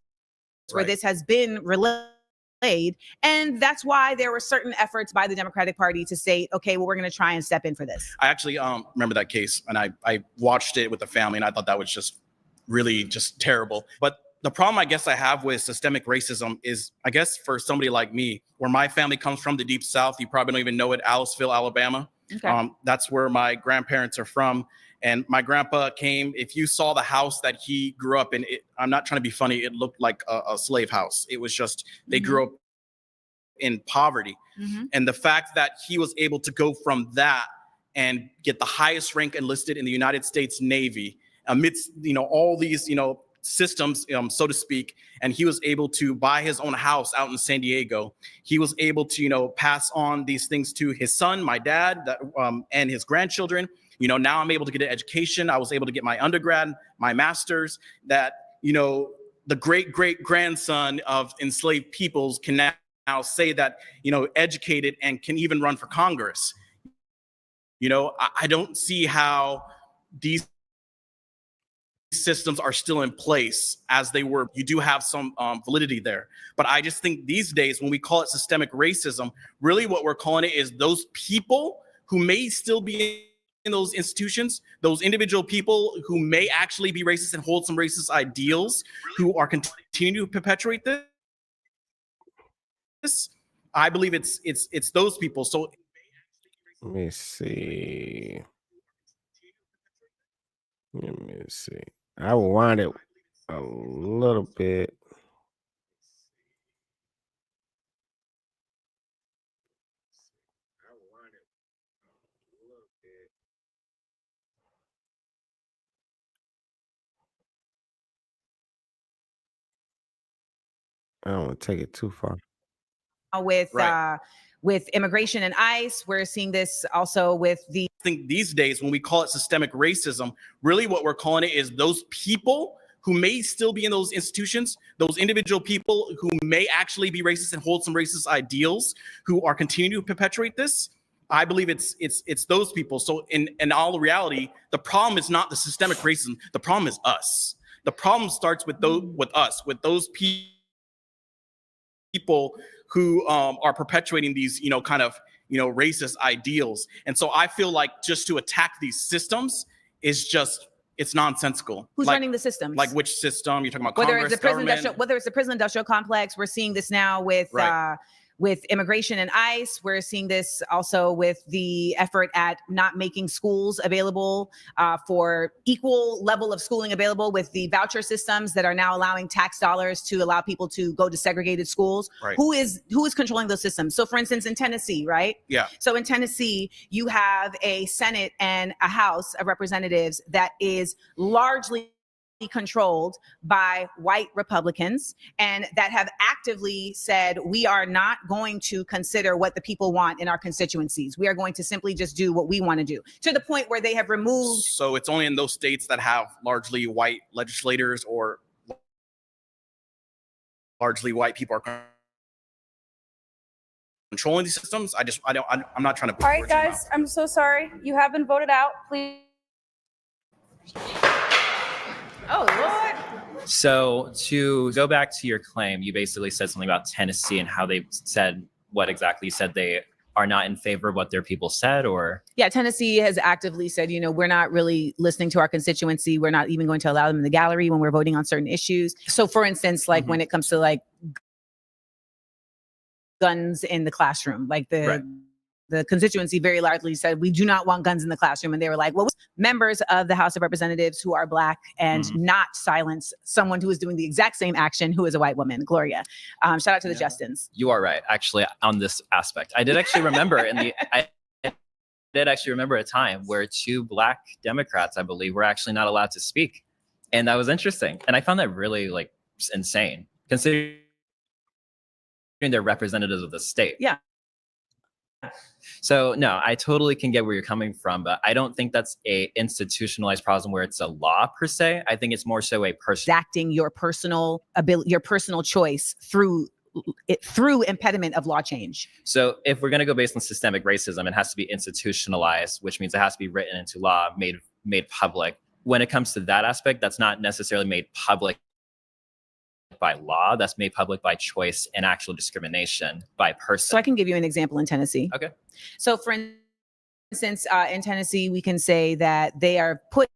where this has been relayed. And that's why there were certain efforts by the Democratic Party to say, okay, well, we're going to try and step in for this. I actually remember that case, and I watched it with the family, and I thought that was just really just terrible. But the problem I guess I have with systemic racism is, I guess for somebody like me, where my family comes from, the Deep South, you probably don't even know it, Aliceville, Alabama. Okay. That's where my grandparents are from. And my grandpa came, if you saw the house that he grew up in, I'm not trying to be funny, it looked like a slave house. It was just, they grew up in poverty. And the fact that he was able to go from that and get the highest rank enlisted in the United States Navy amidst, all these, systems, so to speak, and he was able to buy his own house out in San Diego. He was able to, pass on these things to his son, my dad, and his grandchildren. Now I'm able to get an education. I was able to get my undergrad, my master's, that, the great grandson of enslaved peoples can now say that, educated and can even run for Congress. I don't see how these systems are still in place as they were. You do have some validity there. But I just think these days, when we call it systemic racism, really what we're calling it is those people who may still be in those institutions, those individual people who may actually be racist and hold some racist ideals, who are continuing to perpetuate this. I believe it's those people. So let me see. I will wind it a little bit. I don't want to take it too far. With immigration and ICE, we're seeing this also with the. I think these days, when we call it systemic racism, really what we're calling it is those people who may still be in those institutions, those individual people who may actually be racist and hold some racist ideals, who are continuing to perpetuate this. I believe it's those people. So in all reality, the problem is not the systemic racism. The problem is us. The problem starts with those, with those people who are perpetuating these, kind of, racist ideals. And so I feel like just to attack these systems is just, it's nonsensical. Who's running the systems? Like which system? You're talking about whether Congress, it's the prison government? industrial, whether it's the prison industrial complex. We're seeing this now with immigration and ICE. We're seeing this also with the effort at not making schools available for equal level of schooling available with the voucher systems that are now allowing tax dollars to allow people to go to segregated schools. Right. Who is controlling those systems? So for instance, in Tennessee, right? Yeah. So in Tennessee, you have a Senate and a House of Representatives that is largely controlled by white Republicans, and that have actively said, we are not going to consider what the people want in our constituencies. We are going to simply just do what we want to do, to the point where they have removed. So it's only in those states that have largely white legislators or largely white people are controlling these systems. I'm not trying to. All right, guys, I'm so sorry. You have been voted out. Please. Oh, Lord. So to go back to your claim, you basically said something about Tennessee and how they said what exactly you said they are not in favor of what their people said, or? Yeah, Tennessee has actively said, we're not really listening to our constituency. We're not even going to allow them in the gallery when we're voting on certain issues. So for instance, like when it comes to like guns in the classroom, like the constituency very largely said, we do not want guns in the classroom. And they were like, well, members of the House of Representatives who are Black and not silence someone who is doing the exact same action, who is a white woman, Gloria. Shout out to the Justins. You are right, actually, on this aspect. I did actually remember I did actually remember a time where 2 Black Democrats, I believe, were actually not allowed to speak. And that was interesting. And I found that really insane, considering they're representatives of the state. Yeah. So no, I totally can get where you're coming from, but I don't think that's a institutionalized problem where it's a law per se. I think it's more so a person acting your personal ability, your personal choice through impediment of law change. So if we're going to go based on systemic racism, it has to be institutionalized, which means it has to be written into law, made public. When it comes to that aspect, that's not necessarily made public by law, that's made public by choice and actual discrimination by person. So I can give you an example in Tennessee. Okay. So for instance, in Tennessee, we can say that they are put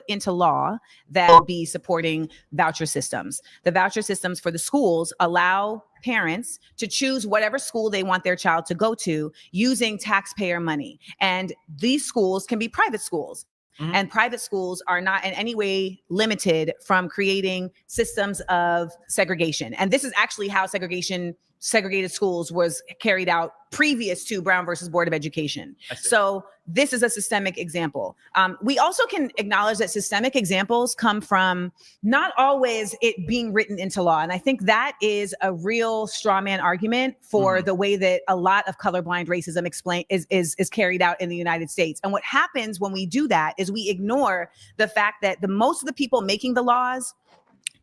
into law that will be supporting voucher systems. The voucher systems for the schools allow parents to choose whatever school they want their child to go to using taxpayer money. And these schools can be private schools. And private schools are not in any way limited from creating systems of segregation. And this is actually how segregated schools was carried out previous to Brown versus Board of Education. So this is a systemic example. We also can acknowledge that systemic examples come from not always it being written into law. And I think that is a real straw man argument for the way that a lot of colorblind racism is carried out in the United States. And what happens when we do that is we ignore the fact that most of the people making the laws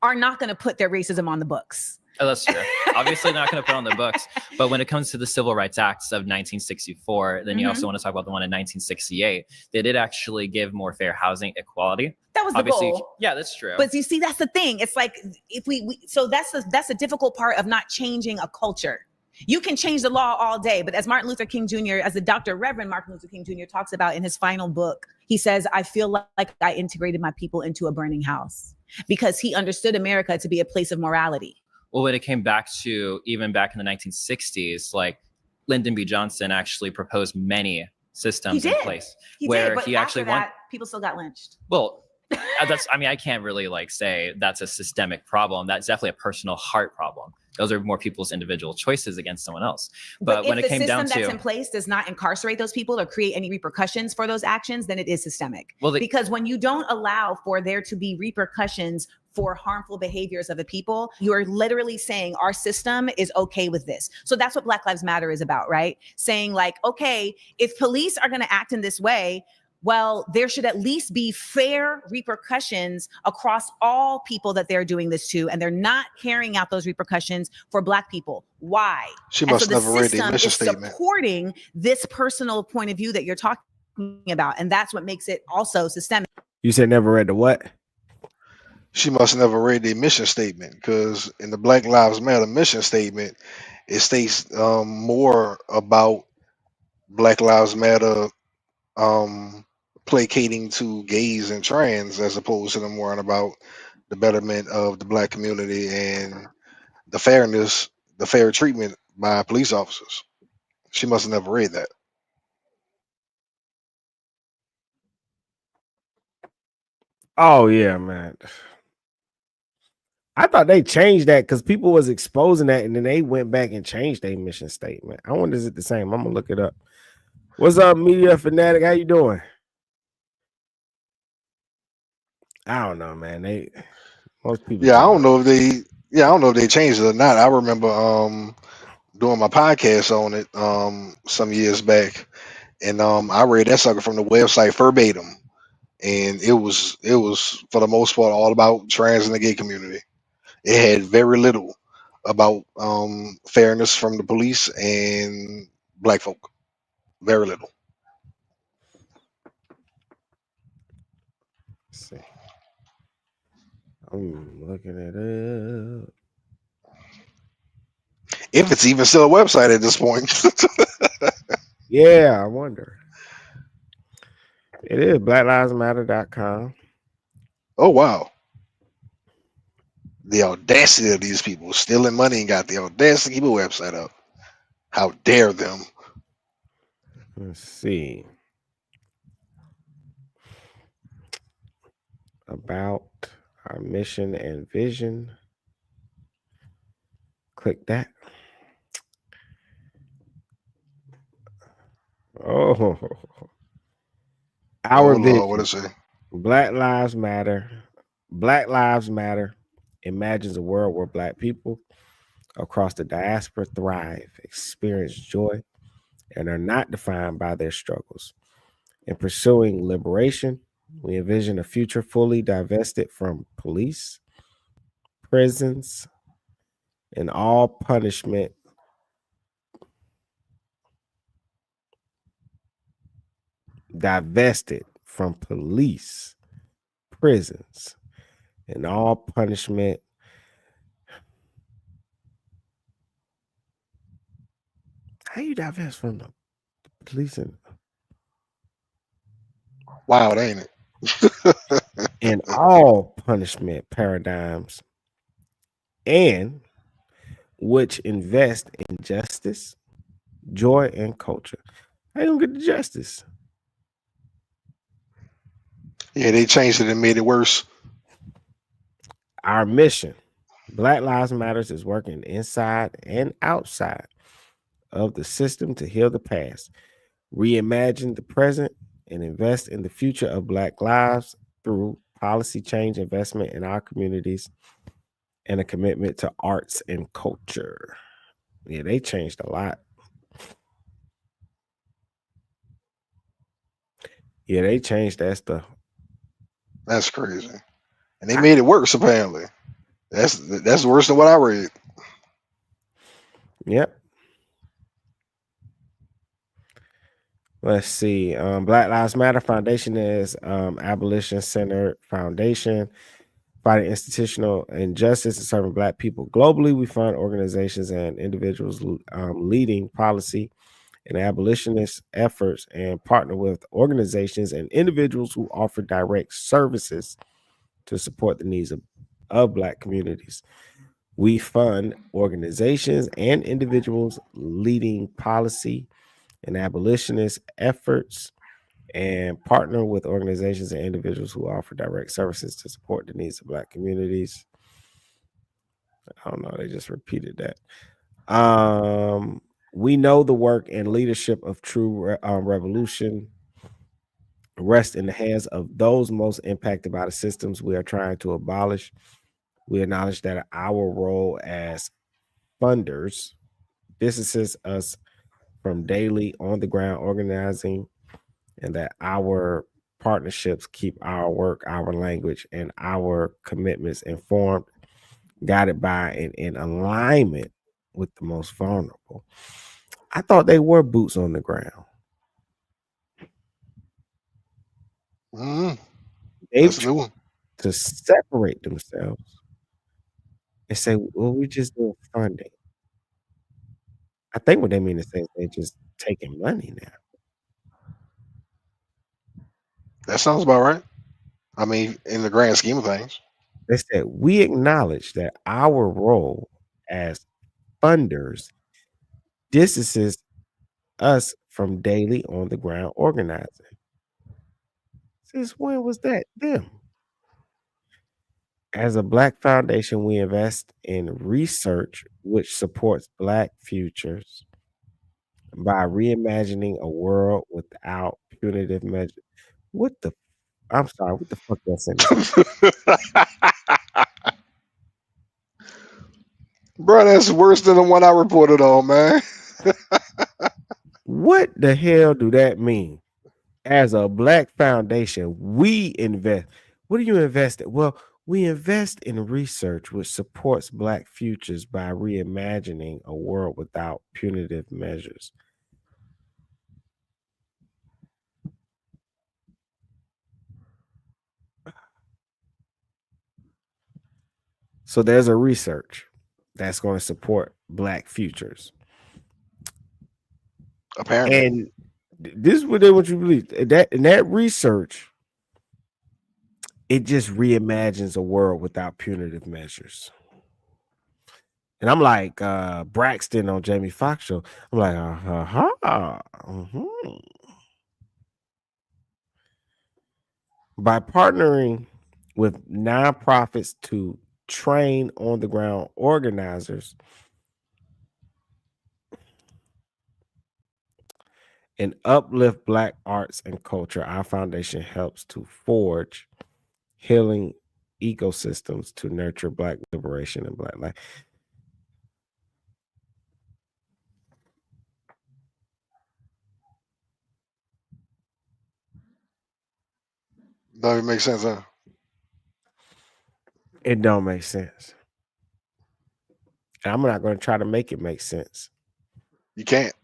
are not going to put their racism on the books. Oh, that's true. Obviously not going to put on the books. But when it comes to the Civil Rights Acts of 1964, then you also want to talk about the one in 1968. They did actually give more fair housing equality. That was the goal. Yeah, that's true. But you see, that's the thing. It's like if so that's the difficult part of not changing a culture. You can change the law all day, but as Martin Luther King Jr., as the Dr. Reverend Martin Luther King Jr. talks about in his final book, he says, I feel like I integrated my people into a burning house because he understood America to be a place of morality. Well, when it came back to even back in the 1960s, like Lyndon B. Johnson actually proposed many systems in place where he actually people still got lynched. Well, I can't really say that's a systemic problem. That's definitely a personal heart problem. Those are more people's individual choices against someone else. But when it came down to, if the system that's in place does not incarcerate those people or create any repercussions for those actions, then it is systemic. Well, because when you don't allow for there to be repercussions for harmful behaviors of the people, you're literally saying our system is okay with this. So that's what Black Lives Matter is about, right? Saying okay, if police are going to act in this way, well, there should at least be fair repercussions across all people that they're doing this to, and they're not carrying out those repercussions for Black people. Why? She must never read the mission statement. Supporting this personal point of view that you're talking about, and that's what makes it also systemic. You said never read the what? She must never read the mission statement, because in the Black Lives Matter mission statement, it states more about Black Lives Matter placating to gays and trans, as opposed to them worrying about the betterment of the black community and the fairness, the fair treatment by police officers. She must have never read that. Oh yeah, man. I thought they changed that because people was exposing that, and then they went back and changed their mission statement. I wonder is it the same? I'm gonna look it up. What's up, Media Fanatic? How you doing? I don't know, man. Most people. Yeah, I don't know if they. Yeah, I don't know if they changed it or not. I remember doing my podcast on it some years back, and I read that sucker from the website verbatim, and it was for the most part all about trans and the gay community. It had very little about fairness from the police and black folk. Very little. Let's see. I'm looking it up. If it's even still a website at this point. Yeah, I wonder. It is blacklivesmatter.com. Oh wow. The audacity of these people stealing money and got the audacity to keep a website up. How dare them? Let's see. About our mission and vision. Click that. Oh, our oh vision. Lord, what is it? Black Lives Matter. Black Lives Matter imagines a world where Black people across the diaspora thrive, experience joy, and are not defined by their struggles. In pursuing liberation, we envision a future fully divested from police, prisons, and all punishment. Divested from police, prisons, and all punishment. How you divest from the police and Wow, ain't it? and all punishment paradigms, and which invest in justice, joy, and culture. How you gonna get the justice? Yeah, they changed it and made it worse. Our mission, Black Lives Matters, is working inside and outside of the system to heal the past, reimagine the present, and invest in the future of Black lives through policy change, investment in our communities, and a commitment to arts and culture. Yeah, they changed a lot. Yeah, they changed that stuff. That's crazy. And they made it worse, apparently. That's worse than what I read. Yep. Let's see. Black Lives Matter Foundation is abolition-centered foundation fighting institutional injustice and serving Black people globally. We fund organizations and individuals leading policy and abolitionist efforts and partner with organizations and individuals who offer direct services to support the needs of Black communities. We fund organizations and individuals leading policy and abolitionist efforts and partner with organizations and individuals who offer direct services to support the needs of Black communities. I don't know, they just repeated that. We know the work and leadership of true revolution rest in the hands of those most impacted by the systems we are trying to abolish. We acknowledge that our role as funders distances us from daily on the ground organizing, and that our partnerships keep our work, our language, and our commitments informed, guided by, and in alignment with the most vulnerable. I thought they were boots on the ground. That's a new one. to separate themselves and say, well, we just doing funding. I think what they mean to say is they're just taking money now. That sounds about right. I mean, in the grand scheme of things. They said, we acknowledge that our role as funders distances us from daily on the ground organizing. Since when was that them? As a Black foundation, we invest in research which supports Black futures by reimagining a world without punitive measures. What the? I'm sorry. What the fuck that sentence? Bro, that's worse than the one I reported on, man. What the hell do that mean? As a Black foundation, we invest. What do you invest in? Well, we invest in research which supports Black futures by reimagining a world without punitive measures. So there's a research that's going to support Black futures. Apparently. And this is what they want you to believe. That research, it just reimagines a world without punitive measures. And I'm like Braxton on Jamie Foxx show. I'm like, By partnering with nonprofits to train on the ground organizers and uplift Black arts and culture, our foundation helps to forge healing ecosystems to nurture Black liberation and Black life. Don't even make sense, huh? It don't make sense. And I'm not going to try to make it make sense. You can't.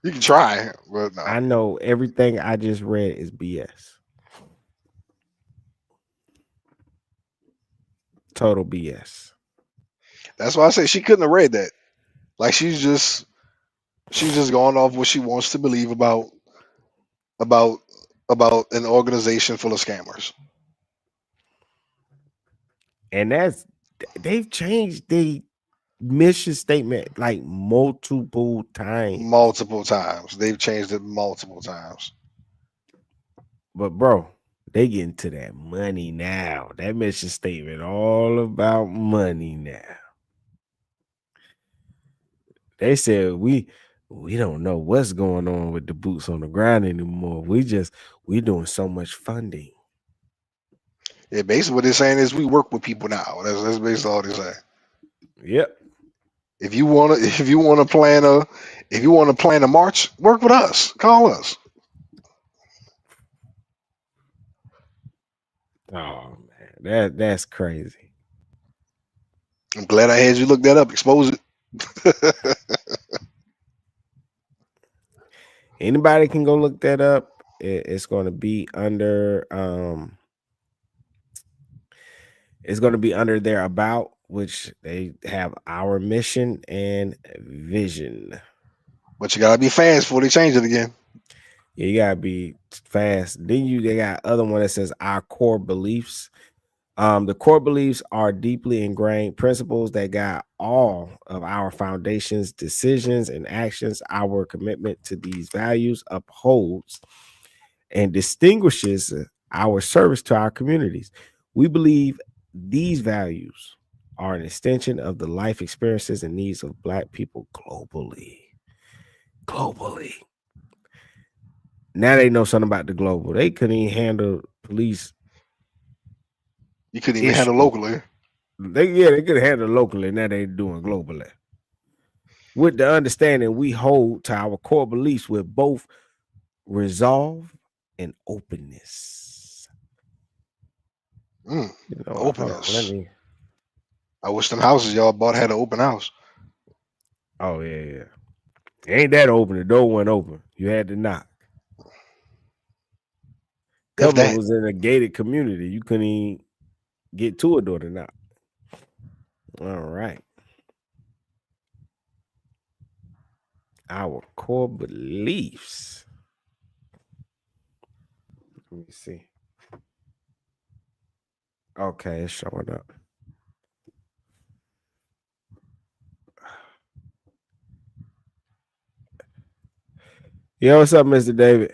You can try, but no. I know everything I just read is BS. Total BS. That's why I say she couldn't have read that. Like she's just going off what she wants to believe about an organization full of scammers. And they've changed the mission statement like multiple times. They've changed it multiple times. But bro, they get into that money now. That mission statement all about money now. They said we don't know what's going on with the boots on the ground anymore. We doing so much funding. Yeah, basically what they're saying is we work with people now. That's basically all they're saying. Yep. If you want to plan a march, work with us. Call us. Oh man, that's crazy. I'm glad I had you look that up. Expose it. Anybody can go look that up. It's going to be under it's going to be under their about, which they have our mission and vision. But you gotta be fast before they change it again. Yeah, you gotta be fast. Then they got other one that says our core beliefs. The core beliefs are deeply ingrained principles that guide all of our foundation's decisions and actions. Our commitment to these values upholds and distinguishes our service to our communities. We believe these values are an extension of the life experiences and needs of Black people globally. Now they know something about the global. They couldn't even handle police. You couldn't even handle locally. They could handle locally. Now they're doing globally. With the understanding we hold to our core beliefs with both resolve and openness. Openness. I wish them houses y'all bought had an open house. Oh yeah. Ain't that open? The door wasn't open. You had to knock. couple of that. was in a gated community. You couldn't even get to a door to knock. All right. Our core beliefs. Let me see. Okay, it's showing up. Yo, what's up, Mr. David?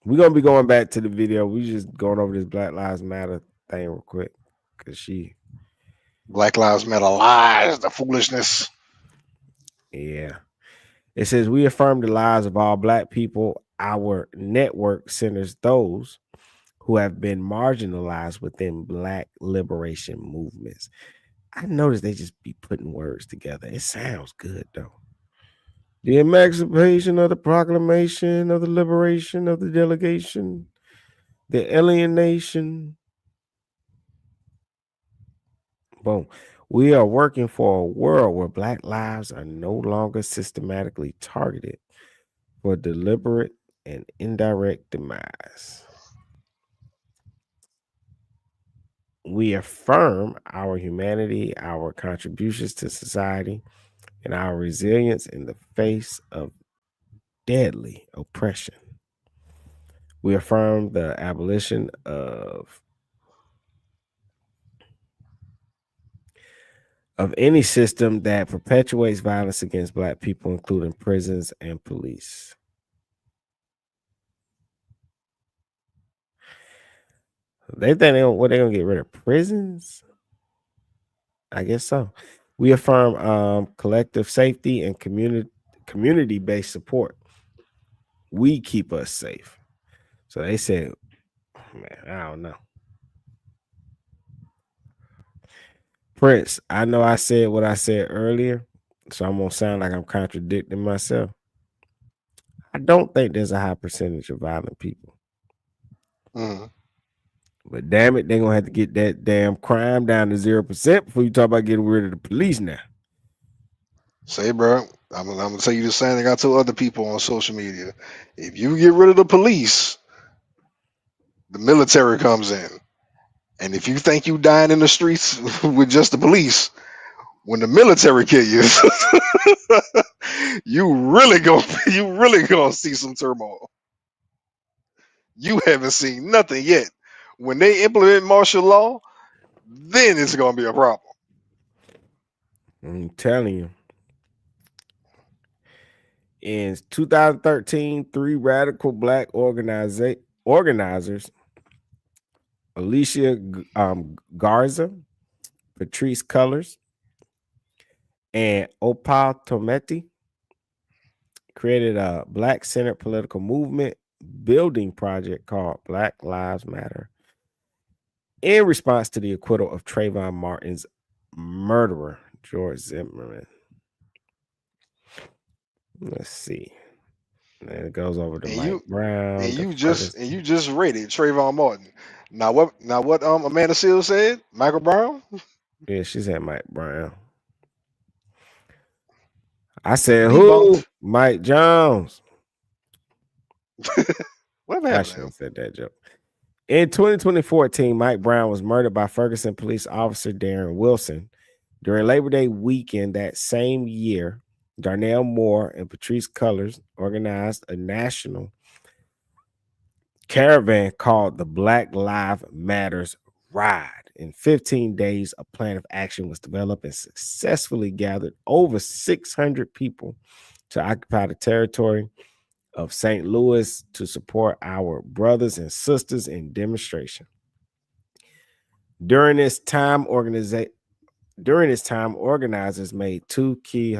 We're gonna be going back to the video. We just going over this Black Lives Matter thing real quick. Cause Black Lives Matter lies, the foolishness. Yeah. It says we affirm the lives of all Black people. Our network centers those who have been marginalized within Black liberation movements. I noticed they just be putting words together. It sounds good though. The emancipation of the proclamation of the liberation of the delegation, the alienation. Boom. We are working for a world where Black lives are no longer systematically targeted for deliberate and indirect demise. We affirm our humanity, our contributions to society, and our resilience in the face of deadly oppression. We affirm the abolition of any system that perpetuates violence against Black people, including prisons and police. They think they're gonna get rid of prisons? I guess so. We affirm collective safety and community-based support. We keep us safe. So they said, man, I don't know. Prince, I know I said what I said earlier, so I'm gonna sound like I'm contradicting myself. I don't think there's a high percentage of violent people. But damn it, they're gonna have to get that damn crime down to 0% before you talk about getting rid of the police now. Say, bro, I'm gonna tell you the same thing I told other people on social media. If you get rid of the police, the military comes in. And if you think you dying in the streets with just the police, when the military kill you, you really gonna see some turmoil. You haven't seen nothing yet. When they implement martial law, then it's gonna be a problem. I'm telling you. In 2013, 3 radical Black organizers, Alicia Garza, Patrice Cullors, and Opal Tometi, created a Black-centered political movement building project called Black Lives Matter in response to the acquittal of Trayvon Martin's murderer, George Zimmerman. Let's see. And it goes over to Mike Brown. And you just read it, Trayvon Martin. Now what Amanda Seals said? Michael Brown? Yeah, she said Mike Brown. I said who? Mike Jones. What I shouldn't have said that joke. In 2014, Mike Brown was murdered by Ferguson police officer Darren Wilson. During Labor Day weekend that same year, Darnell Moore and Patrice Cullors organized a national caravan called the Black Lives Matters Ride. In 15 days, a plan of action was developed and successfully gathered over 600 people to occupy the territory of St. Louis to support our brothers and sisters in demonstration. During this time, organizers made two key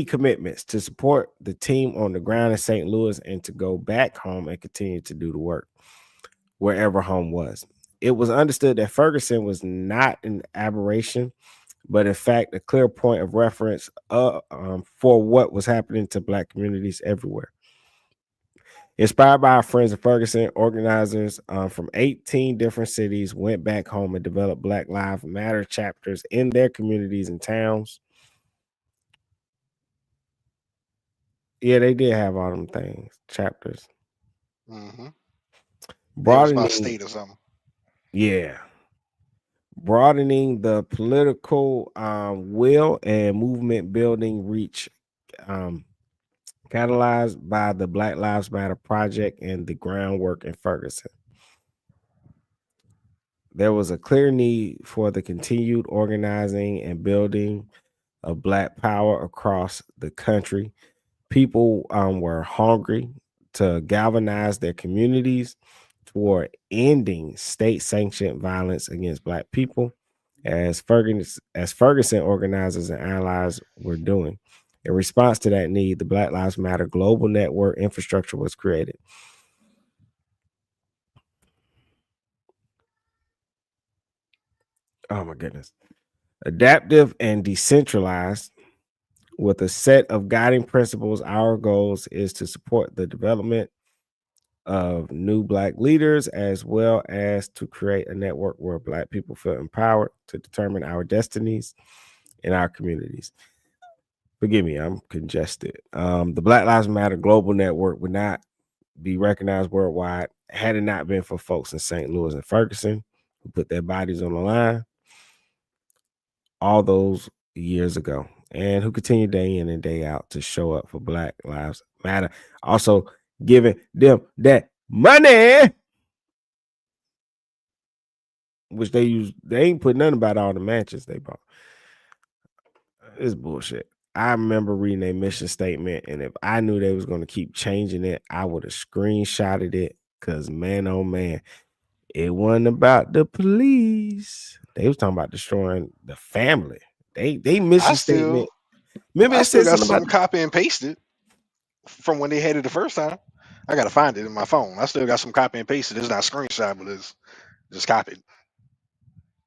commitments: to support the team on the ground in St. Louis and to go back home and continue to do the work wherever home was. It was understood that Ferguson was not an aberration, but in fact a clear point of reference for what was happening to Black communities everywhere. Inspired by our friends at Ferguson, organizers from 18 different cities went back home and developed Black Lives Matter chapters in their communities and towns. Yeah, they did have all them things, chapters. Mm-hmm. Broadening state or something. Yeah. Broadening the political will and movement building reach, catalyzed by the Black Lives Matter project and the groundwork in Ferguson. There was a clear need for the continued organizing and building of Black power across the country. People were hungry to galvanize their communities toward ending state-sanctioned violence against Black people, as Ferguson organizers and allies were doing. In response to that need, the Black Lives Matter global network infrastructure was created. Oh my goodness. Adaptive and decentralized, with a set of guiding principles, our goals is to support the development of new Black leaders, as well as to create a network where Black people feel empowered to determine our destinies in our communities. Forgive me, I'm congested. The Black Lives Matter Global Network would not be recognized worldwide had it not been for folks in St. Louis and Ferguson who put their bodies on the line all those years ago, and who continue day in and day out to show up for Black Lives Matter. Also giving them that money, which they ain't put nothing about all the mansions they bought. It's bullshit. I remember reading a mission statement, and if I knew they was going to keep changing it, I would have screenshotted it, because man, oh man, it wasn't about the police. They was talking about destroying the family. They mission statement. Remember, I it still said got something some about copy and pasted from when they had it the first time. I gotta find it in my phone. I still got some copy and pasted. It's not screenshot, but it's just copied.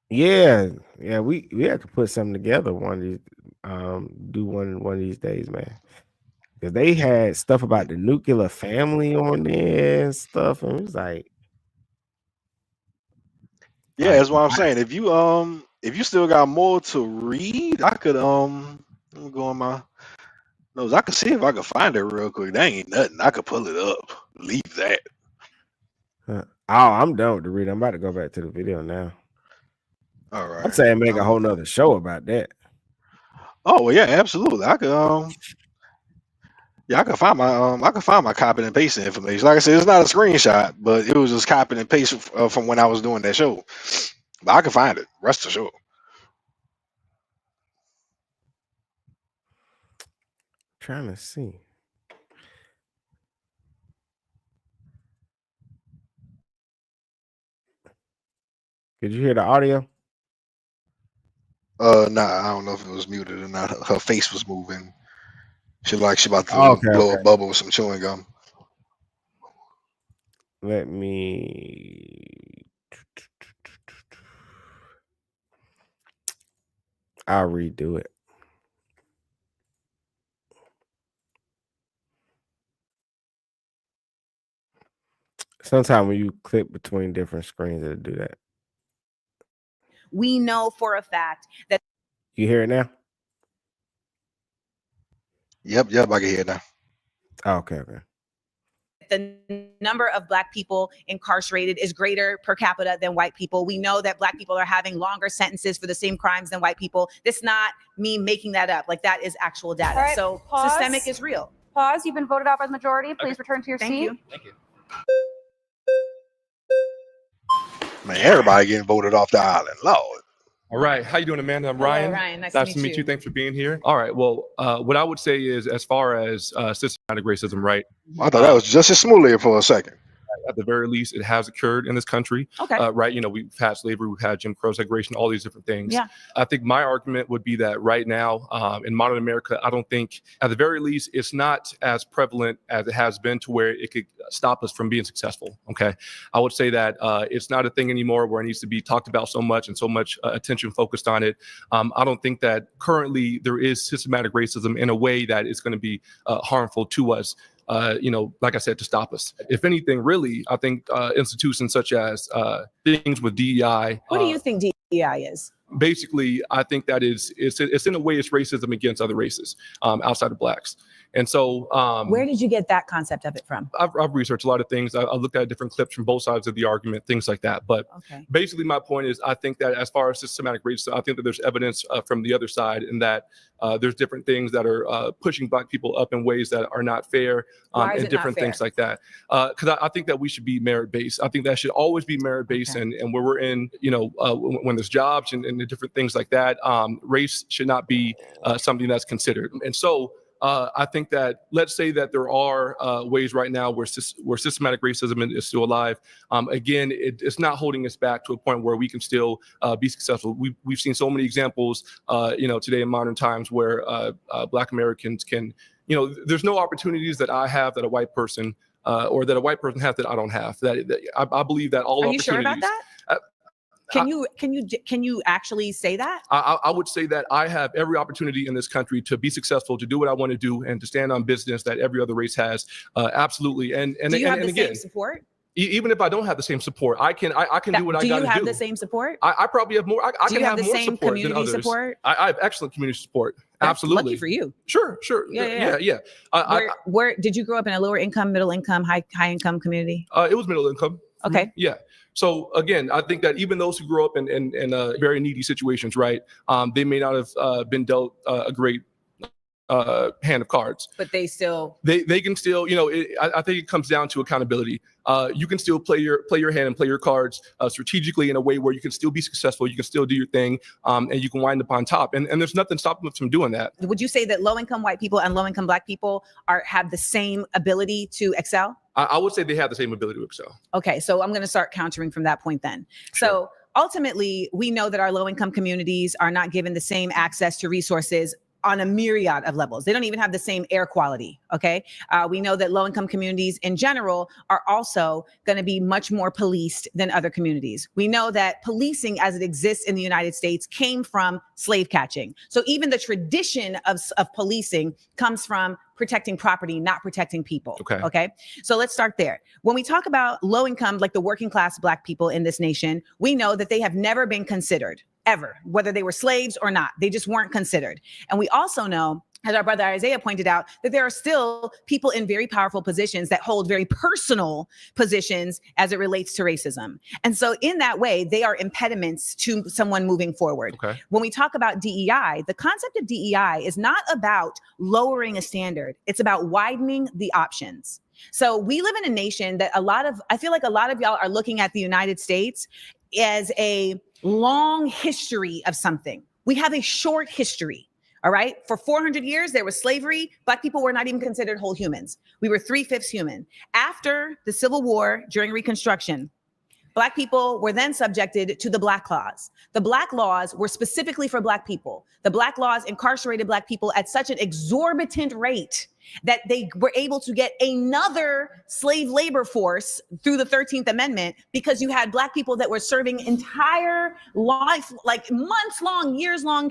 Yeah, we have to put something together one of these, do one of these days, man. Because they had stuff about the nuclear family on there and stuff, and it was like, Yeah, that's what I'm saying. If you still got more to read, I could let me go on my notes. I could see if I could find it real quick. That ain't nothing. I could pull it up. Leave that. oh, I'm done with the read. I'm about to go back to the video now. All right. I'm saying make a whole nother show about that. Oh well, yeah, absolutely. I could yeah, I could find my copy and pasting information. Like I said, it's not a screenshot, but it was just copy and paste from when I was doing that show. But I can find it. Rest assured. Trying to see. Did you hear the audio? Nah, I don't know if it was muted or not. Her face was moving. She about to blow a bubble with some chewing gum. Let me. I'll redo it. Sometimes when you click between different screens, it'll do that. We know for a fact that. You hear it now? Yep, I can hear it now. Oh, okay. The number of Black people incarcerated is greater per capita than white people. We know that Black people are having longer sentences for the same crimes than white people. This is not me making that up. Like, that is actual data. Right, so pause. Systemic is real. Pause. You've been voted out by the majority. Please return to your Thank seat. you. Thank you. Man, everybody getting voted off the island. Lord. All right. How you doing, Amanda? I'm Hello, Ryan. Ryan. Nice to meet you. Thanks for being here. All right. Well, what I would say is, as far as systematic racism, right? I thought that was just as smoothly for a second. At the very least, it has occurred in this country. Okay. Right. You know, we've had slavery, we've had Jim Crow segregation, all these different things. Yeah. I think my argument would be that right now, in modern America, I don't think, at the very least, it's not as prevalent as it has been to where it could stop us from being successful. Okay. I would say that it's not a thing anymore where it needs to be talked about so much and so much attention focused on it. I don't think that currently there is systematic racism in a way that is going to be harmful to us. You know, like I said, to stop us. If anything, really, I think institutions such as things with DEI. What do you think DEI is? Basically, I think that it's in a way it's racism against other races outside of Blacks. And so, where did you get that concept of it from? I've researched a lot of things. I looked at different clips from both sides of the argument, things like that. But basically, my point is, I think that as far as systematic racism, I think that there's evidence from the other side, in that there's different things that are pushing Black people up in ways that are not fair, and different things like that. Because I think that we should be merit-based. I think that should always be merit-based, and where we're in, when there's jobs and the different things like that, race should not be something that's considered. And so, I think that, let's say that there are ways right now where systematic racism is still alive. Again, it's not holding us back to a point where we can still be successful. We've seen so many examples, today in modern times, where Black Americans can, there's no opportunities that I have that a white person or that a white person has that I don't have. I believe that all opportunities. Are you sure about that? Can you actually say that? I would say that I have every opportunity in this country to be successful, to do what I want to do, and to stand on business that every other race has. Absolutely. And do you have the same support? Even if I don't have the same support, I can do what I got to do. Do you have the same support? I probably have more. I do can you have have the more same support community than others. support? I have excellent community support. That's Absolutely. lucky for you. Sure. Yeah. Where did you grow up in a lower income, middle income, high income community? It was middle income. Okay. Yeah. So again, I think that even those who grow up in very needy situations, right, they may not have been dealt a great hand of cards, but they can still, I think it comes down to accountability. You can still play your hand and play your cards strategically in a way where you can still be successful, you can still do your thing, and you can wind up on top. And there's nothing stopping us from doing that. Would you say that low income white people and low income Black people have the same ability to excel? I would say they have the same ability to excel. Okay, so I'm going to start countering from that point then. Sure. So ultimately, we know that our low income communities are not given the same access to resources on a myriad of levels. They don't even have the same air quality, okay? We know that low-income communities in general are also going to be much more policed than other communities. We know that policing as it exists in the United States came from slave catching. So even the tradition of policing comes from protecting property, not protecting people, okay? So let's start there. When we talk about low-income, like the working class Black people in this nation, we know that they have never been considered, ever, whether they were slaves or not. They just weren't considered. And we also know, as our brother Isaiah pointed out, that there are still people in very powerful positions that hold very personal positions as it relates to racism. And so in that way, they are impediments to someone moving forward. When we talk about DEI, the concept of DEI is not about lowering a standard. It's about widening the options. So we live in a nation that I feel like a lot of y'all are looking at the United States as a long history of something. We have a short history. All right. For 400 years, there was slavery. Black people were not even considered whole humans. We were 3/5 human. After the Civil War, during Reconstruction, Black people were then subjected to the Black laws. The Black laws were specifically for Black people. The Black laws incarcerated Black people at such an exorbitant rate that they were able to get another slave labor force through the 13th Amendment, because you had Black people that were serving entire life, like months-long, years-long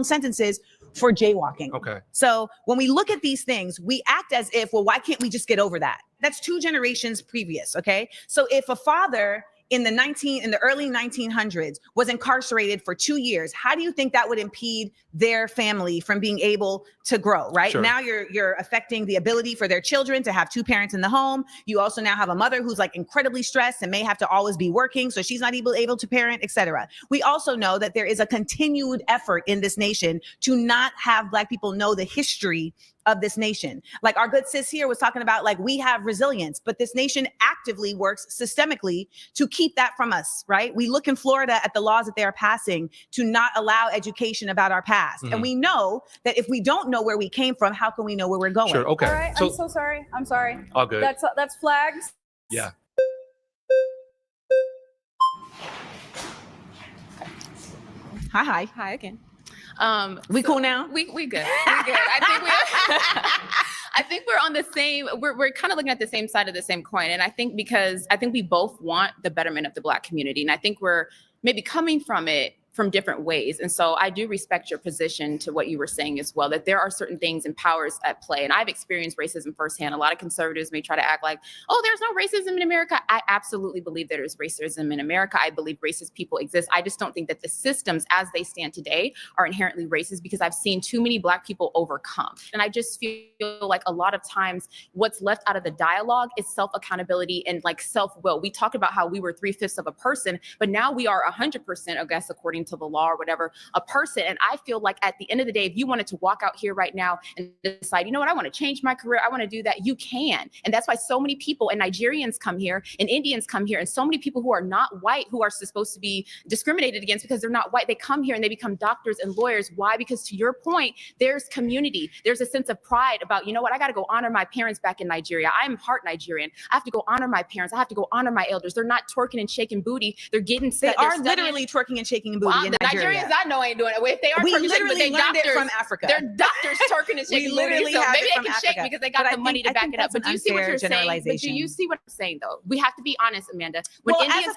sentences for jaywalking. So when we look at these things, we act as if, well, why can't we just get over that? That's 2 generations previous, okay? So if a father in the early 1900s was incarcerated for 2 years, how do you think that would impede their family from being able to grow, right? Sure. Now you're affecting the ability for their children to have 2 parents in the home. You also now have a mother who's like incredibly stressed and may have to always be working, so she's not able to parent, etc. We also know that there is a continued effort in this nation to not have Black people know the history of this nation. Like our good sis here was talking about, like, we have resilience, but this nation actively works systemically to keep that from us, right? We look in Florida at the laws that they are passing to not allow education about our past. And we know that if we don't know where we came from, how can we know where we're going? Sure, okay. All right, I'm so sorry. I'm sorry. All good. That's flags. Yeah. Hi. Hi again. We cool now? We good. We good. I think we're on the same. We're kind of looking at the same side of the same coin, and I think we both want the betterment of the Black community, and I think we're maybe coming from it from different ways. And so I do respect your position to what you were saying as well, that there are certain things and powers at play. And I've experienced racism firsthand. A lot of conservatives may try to act like, oh, there's no racism in America. I absolutely believe there is racism in America. I believe racist people exist. I just don't think that the systems as they stand today are inherently racist, because I've seen too many Black people overcome. And I just feel like a lot of times what's left out of the dialogue is self-accountability and like self-will. We talked about how we were 3/5 of a person, but now we are 100%, I guess, according to the law or whatever, a person. And I feel like at the end of the day, if you wanted to walk out here right now and decide, you know what, I want to change my career, I want to do that, you can. And that's why so many people, and Nigerians come here and Indians come here, and so many people who are not white, who are supposed to be discriminated against because they're not white, they come here and they become doctors and lawyers. Why? Because to your point, there's community. There's a sense of pride about, you know what, I got to go honor my parents back in Nigeria. I'm part Nigerian. I have to go honor my parents. I have to go honor my elders. They're not twerking and shaking booty. They're getting They are literally twerking and shaking booty in the Nigeria. Nigerians I know ain't doing it. If they are We twerking and shaking, literally but they learned doctors it from Africa. They're doctors twerking and shaking booty. So maybe they can shake because they got the money to back it up. But do you see what you're saying? But do you see what I'm saying though? We have to be honest, Amanda. When Indians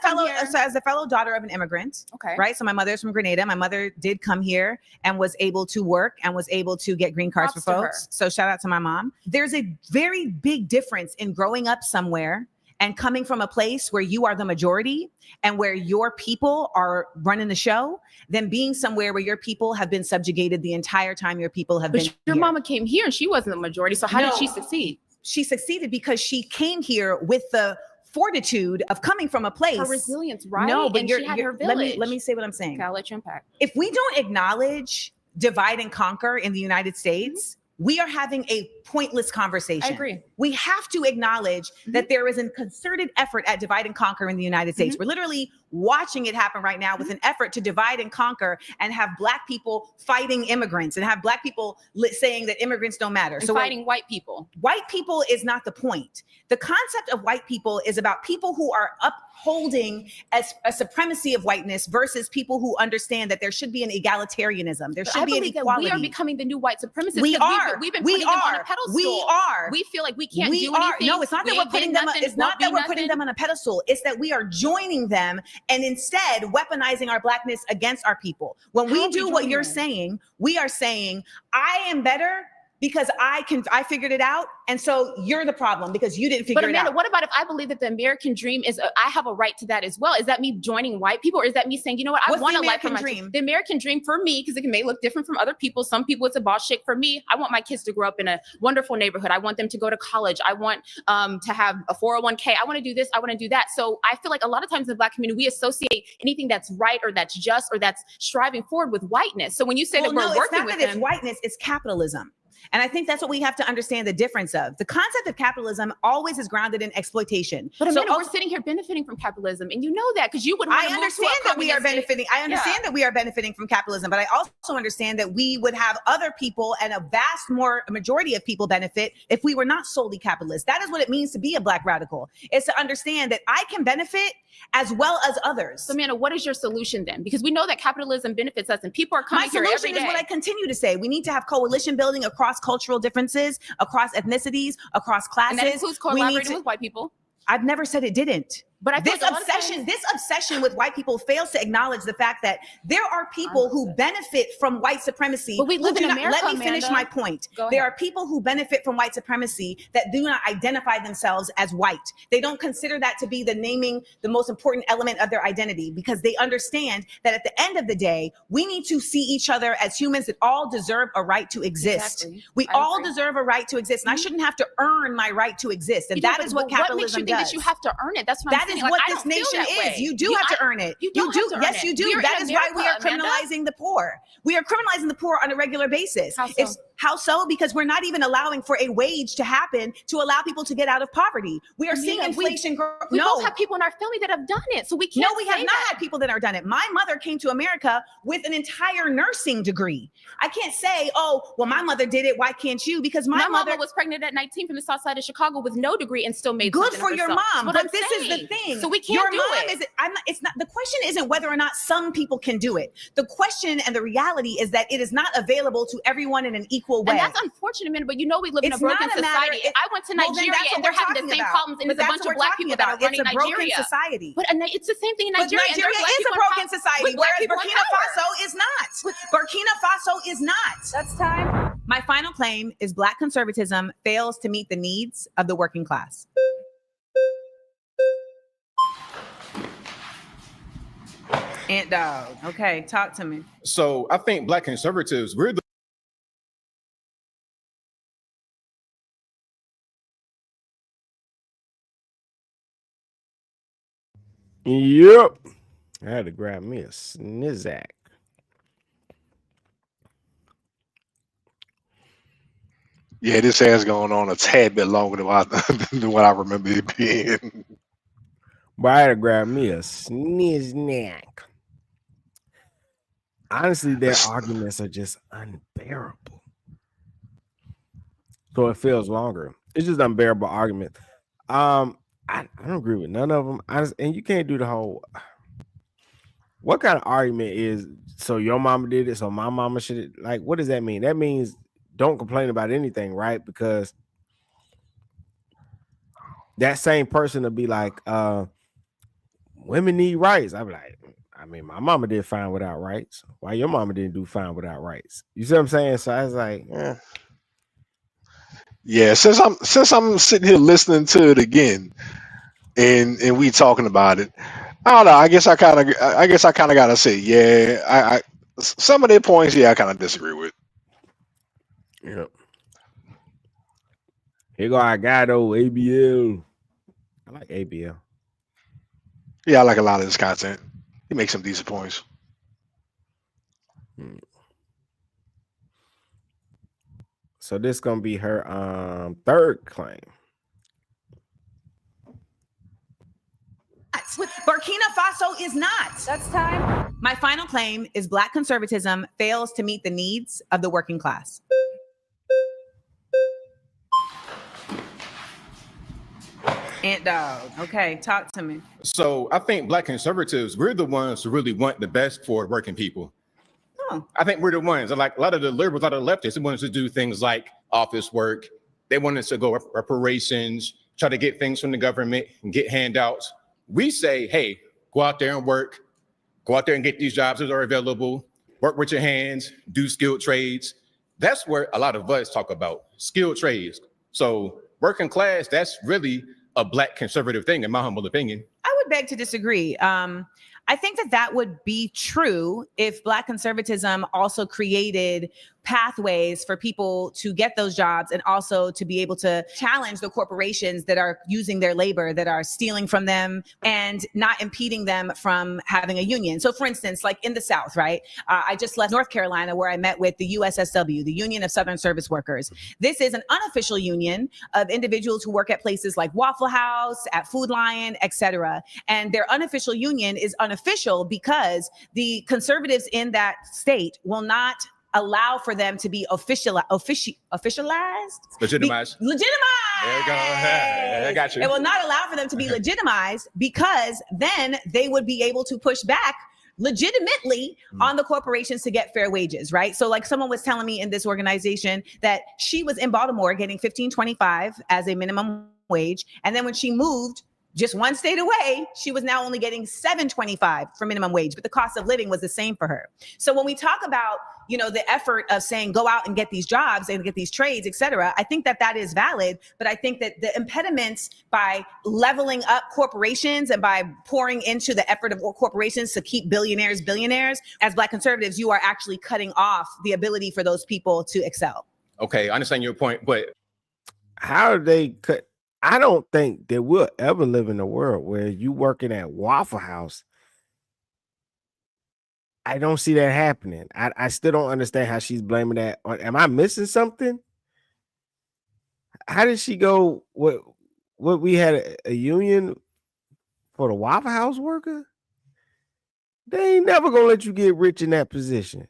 as a fellow daughter of an immigrant, okay, right? So my mother's from Grenada. My mother did come here and was able to work and was able to get green cards for folks. So shout out to my mom. There's a very big difference in growing up somewhere and coming from a place where you are the majority and where your people are running the show than being somewhere where your people have been subjugated the entire time your people have been here. Your mama came here and she wasn't the majority. So how did she succeed? She succeeded because she came here with the fortitude of coming from a place. Her resilience, right? No, but and she had her village. Let me say what I'm saying. Okay, I'll let you unpack. If we don't acknowledge divide and conquer in the United States, we are having a pointless conversation. I agree. We have to acknowledge that there is a concerted effort at divide and conquer in the United States. We're literally watching it happen right now with an effort to divide and conquer and have Black people fighting immigrants and have Black people saying that immigrants don't matter. And so fighting white people. White people is not the point. The concept of white people is about people who are upholding a supremacy of whiteness versus people who understand that there should be an egalitarianism. There should be an equality. We are becoming the new white supremacists. We are. We've been putting them on a pedestal. We are. We feel like we can't do anything. No, it's not that we're putting them. It's not that we're putting them on a pedestal. It's that we are joining them and instead weaponizing our Blackness against our people. When we do what you're saying, we are saying, I am better because I figured it out. And so you're the problem because you didn't figure it out. But Amanda, what about if I believe that the American dream is, I have a right to that as well? Is that me joining white people? Or is that me saying, you know what, I want a life for my dream? The American dream for me, because it may look different from other people. Some people it's a boss chick. For me, I want my kids to grow up in a wonderful neighborhood. I want them to go to college. I want to have a 401k. I want to do this. I want to do that. So I feel like a lot of times in the Black community, we associate anything that's right or that's just or that's striving forward with whiteness. So when you say that we're working with them, it's whiteness, it's capitalism. And I think that's what we have to understand the difference of. The concept of capitalism always is grounded in exploitation. But Amanda, we're sitting here benefiting from capitalism, and you know that because you would. I understand that we are benefiting. I understand that we are benefiting from capitalism, but I also understand that we would have other people and a majority of people benefit if we were not solely capitalist. That is what it means to be a Black radical. It's to understand that I can benefit as well as others. So, Amanda, what is your solution then? Because we know that capitalism benefits us, and people are coming here every day. My solution is what I continue to say. We need to have coalition building across cultural differences, across ethnicities, across classes. And that includes collaborating with white people. I've never said it didn't. But this obsession with white people fails to acknowledge the fact that there are people who benefit from white supremacy. But we live in America, let me finish my point. There are people who benefit from white supremacy that do not identify themselves as white. They don't consider that to be the most important element of their identity because they understand that at the end of the day, we need to see each other as humans that all deserve a right to exist. Exactly. We all deserve a right to exist. And I shouldn't have to earn my right to exist. And that is what capitalism does. What makes you think that you have to earn it? That's what I'm saying. That is what this nation is. You do have to earn it. You do. Yes, you do. That is why we are criminalizing the poor. We are criminalizing the poor on a regular basis. How so? Because we're not even allowing for a wage to happen to allow people to get out of poverty. We are seeing inflation grow. We both have people in our family that have done it. So we can't. No, we have not had people that are done it. My mother came to America with an entire nursing degree. I can't say, oh, well, my mother did it. Why can't you? Because my mother was pregnant at 19 from the south side of Chicago with no degree and still made good for your mom. But this is the thing. So we can't do it. It's not. The question isn't whether or not some people can do it. The question and the reality is that it is not available to everyone in an equal equal way. And that's unfortunate, man. But you know we live in a It's broken not a matter- society. I went to well, then Nigeria that's what and they're we're having the talking same about. problems, and But there's a that's bunch what of we're black talking people that are about. running It's a broken Nigeria. society. But it's the same thing in But Nigeria. and there are Nigeria black is a people in broken power- society, with black whereas people in Burkina power. Faso is not. Burkina Faso is not. That's time. My final claim is Black conservatism fails to meet the needs of the working class. Ant dog. Okay, talk to me. So I think Black conservatives, we're the Yep. I had to grab me a Snizak. Yeah, this has gone on a tad bit longer than what I remember it being. But I had to grab me a Snizak. Honestly, their arguments are just unbearable. So it feels longer. It's just unbearable argument. I don't agree with none of them. And you can't do the whole. What kind of argument is so your mama did it, so my mama should, like, what does that mean? That means don't complain about anything, right? Because that same person will be like, women need rights. I'm like, I mean, my mama did fine without rights. Why your mama didn't do fine without rights? You see what I'm saying? So I was like, Yeah, since I'm sitting here listening to it again, and we talking about it, I don't know. I guess I kind of gotta say, yeah, I some of their points, yeah, I kind of disagree with. yeah. Here go our guy though, ABL. I like ABL. Yeah, I like a lot of this content. He makes some decent points. So this gonna be her third claim. Burkina Faso is not. That's time. My final claim is Black conservatism fails to meet the needs of the working class. Ant dog. Okay, talk to me. So I think Black conservatives, we're the ones who really want the best for working people. Oh. I think we're the ones, like a lot of the liberals, a lot of the leftists, they want us to do things like office work. They want us to go reparations, try to get things from the government and get handouts. We say, hey, go out there and work. Go out there and get these jobs that are available. Work with your hands, do skilled trades. That's where a lot of us talk about skilled trades. So working class, that's really a Black conservative thing, in my humble opinion. I would beg to disagree. I think that would be true if Black conservatism also created pathways for people to get those jobs and also to be able to challenge the corporations that are using their labor, that are stealing from them and not impeding them from having a union. So for instance, like in the South, right? I just left North Carolina where I met with the USSW, the Union of Southern Service Workers. This is an unofficial union of individuals who work at places like Waffle House, at Food Lion, etc. And their unofficial union is unofficial because the conservatives in that state will not allow for them to be officialized. Legitimized. Legitimized. There you go. I got you. It will not allow for them to be legitimized because then they would be able to push back legitimately on the corporations to get fair wages, right? So like someone was telling me in this organization that she was in Baltimore getting $15.25 as a minimum wage. And then when she moved just one state away, she was now only getting $7.25 for minimum wage, but the cost of living was the same for her. So when we talk about, you know, the effort of saying, go out and get these jobs and get these trades, et cetera, I think that is valid. But I think that the impediments by leveling up corporations and by pouring into the effort of corporations to keep billionaires, as Black conservatives, you are actually cutting off the ability for those people to excel. Okay, I understand your point, but how do they cut? I don't think that we'll ever live in a world where you working at Waffle House. I don't see that happening. I still don't understand how she's blaming that on. Am I missing something? How did she go? What we had a union for the Waffle House worker? They ain't never gonna let you get rich in that position.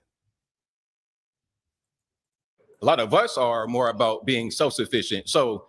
a lot of us are more about being self-sufficient. So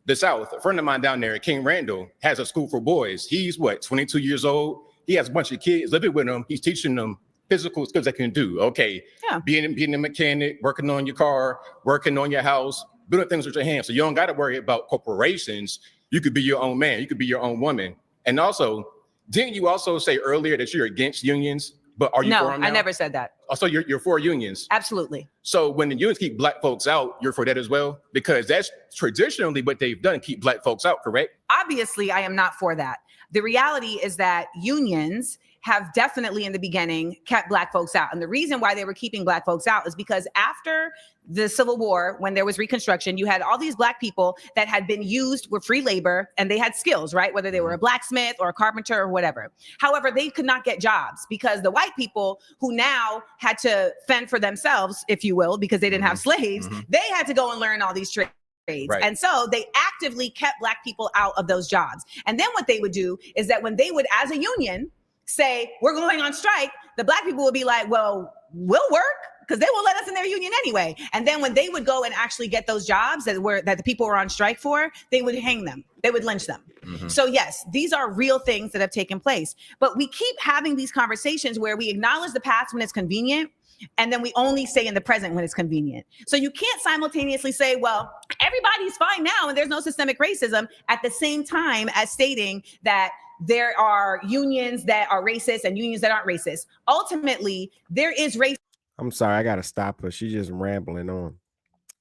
the South, a friend of mine down there, King Randall, has a school for boys. He's what, 22 years old? He has a bunch of kids living with him. He's teaching them physical skills they can do. Okay, being a mechanic, working on your car, working on your house, doing things with your hands. So you don't got to worry about corporations. You could be your own man. You could be your own woman. And also, didn't you also say earlier that you're against unions? But are you for them now? I never said that. Also, you're for unions. Absolutely. So when the unions keep black folks out, you're for that as well? Because that's traditionally what they've done, keep black folks out, correct? Obviously, I am not for that. The reality is that unions have definitely in the beginning kept black folks out. And the reason why they were keeping black folks out is because after the Civil War, when there was Reconstruction, you had all these black people that had been used with free labor and they had skills, right? Whether they were a blacksmith or a carpenter or whatever. However, they could not get jobs because the white people who now had to fend for themselves, if you will, because they didn't have slaves, they had to go and learn all these trades. Right. And so they actively kept black people out of those jobs. And then what they would do is that when they would, as a union, say, we're going on strike, the black people would be like, well, we'll work because they won't let us in their union anyway. And then when they would go and actually get those jobs that the people were on strike for, they would hang them. They would lynch them. So yes, these are real things that have taken place. But we keep having these conversations where we acknowledge the past when it's convenient, and then we only say in the present when it's convenient. So you can't simultaneously say, well, everybody's fine now and there's no systemic racism at the same time as stating that there are unions that are racist and unions that aren't racist. Ultimately, there is racism. I'm sorry, I gotta stop her. She's just rambling on.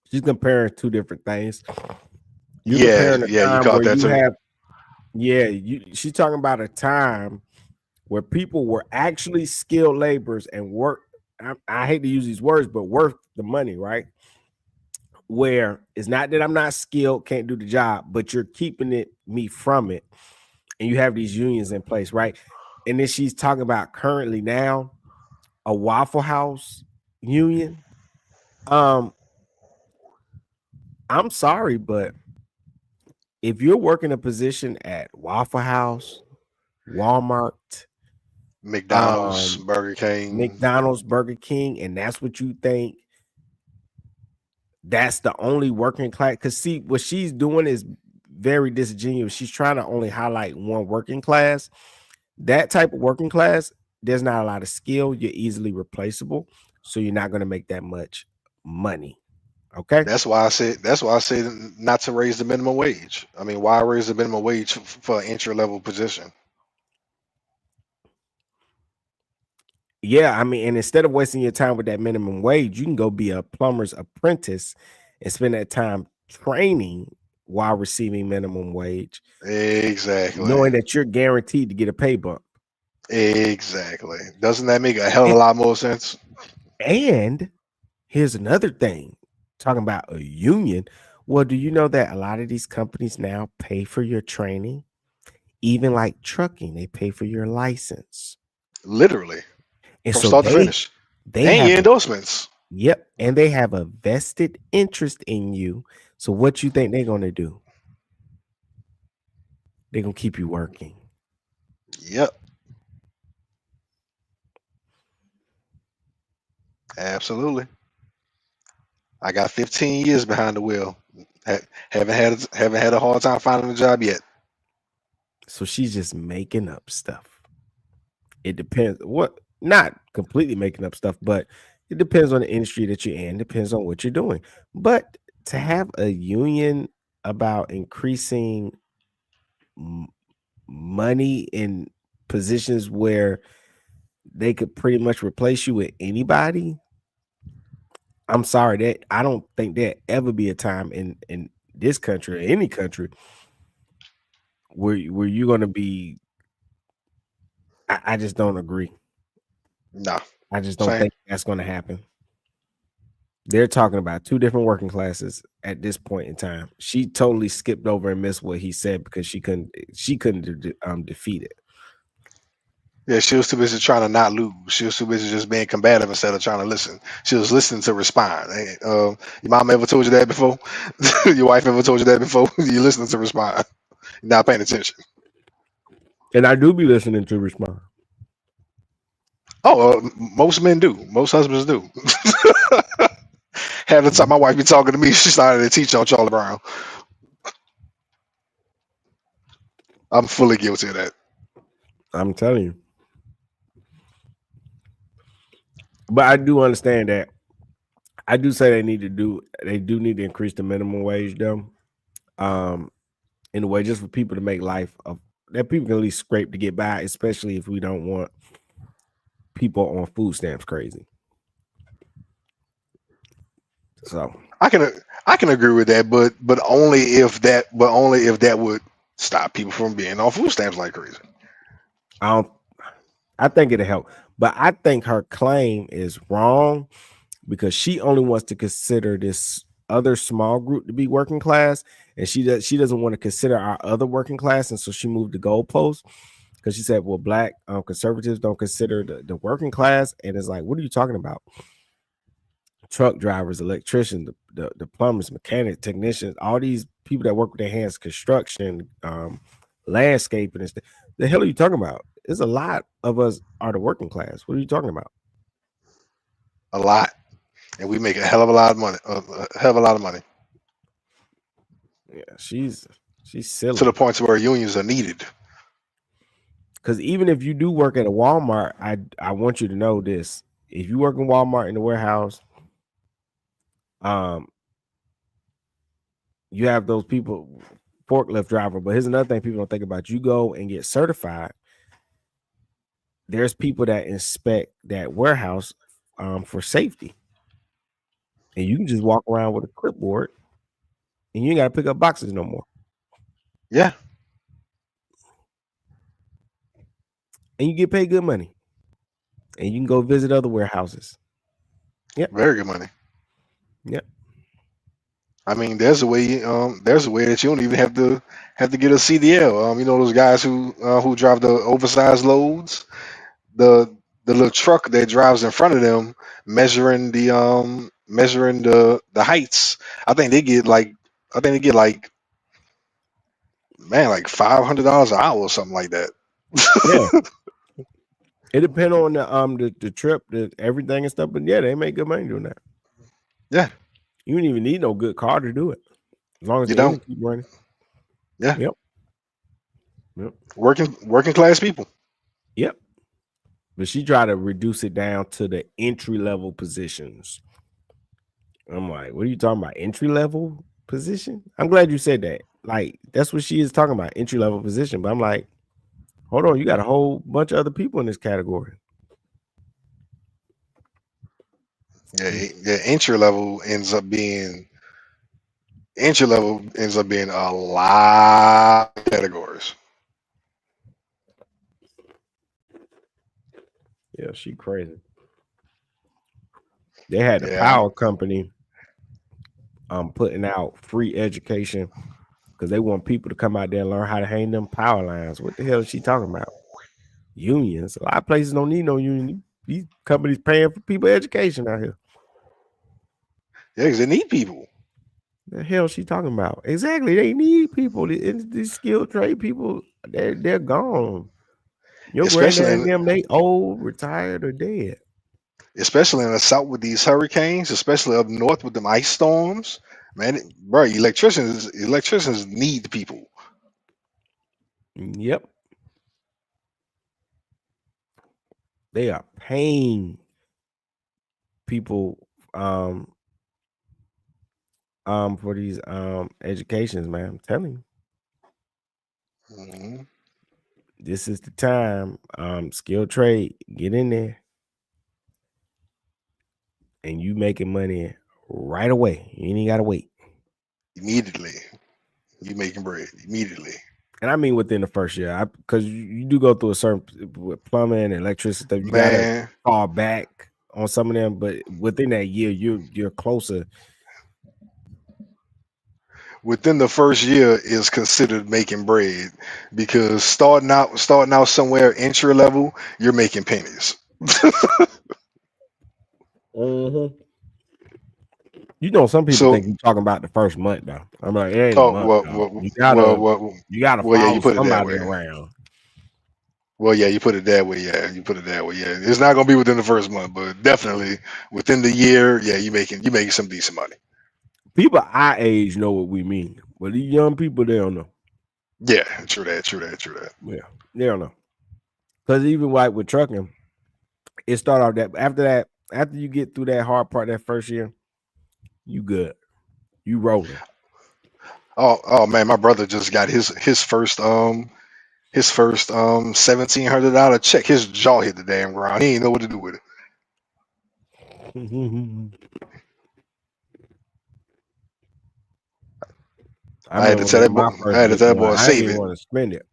She's comparing two different things. You're comparing a time you caught where that you too. she's talking about a time where people were actually skilled laborers and work. I hate to use these words, but worth the money, right? Where it's not that I'm not skilled, can't do the job, but you're keeping me from it. And you have these unions in place, right? And then she's talking about currently now a Waffle House union. I'm sorry, but if you're working a position at Waffle House, Walmart, McDonald's, Burger King, and that's what you think that's the only working class. Because see, what she's doing is very disingenuous. She's trying to only highlight one working class. That type of working class, there's not a lot of skill. You're easily replaceable, so you're not going to make that much money. Okay, that's why I said not to raise the minimum wage. I mean, why raise the minimum wage for an entry level position? Yeah, I mean, and instead of wasting your time with that minimum wage, you can go be a plumber's apprentice and spend that time training while receiving minimum wage. Exactly. Knowing that you're guaranteed to get a pay bump. Exactly. Doesn't that make a hell of a lot more sense? And here's another thing, talking about a union. Well, do you know that a lot of these companies now pay for your training? Even like trucking, they pay for your license. Literally. And from so start to finish. They have your endorsements. Yep. And they have a vested interest in you. So what you think they're going to do? They're going to keep you working. Yep. Absolutely. I got 15 years behind the wheel. Haven't had a hard time finding a job yet. So she's just making up stuff. It depends not completely making up stuff, but it depends on the industry that you're in, depends on what you're doing. But to have a union about increasing money in positions where they could pretty much replace you with anybody, I'm sorry, that I don't think there'd ever be a time in this country or any country where you're going to be. I just don't agree. No, I just don't think that's going to happen. They're talking about two different working classes at this point in time. She totally skipped over and missed what he said because she couldn't defeat it. Yeah, she was too busy trying to not lose. She was too busy just being combative instead of trying to listen. She was listening to respond. Your mom ever told you that before? Your wife ever told you that before? You're listening to respond. You're not paying attention. And I do be listening to respond. Oh, most men do. Most husbands do. Half the time my wife be talking to me, she started to teach on Charlie Brown. I'm fully guilty of that. I'm telling you. But I do understand that. I do say they do need to increase the minimum wage though. In a way, just for people to make life that people can at least scrape to get by, especially if we don't want people on food stamps crazy. So I can agree with that, but only if that would stop people from being on food stamps like crazy. I think it'll help, but I think her claim is wrong because she only wants to consider this other small group to be working class, and she doesn't want to consider our other working class, and so she moved the goalpost because she said, well, black conservatives don't consider the working class, and it's like, what are you talking about? Truck drivers, electricians, the plumbers, mechanics, technicians, all these people that work with their hands, construction, landscaping and stuff. The hell are you talking about? There's a lot of us are the working class. What are you talking about? A lot. And we make a hell of a lot of money. Yeah, she's silly. To the point to where unions are needed. Because even if you do work at a Walmart, I want you to know this. If you work in Walmart in the warehouse, you have those people, forklift driver. But here's another thing people don't think about. You go and get certified. There's people that inspect that warehouse for safety. And you can just walk around with a clipboard and you ain't got to pick up boxes no more. Yeah. And you get paid good money. And you can go visit other warehouses. Yep. Very good money. Yep. I mean, there's a way that you don't even have to get a CDL. You know those guys who drive the oversized loads, the little truck that drives in front of them, measuring the heights. I think they get like like $500 an hour or something like that. Yeah. It depends on the trip, everything and stuff, but yeah, they make good money doing that. Yeah. You don't even need no good car to do it. As long as you the don't engine keep running. Yeah. Yep. Working class people. Yep. But she tried to reduce it down to the entry level positions. I'm like, what are you talking about? Entry level position? I'm glad you said that. Like, that's what she is talking about, entry level position. But I'm like, hold on, you got a whole bunch of other people in this category. Yeah, entry level ends up being a lot of categories. Yeah, she crazy. They had the power company putting out free education because they want people to come out there and learn how to hang them power lines. What the hell is she talking about? Unions. A lot of places don't need no union. These companies paying for people education out here. Yeah, because they need people. The hell she talking about? Exactly. They need people. These skilled trade people, they're gone. Your granddad and them, they old, retired, or dead. Especially in the south with these hurricanes, especially up north with them ice storms. Man, bro, electricians need people. Yep. They are paying people for these educations, man. I'm telling you. Mm-hmm. This is the time. Skilled trade, get in there. And you making money right away. You ain't gotta wait. Immediately. You making bread immediately. And I mean within the first year, because you do go through a certain with plumbing and electricity stuff. You gotta fall back on some of them, but within that year, you're closer. Within the first year is considered making bread because starting out somewhere entry level, you're making pennies. Mm-hmm. You know, some people think you're talking about the first month, though. I'm like, it ain't a month. You gotta follow somebody around. Well, yeah, you put it that way. Yeah, Yeah, it's not gonna be within the first month, but definitely within the year. Yeah, you making some decent money. People our age know what we mean, but these young people, they don't know. Yeah, true that. Yeah, they don't know. Because even like with trucking, it started off that after that after you get through that hard part that first year, you good. You rolling. Oh man, my brother just got his first $1,700 check. His jaw hit the damn ground. He ain't know what to do with it. I had to tell that boy. I had to tell that boy I didn't save even it. want to spend it.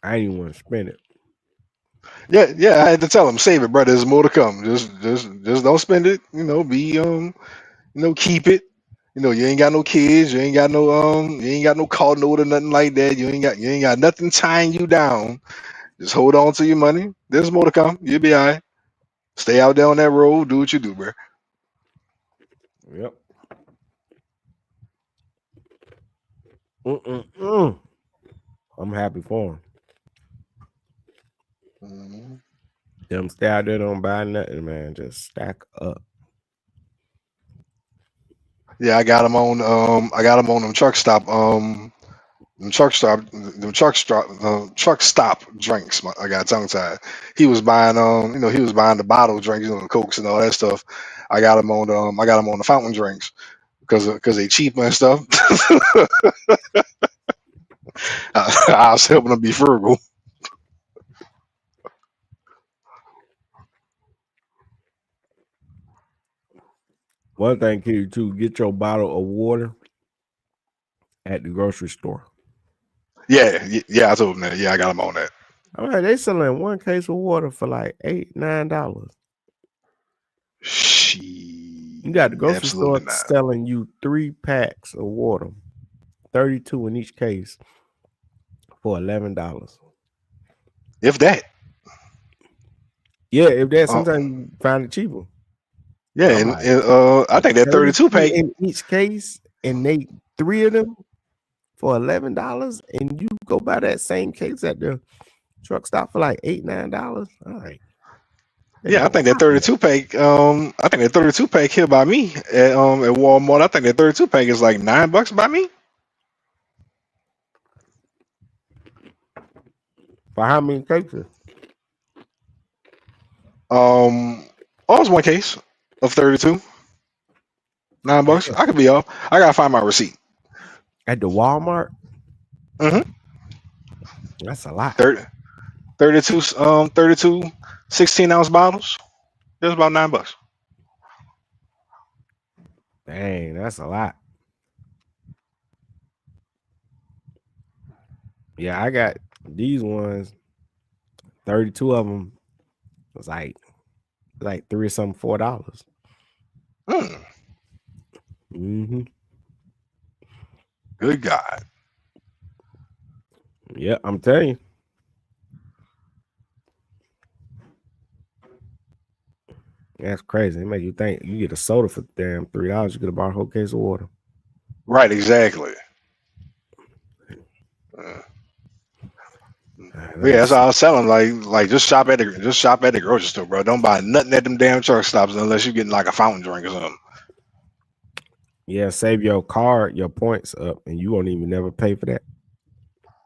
I didn't even want to spend it. Yeah. I had to tell him save it, brother. There's more to come. Just don't spend it. Keep it. You ain't got no kids. You ain't got no car note or nothing like that. You ain't got nothing tying you down. Just hold on to your money. There's more to come. You'll be all right. Stay out there on that road. Do what you do, bro. Yep. I'm happy for him. Them stay out there, don't buy nothing, man. Just stack up. Yeah, I got him on them truck stop truck stop drinks. I got tongue tied. He was buying the bottle drinks, the Cokes and all that stuff. I got him on the fountain drinks because they cheaper and stuff. I was helping him be frugal. One thing, kid, too, get your bottle of water at the grocery store. Yeah, I told him that. Yeah, I got him on that. All right, they selling one case of water for like $8-9. You got the grocery store selling you 3 packs of water, 32 in each case, for $11. If that. Yeah, if that. Sometimes you find it cheaper. Yeah, and I think that 32 pack in each case, and they 3 of them for $11, and you go buy that same case at the truck stop for like $8-9. All right. Yeah, I think that 32 pack. I think that 32 pack here by me at Walmart. I think that 32 pack is like $9 by me. For how many cases? It's one case of 32. $9. I could be off. I gotta find my receipt. At the Walmart? Mm-hmm. That's a lot. 32 16-ounce bottles. That's about $9. Dang, that's a lot. Yeah, I got these ones. 32 of them was like $3 or something, $4. Mm-hmm. Good God. Yeah, I'm telling you. That's crazy. It make you think you get a soda for damn $3. You could have bought a whole case of water. Right, exactly. Yeah, that's all I was telling. Like just shop at the grocery store, bro. Don't buy nothing at them damn truck stops unless you're getting like a fountain drink or something. Yeah, save your card, your points up, and you won't even never pay for that.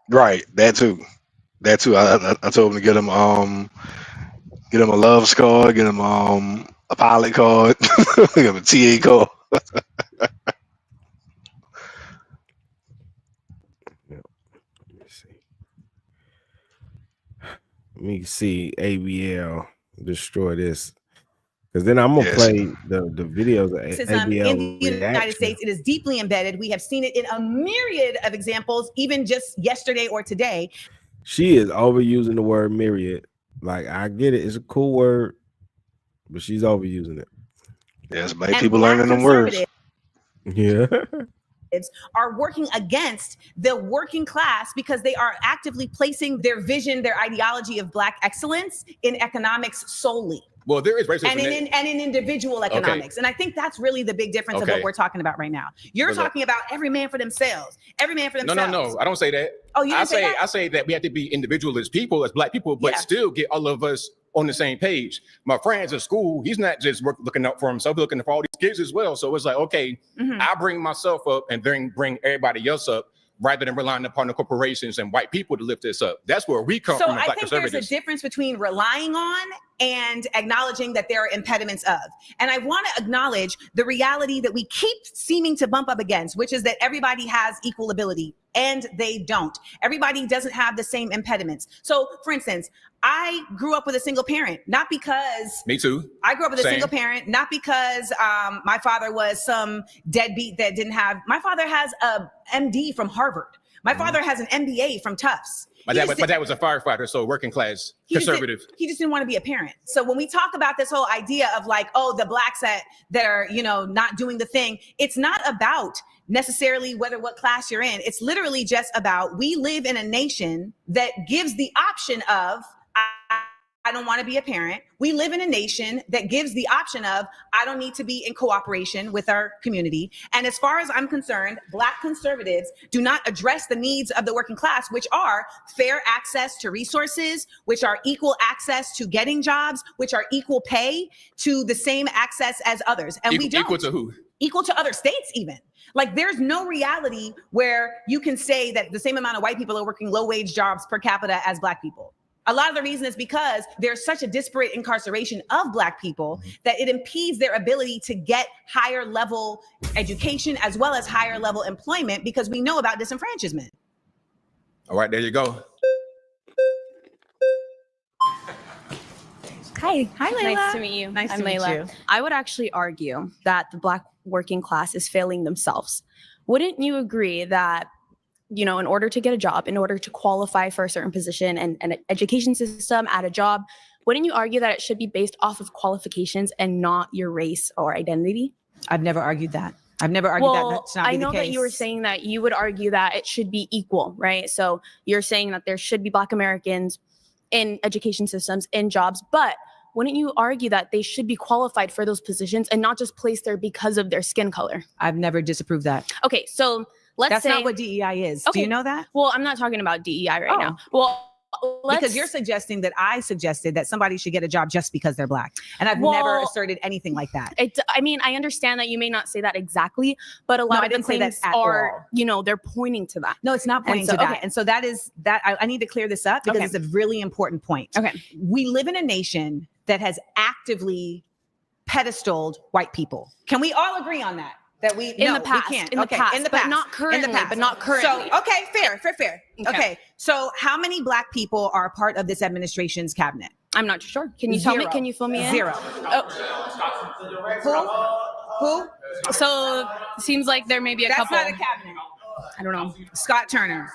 Right, that too. I told him to get him a Love's card, get him a pilot card, get him a TA card. Let me see ABL destroy this. Because then I'm gonna play the videos of ABL in the United States. It is deeply embedded. We have seen it in a myriad of examples, even just yesterday or today. She is overusing the word myriad. Like, I get it, it's a cool word, but she's overusing it. Yes, many people learning them words. Yeah. Are working against the working class because they are actively placing their vision, their ideology of Black excellence in economics solely. Well, there is racism and in individual economics. And I think that's really the big difference of what we're talking about right now. You're talking about every man for themselves. Every man for themselves. No. I don't say that. Oh, you didn't say that? I say that we have to be individual as people, as Black people, but still get all of us on the same page. My friends at school, he's not just looking out for himself, looking for all these kids as well. So it's like, okay, I bring myself up and then bring everybody else up. rather than relying upon the corporations and white people to lift this up. That's where we come So from as I Black think there's a conservatives. difference between relying on and acknowledging that there are impediments of. And I want to acknowledge the reality that we keep seeming to bump up against, which is that everybody has equal ability, and they don't. Everybody doesn't have the same impediments. So, for instance, I grew up with a single parent, not because... Me too. I grew up with Same. a single parent, not because my father was some deadbeat that didn't have... My father has a MD from Harvard. My father has an MBA from Tufts. My dad was a firefighter, so working class, conservative. He just didn't want to be a parent. So when we talk about this whole idea of like, oh, the blacks that are, you know, not doing the thing, it's not about necessarily what class you're in. It's literally just about, we live in a nation that gives the option of, I don't want to be a parent. We live in a nation that gives the option of, I don't need to be in cooperation with our community. And as far as I'm concerned, Black conservatives do not address the needs of the working class, which are fair access to resources, which are equal access to getting jobs, which are equal pay to the same access as others. And we don't. Equal to who? Equal to other states even. Like, there's no reality where you can say that the same amount of white people are working low wage jobs per capita as Black people. A lot of the reason is because there's such a disparate incarceration of Black people that it impedes their ability to get higher level education as well as higher level employment, because we know about disenfranchisement. All right, there you go. Hi, Layla. Nice to meet you. Nice I'm to meet Layla. you. I would actually argue that the Black working class is failing themselves. Wouldn't you agree that, you know, in order to get a job, in order to qualify for a certain position and an education system at a job, wouldn't you argue that it should be based off of qualifications and not your race or identity? I've never argued that. I've never argued that. That's not I be the know that case. you were saying that you would argue that it should be equal, right? So you're saying that there should be Black Americans in education systems, in jobs, but wouldn't you argue that they should be qualified for those positions and not just placed there because of their skin color? I've never disapproved that. Okay, so let's say... That's not what DEI is. Do you know that? Well, I'm not talking about DEI right now. Well, because you're suggesting that I suggested that somebody should get a job just because they're Black. And I've never asserted anything like that. I mean, I understand that you may not say that exactly, but a lot of the claims are, you know, they're pointing to that. No, it's not pointing to that. And so that is that I need to clear this up because it's a really important point. Okay. We live in a nation that has actively pedestaled white people. Can we all agree on that? That we in the past, we can't. in the past, but not currently. In the past. But not currently. So okay, fair. Okay, so how many Black people are part of this administration's cabinet? I'm not sure. Can you tell me? Can you fill me in? Zero. Who? So seems like there may be a couple. That's not a cabinet. I don't know. Scott Turner.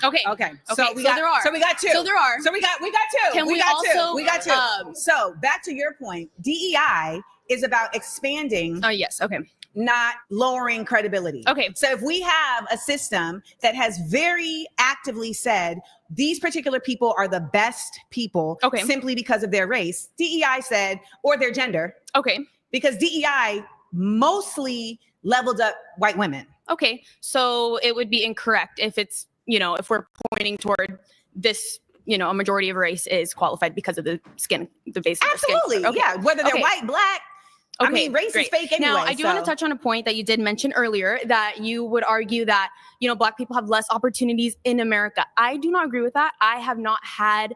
Okay. So we got two. So there are. So we got two. Can we also? We got two. So back to your point, DEI is about expanding. Oh yes. Okay. Not lowering credibility. Okay. So if we have a system that has very actively said these particular people are the best people simply because of their race, DEI said, or their gender. Okay. Because DEI mostly leveled up white women. Okay. So it would be incorrect if it's, you know, if we're pointing toward this, you know, a majority of race is qualified because of the skin, the base of the skin. Absolutely. Yeah. Whether they're white, Black. I mean, race is fake anyway. Now, I do want to touch on a point that you did mention earlier, that you would argue that, you know, Black people have less opportunities in America. I do not agree with that. I have not had,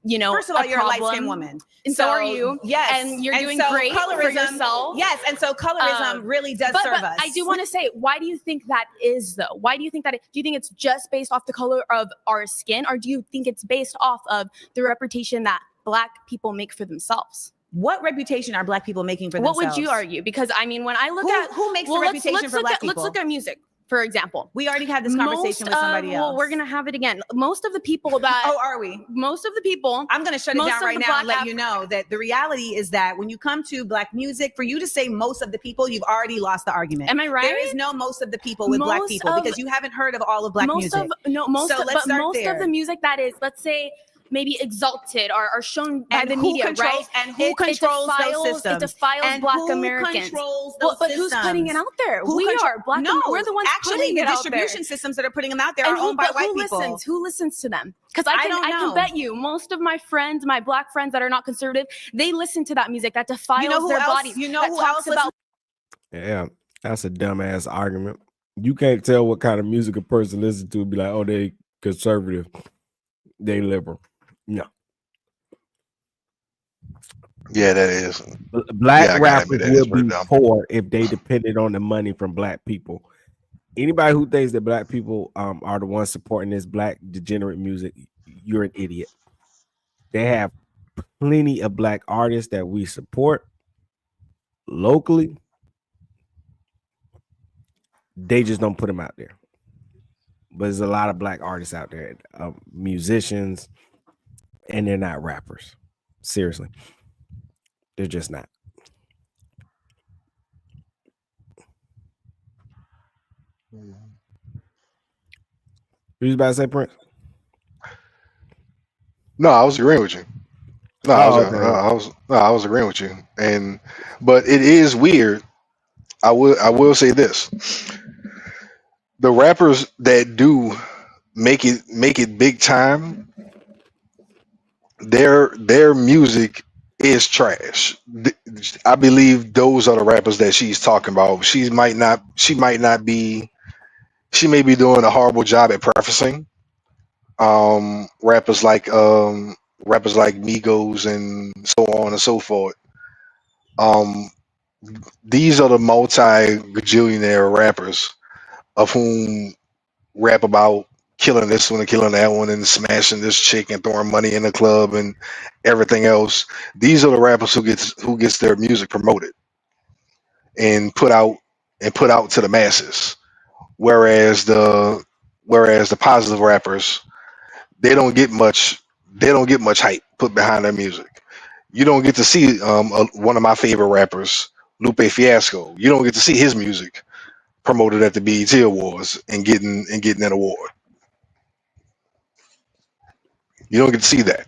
you know, first of all, you're a light-skinned woman. And so are you. Yes. And you're doing great for yourself. Yes. And so colorism really does serve us. I do want to say, why do you think that is, though? Why do you think that? Do you think it's just based off the color of our skin? Or do you think it's based off of the reputation that Black people make for themselves? What reputation are Black people making for themselves? What would you argue? Because I mean, when I look at who makes the reputation for Black people? Let's look at music, for example. We already had this conversation with somebody else. Well, we're gonna have it again. Most of the people that are we? Most of the people. I'm gonna shut it down right now and let you know that the reality is that when you come to Black music, for you to say most of the people, you've already lost the argument. Am I right? There is no most of the people with Black people because you haven't heard of all of Black music. Most of the music that is, let's say, maybe exalted or shown by the media, right? And who controls those systems? It defiles Black Americans. But who's putting it out there? We are Black. We're the ones putting it out there. The distribution systems that are putting them out there are owned by white people. Who listens to them? Because I can bet you most of my friends, my Black friends that are not conservative, they listen to that music that defiles their bodies. You know who else about? Yeah, that's a dumbass argument. You can't tell what kind of music a person listens to and be like, oh, they conservative, they liberal. No. Yeah, that is. Black Yeah, I gotta rappers admit that will is pretty be dumb. poor if they depended on the money from black people. Anybody who thinks that black people are the ones supporting this black degenerate music, you're an idiot. They have plenty of black artists that we support locally. They just don't put them out there. But there's a lot of black artists out there, musicians, and they're not rappers. Seriously. They're just not. You was about to say, Prince? No, I was agreeing with you. No, I was agreeing with you. But it is weird. I will say this: the rappers that do make it big time, their music is trash. I believe those are the rappers that she's talking about. She may be doing a horrible job at prefacing. Rappers like Migos and so on and so forth. These are the multi-gajillionaire rappers of whom rap about killing this one and killing that one and smashing this chick and throwing money in the club and everything else. These are the rappers who gets their music promoted and put out to the masses. Whereas the positive rappers, they don't get much hype put behind their music. You don't get to see one of my favorite rappers, Lupe Fiasco. You don't get to see his music promoted at the BET Awards and getting an award. You don't get to see that.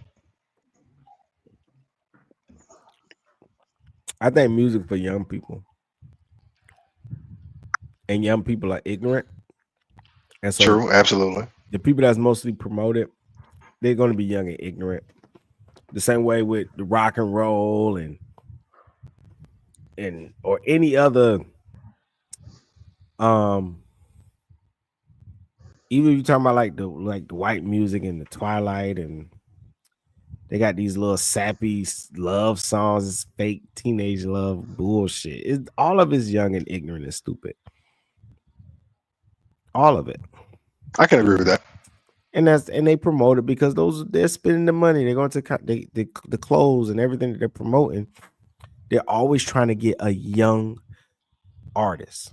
I think music for young people. And young people are ignorant. And so true, absolutely. The people that's mostly promoted, they're going to be young and ignorant. The same way with the rock and roll and or any other even if you're talking about like the white music and the Twilight, and they got these little sappy love songs, it's fake teenage love bullshit. All of it's young and ignorant and stupid. All of it. I can agree with that. And they promote it because they're spending the money. They're going to the clothes and everything that they're promoting. They're always trying to get a young artist.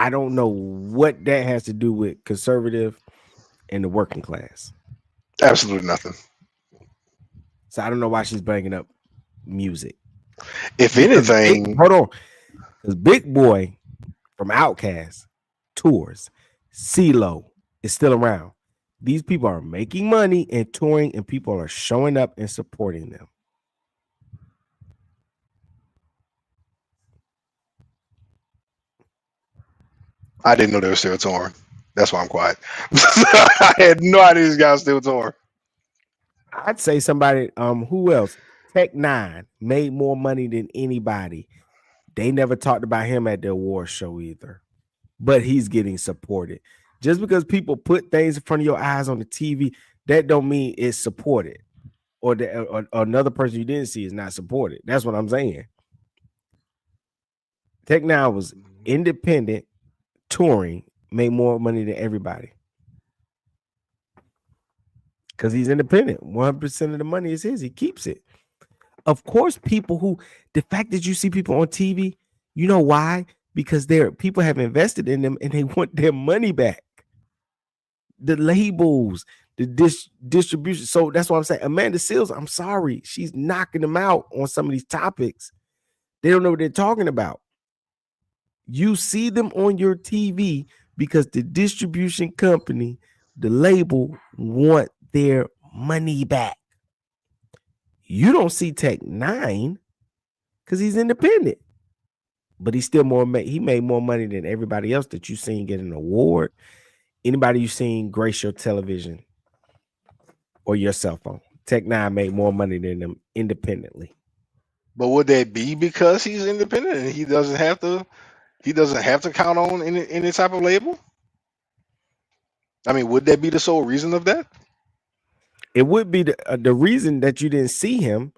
I don't know what that has to do with conservative and the working class. Absolutely nothing. So I don't know why she's bringing up music. If anything, hold on, because Big Boy from Outkast tours, CeeLo is still around. These people are making money and touring, and people are showing up and supporting them. I didn't know they were still touring. That's why I'm quiet. I had no idea these guys still touring. I'd say somebody, who else? Tech Nine made more money than anybody. They never talked about him at the award show either, but he's getting supported. Just because people put things in front of your eyes on the TV, that don't mean it's supported, or another person you didn't see is not supported. That's what I'm saying. Tech Nine was independent, touring, made more money than everybody. Because he's independent. 100% of the money is his. He keeps it. Of course, the fact that you see people on TV, you know why? Because people have invested in them and they want their money back. The labels, the distribution. So that's what I'm saying. Amanda Seales, I'm sorry. She's knocking them out on some of these topics. They don't know what they're talking about. You see them on your TV because the distribution company, the label, want their money back. You don't see Tech Nine because he's independent, but he's still he made more money than everybody else that you seen get an award. Anybody you seen grace your television or your cell phone. Tech Nine made more money than them independently. But would that be because he's independent and he doesn't have to he doesn't have to count on any type of label? I mean, would that be the sole reason of that? It would be the reason that you didn't see him.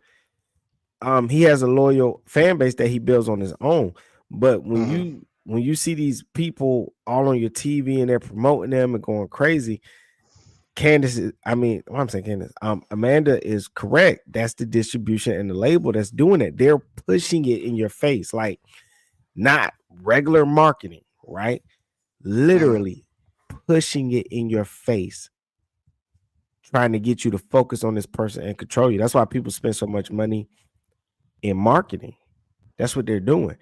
He has a loyal fan base that he builds on his own. But when you see these people all on your TV and they're promoting them and going crazy, Amanda is correct. That's the distribution and the label that's doing it. They're pushing it in your face, like not regular marketing, right? Literally pushing it in your face, trying to get you to focus on this person and control you. That's why people spend so much money in marketing. That's what they're doing.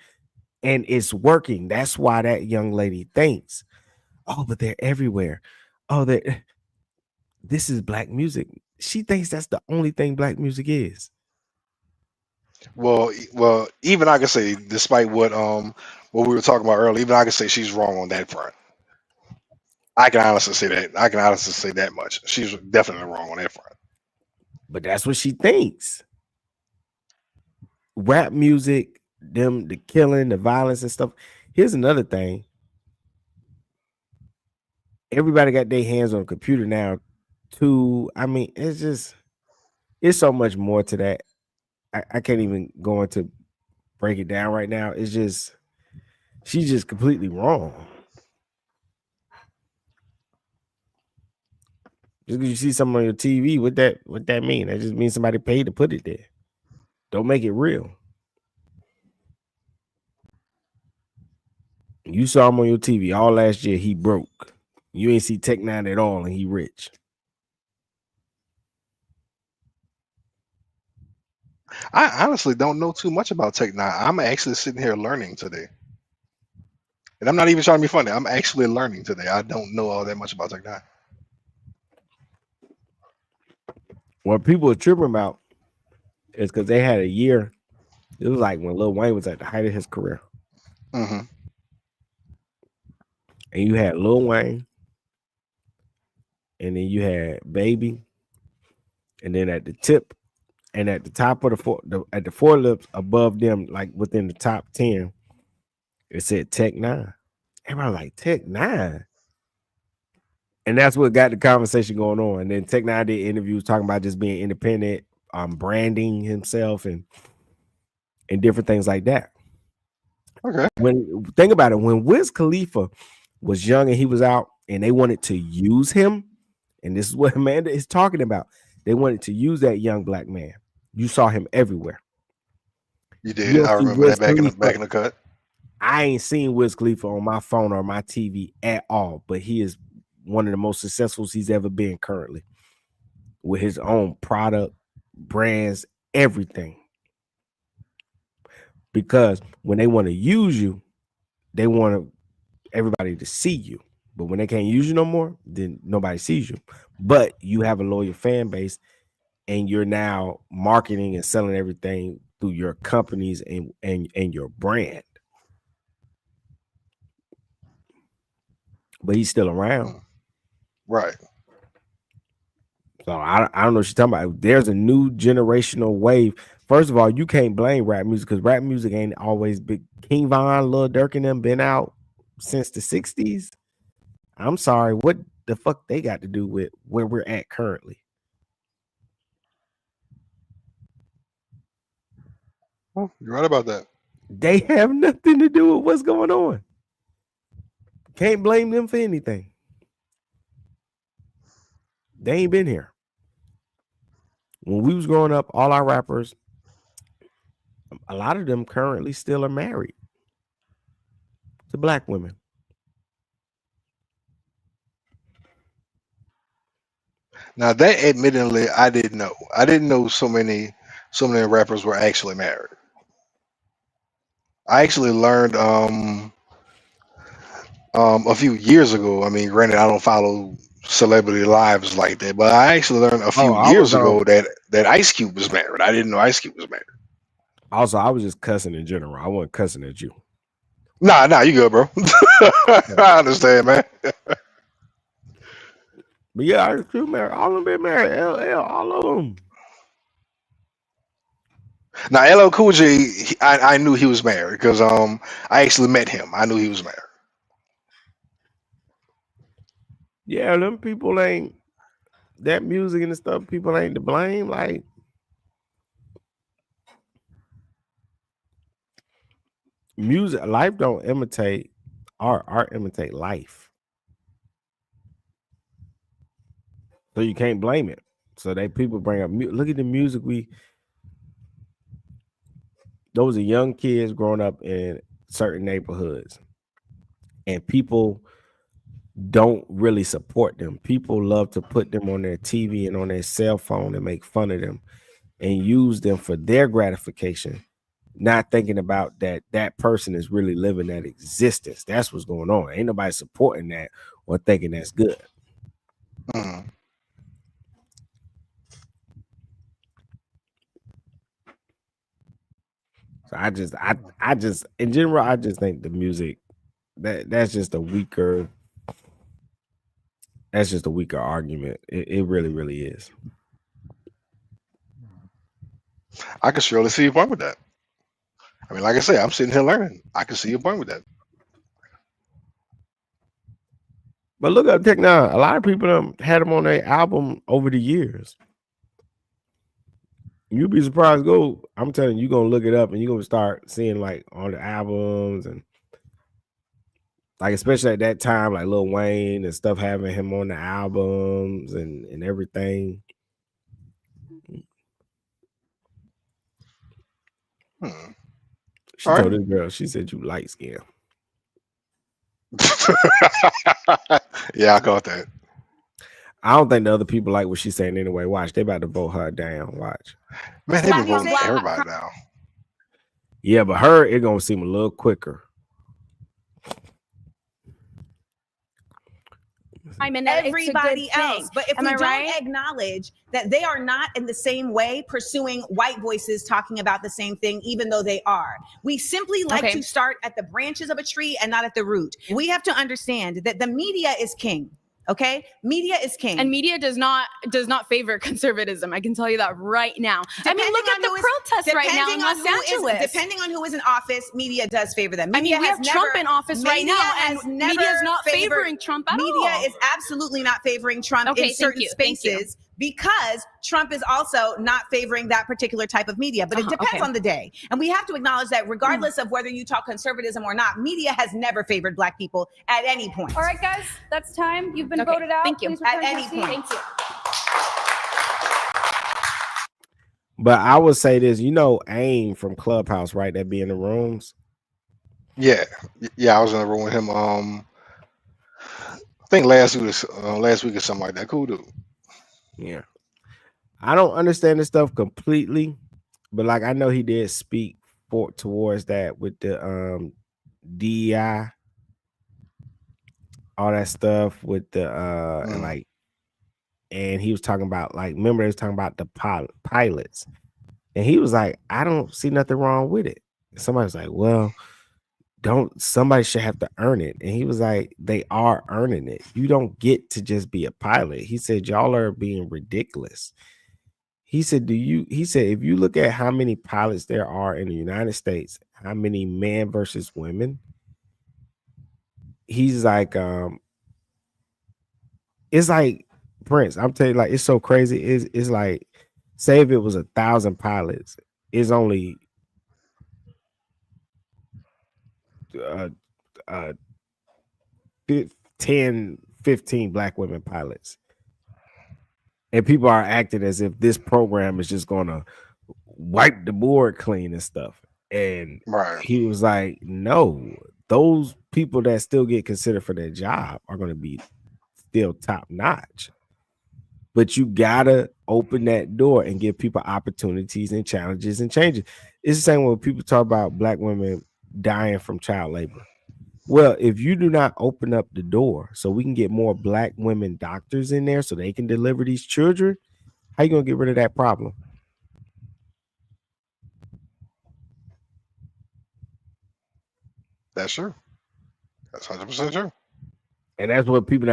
And it's working. That's why that young lady thinks, oh, but they're everywhere. Oh, this is black music. She thinks that's the only thing black music is. Well, even I can say, despite what we were talking about earlier, even I can say she's wrong on that front. I can honestly say that. I can honestly say that much. She's definitely wrong on that front. But that's what she thinks. Rap music, the killing, the violence and stuff. Here's another thing. Everybody got their hands on a computer now too. I mean, it's so much more to that. I can't even go into break it down right now. It's just, she's just completely wrong. Just because you see something on your TV, what that mean? That just means somebody paid to put it there. Don't make it real. You saw him on your TV all last year. He broke. You ain't see Tech Nine at all, and he rich. I honestly don't know too much about Tech Nine. I'm actually sitting here learning today. And I'm not even trying to be funny. I'm actually learning today. I don't know all that much about Tech Nine. What people are tripping about is because they had a year. It was like when Lil Wayne was at the height of his career. Mm-hmm. And you had Lil Wayne. And then you had Baby. And then at the tip and at the top of at the four lips above them, like within the top 10, it said Tech Nine. Everybody was like, Tech Nine. And that's what got the conversation going on. And then Tech Nine did interviews talking about just being independent, branding himself and different things like that. Okay. Think about it, when Wiz Khalifa was young and he was out and they wanted to use him, and this is what Amanda is talking about. They wanted to use that young black man. You saw him everywhere. You did. I remember that back in the cut. I ain't seen Wiz Khalifa on my phone or my TV at all, but he is one of the most successful he's ever been currently, with his own product, brands, everything. Because when they want to use you, they want everybody to see you. But when they can't use you no more, then nobody sees you. But you have a loyal fan base, and you're now marketing and selling everything through your companies and your brand. But he's still around. Right. So I don't know what you're talking about. There's a new generational wave. First of all, you can't blame rap music because rap music ain't always big. King Von, Lil Durk and them been out since the 60s. I'm sorry, what the fuck they got to do with where we're at currently? Well, you're right about that. They have nothing to do with what's going on. Can't blame them for anything. They ain't been here. When we was growing up, all our rappers, a lot of them currently still are married to black women. Now that admittedly I didn't know. I didn't know so many rappers were actually married. I actually learned a few years ago. I mean, granted, I don't follow celebrity lives like that, but I actually learned a few years ago that Ice Cube was married. I didn't know Ice Cube was married. Also, I was just cussing in general. I wasn't cussing at you. Nah, you good, bro. I understand, man. But yeah, Ice Cube married. All of them been married. LL, all of them. Now, LL Cool J, I knew he was married because I actually met him. I knew he was married. Yeah, them people ain't that music and the stuff. People ain't to blame. Like, music, life don't imitate art. Art imitate life. So you can't blame it. So they people bring up. Look at the music those are young kids growing up in certain neighborhoods, and people don't really support them. People love to put them on their TV and on their cell phone and make fun of them and use them for their gratification, not thinking about that person is really living that existence. That's what's going on. Ain't nobody supporting that or thinking that's good. Mm. So I just in general, I just think the music that's just a weaker argument. It really, really is. I can surely see your point with that. I mean, like I say, I'm sitting here learning. I can see your point with that. But look up Tech Nine. A lot of people had them on their album over the years. You'd be surprised. I'm telling you, you're gonna look it up and you're gonna start seeing like on the albums and like especially at that time, like Lil Wayne and stuff having him on the albums and everything. She told this girl, she said you light skin. Yeah, I caught that. I don't think the other people like what she's saying anyway. Watch, they about to vote her down. Watch. Man, they been voting everybody down. Yeah, but her, it gonna seem a little quicker. I'm in everybody else. But if we don't acknowledge that they are not in the same way pursuing white voices talking about the same thing, even though they are, we simply like to start at the branches of a tree and not at the root. We have to understand that the media is king. Okay, media is king, and media does not favor conservatism. I can tell you that right now. I mean, look at the protests right now in Los Angeles. Depending on who is in office, media does favor them. I mean, we have Trump in office right now, and media is not favoring Trump at all. Media is absolutely not favoring Trump in certain spaces because Trump is also not favoring that particular type of media. But it depends on the day, and we have to acknowledge that regardless of whether you talk conservatism or not, media has never favored Black people at any point. All right, guys, that's time. You've been voted out. Thank you. At any point. Thank you. But I would say this, AIM from Clubhouse, right? That be in the rooms. Yeah, I was in the room with him. I think last week or something like that. Cool dude. Yeah, I don't understand this stuff completely, but like I know he did speak towards that with the DEI, all that stuff with the and he was talking about remember they was talking about the pilots, and he was like, I don't see nothing wrong with it. Somebody was like, well, somebody should have to earn it. And he was like, they are earning it. You don't get to just be a pilot. He said, y'all are being ridiculous. He said, if you look at how many pilots there are in the United States, how many men versus women, he's like, it's like, Prince, I'm telling you, it's so crazy. It's like, say if it was 1,000 pilots, it's only 10, 15 Black women pilots. And people are acting as if this program is just gonna wipe the board clean and stuff. And he was like, no, those people that still get considered for their job are gonna be still top notch. But you gotta open that door and give people opportunities and challenges and changes. It's the same when people talk about Black women dying from child labor. Well, if you do not open up the door so we can get more Black women doctors in there so they can deliver these children, how you gonna get rid of that problem? That's true. That's 100% true. And that's what people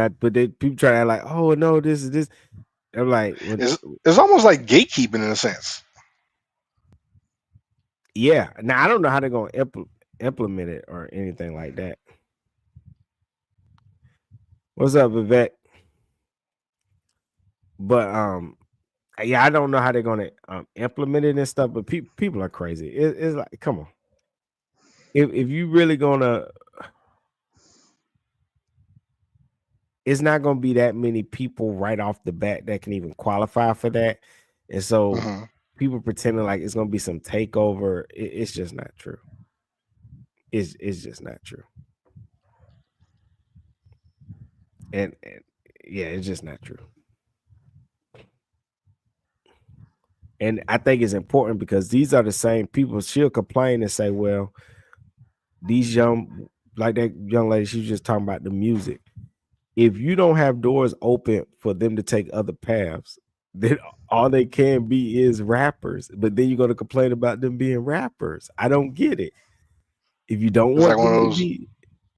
people try to act like, oh no, this is this. I'm like, it's almost like gatekeeping in a sense. Yeah. Now I don't know how they're gonna implement it or anything like that. What's up, Vivek? But yeah, I don't know how they're gonna implement it and stuff. But people are crazy. It's like, come on. If you really gonna, it's not gonna be that many people right off the bat that can even qualify for that, and so people pretending like it's gonna be some takeover. It's just not true. It's just not true. And yeah, it's just not true. And I think it's important because these are the same people. She'll complain and say, well, these young, like that young lady, she was just talking about the music. If you don't have doors open for them to take other paths, then all they can be is rappers. But then you're going to complain about them being rappers. I don't get it. If you don't want them to be,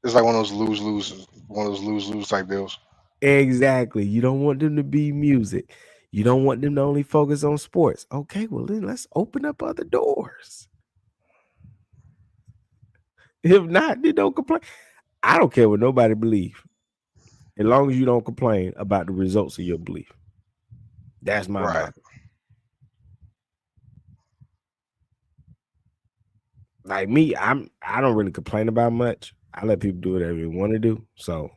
it's like one of those lose-lose type deals. Exactly. You don't want them to be music. You don't want them to only focus on sports. Okay, well then let's open up other doors. If not, then don't complain. I don't care what nobody believes. As long as you don't complain about the results of your belief. That's my motto. Like me, I don't really complain about much. I let people do whatever they want to do. So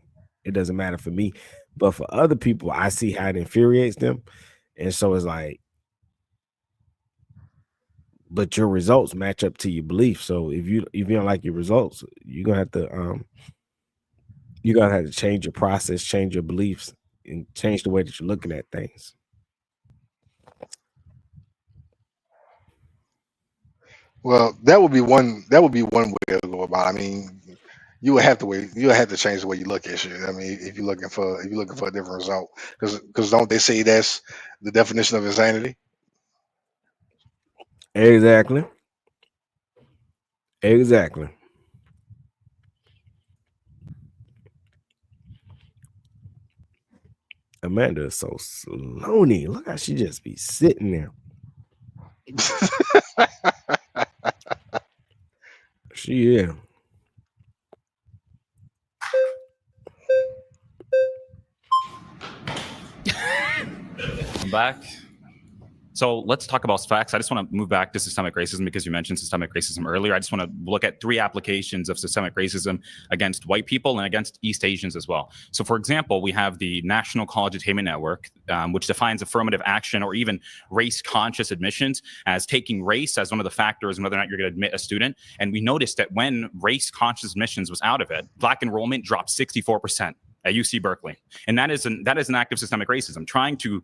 it doesn't matter for me. But for other people, I see how it infuriates them. And so it's like, but your results match up to your belief. So if you don't like your results, you're gonna have to change your process, change your beliefs, and change the way that you're looking at things. Well, that would be one way to go about it. I mean, you would have to change the way you look at shit. I mean, if you're looking for a different result, because don't they say that's the definition of insanity? Exactly. Amanda is so slony. Look how she just be sitting there. She is. I'm back. So let's talk about facts. I just want to move back to systemic racism because you mentioned systemic racism earlier. I just want to look at 3 applications of systemic racism against white people and against East Asians as well. So for example, we have the National College Attainment Network, which defines affirmative action or even race-conscious admissions as taking race as one of the factors in whether or not you're going to admit a student. And we noticed that when race-conscious admissions was out of it, Black enrollment dropped 64%. At UC Berkeley. And that is an act of systemic racism. Trying to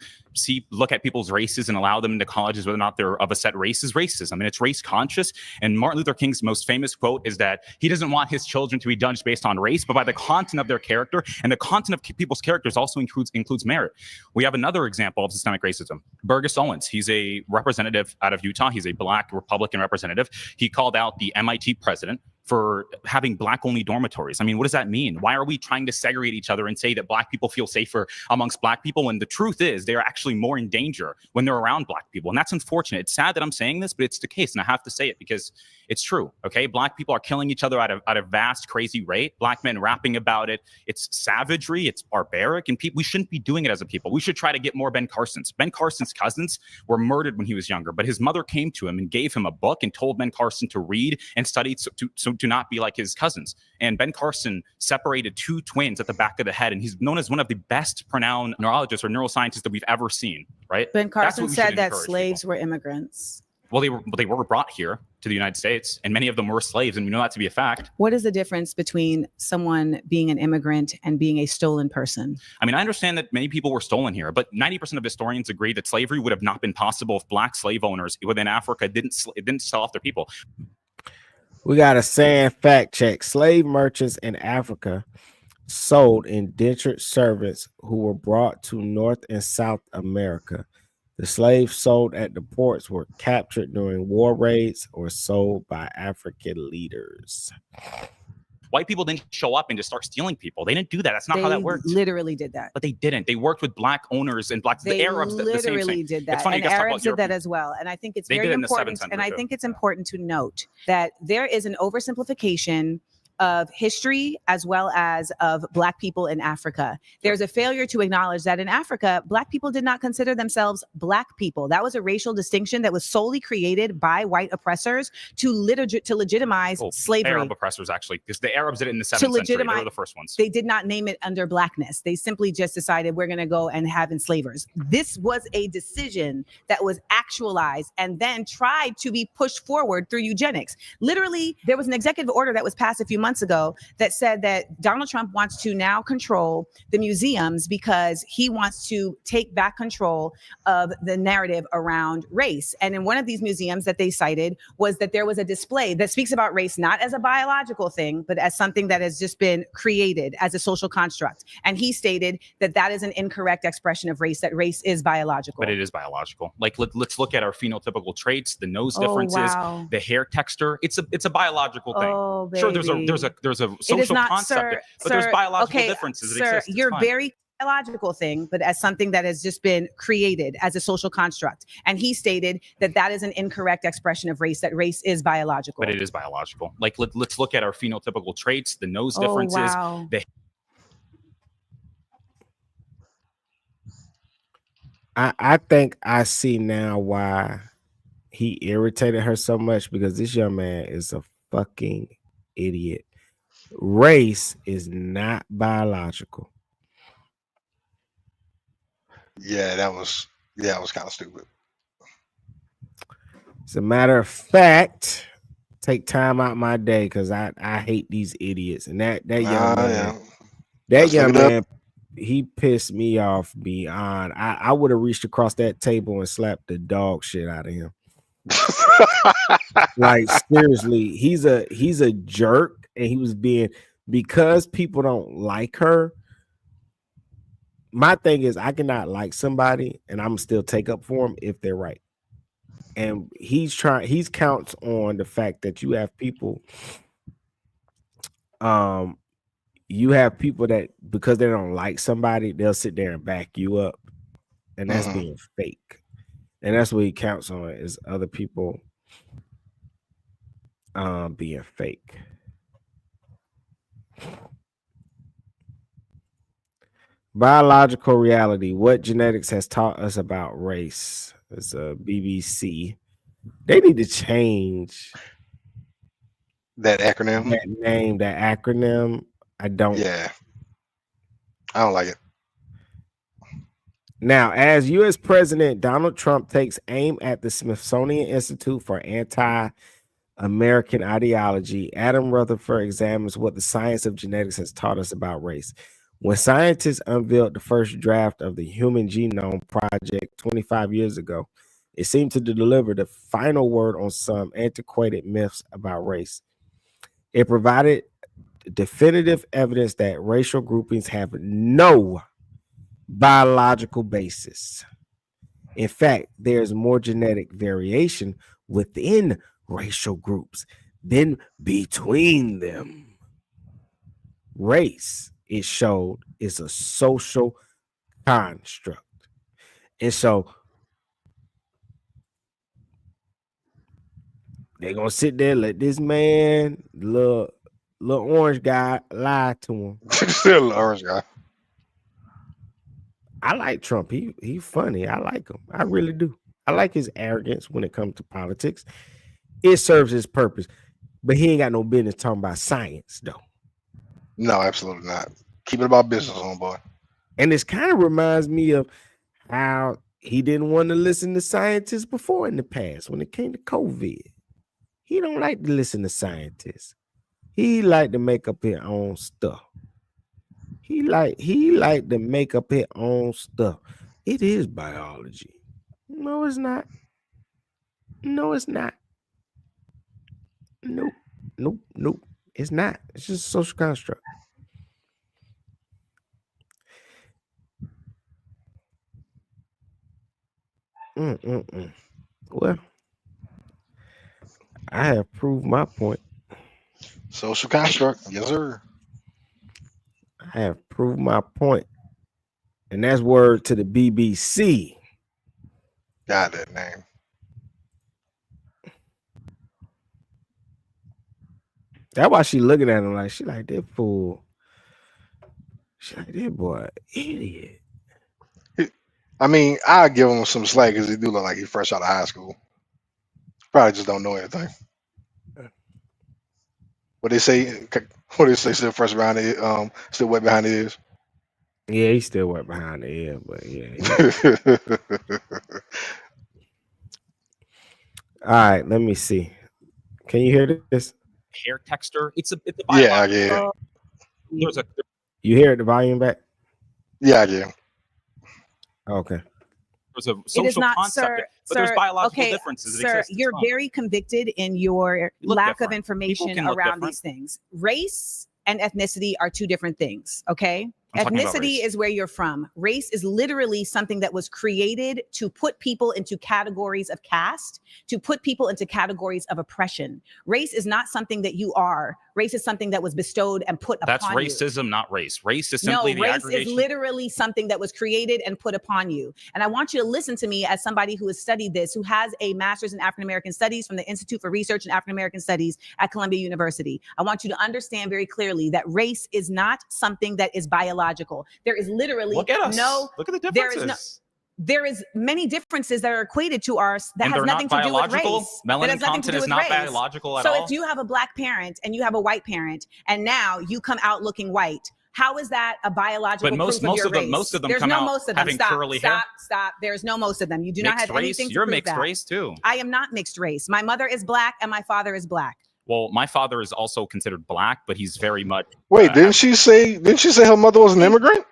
look at people's races and allow them into colleges whether or not they're of a set race is racism. And it's race conscious. And Martin Luther King's most famous quote is that he doesn't want his children to be judged based on race, but by the content of their character. And the content of people's characters also includes merit. We have another example of systemic racism. Burgess Owens, he's a representative out of Utah. He's a Black Republican representative. He called out the MIT president for having Black-only dormitories. I mean, what does that mean? Why are we trying to segregate each other and say that Black people feel safer amongst Black people when the truth is they're actually more in danger when they're around Black people? And that's unfortunate. It's sad that I'm saying this, but it's the case, and I have to say it because it's true, okay? Black people are killing each other at a vast, crazy rate. Black men rapping about it. It's savagery. It's barbaric, and we shouldn't be doing it as a people. We should try to get more Ben Carsons. Ben Carson's cousins were murdered when he was younger, but his mother came to him and gave him a book and told Ben Carson to read and study to not be like his cousins. And Ben Carson separated 2 twins at the back of the head, and he's known as one of the best renowned neurologists or neuroscientists that we've ever seen, right? Ben Carson said that slaves were immigrants. Well, they were brought here to the United States, and many of them were slaves, and we know that to be a fact. What is the difference between someone being an immigrant and being a stolen person? I mean, I understand that many people were stolen here, but 90% of historians agree that slavery would have not been possible if Black slave owners within Africa didn't sell off their people. We got a sad fact check. Slave merchants in Africa sold indentured servants who were brought to North and South America. The slaves sold at the ports were captured during war raids or sold by African leaders. White people didn't show up and just start stealing people. They didn't do that. That's not how that worked. Literally did that. But they didn't. They worked with black owners and They the Arabs. The same literally thing. did that. It's funny And you guys talk Arabs about did that Europe. as well. And I think it's They very did it in the 7th important. And I century, think it's important to note that there is an oversimplification of history as well as of Black people in Africa. There's a failure to acknowledge that in Africa, Black people did not consider themselves Black people. That was a racial distinction that was solely created by white oppressors to legitimize slavery. Arab oppressors, actually, because the Arabs did it in the 7th To century. They legitimize, were the first ones. They did not name it under Blackness. They simply just decided we're going to go and have enslavers. This was a decision that was actualized and then tried to be pushed forward through eugenics. Literally, there was an executive order that was passed a few months ago that said that Donald Trump wants to now control the museums because he wants to take back control of the narrative around race. And in one of these museums that they cited was that there was a display that speaks about race not as a biological thing, but as something that has just been created as a social construct. And he stated that that is an incorrect expression of race, that race is biological. But it is biological. Like let's look at our phenotypical traits, the nose Oh, differences, wow. the hair texture. It's a biological thing. Oh, Sure, there's baby. a It is social not, concept, but sir, there's biological okay, differences that sir, exist. It's you're fine. very biological thing, but as something that has just been created as a social construct. And he stated that that is an incorrect expression of race, that race is biological. But it is biological. Like let's look at our phenotypical traits, the nose Oh, differences, wow. the I think I see now why he irritated her so much, because this young man is a fucking idiot. Race is not biological. Yeah, that was kind of stupid. As a matter of fact, take time out my day because I hate these idiots. And that young man, that young man, he pissed me off beyond. I would have reached across that table and slapped the dog shit out of him. Like, seriously, he's a jerk, and he was being, because people don't like her. My thing is, I cannot like somebody and I'm still take up for them if they're right. And he's counts on the fact that you have people that, because they don't like somebody, they'll sit there and back you up, and that's being fake. And that's what he counts on, is other people being fake. Biological reality. What genetics has taught us about race. It's a BBC. They need to change that acronym. That name, that acronym. I don't like it. Now, as U.S. President Donald Trump takes aim at the Smithsonian Institute for Anti-American Ideology, Adam Rutherford examines what the science of genetics has taught us about race. When scientists unveiled the first draft of the Human Genome Project 25 years ago, it seemed to deliver the final word on some antiquated myths about race. It provided definitive evidence that racial groupings have no biological basis. In fact, there's more genetic variation within racial groups than between them. Race, it showed, is a social construct. And so they're gonna sit there, let this man, little orange guy, lie to him. Little orange guy. I like Trump. He funny. I like him. I really do. I like his arrogance when it comes to politics. It serves his purpose, but he ain't got no business talking about science, though. No, absolutely not. Keep it about business, homeboy. And this kind of reminds me of how he didn't want to listen to scientists before in the past when it came to COVID. He don't like to listen to scientists. He like to make up his own stuff. He like to make up his own stuff. It is biology. No, it's not. No, it's not. Nope. It's not. It's just a social construct. Well, I have proved my point. Social construct. Yes, sir. I have proved my point. And that's word to the BBC. Got that name. That's why she looking at him like she like that fool. She like that boy, idiot. I mean, I give him some slack because he do look like he's fresh out of high school. Probably just don't know anything. What they say? What they say? Still fresh behind the still wet behind the ears. Yeah, he's still wet behind the ear, but yeah. All right, let me see. Can you hear this? Hair texture. It's a Yeah, biological. There's a You hear the volume back? Yeah, yeah. Okay. there's a It is social not, concept, sir. but there's Sir, biological okay, differences that sir, exist. It's you're fine. very convicted in your You look lack different. of information People can look around different. these things. Race and ethnicity are two different things, okay? I'm talking about Ethnicity race. is where you're from. Race is literally something that was created to put people into categories of caste, to put people into categories of oppression. Race is not something that you are. Race is something that was bestowed and put That's upon you. racism, not race. Race is No, simply the race aggregation. is literally something that was created and put upon you. And I want you to listen to me as somebody who has studied this, who has a master's in African American Studies from the Institute for Research in African American Studies at Columbia University. I want you to understand very clearly that race is not something that is biological. There is literally Look at us. no, Look at the there differences. is no, there is many differences that are equated to ours that And has they're nothing not to do with biological? race. That Melanin has nothing to content do is with not race. biological at So all? if you have a black parent and you have a white parent, and now you come out looking white, how is that a biological But most- proof of most your of them- race? most of them There's come no out most of them. having Stop, curly hair. stop. There's no most of them. You do not Mixed have race? anything to You're prove mixed that. race too. I am not mixed race. My mother is black and my father is black. Well, my father is also considered black, but he's very much. Wait, didn't she say her mother was an immigrant?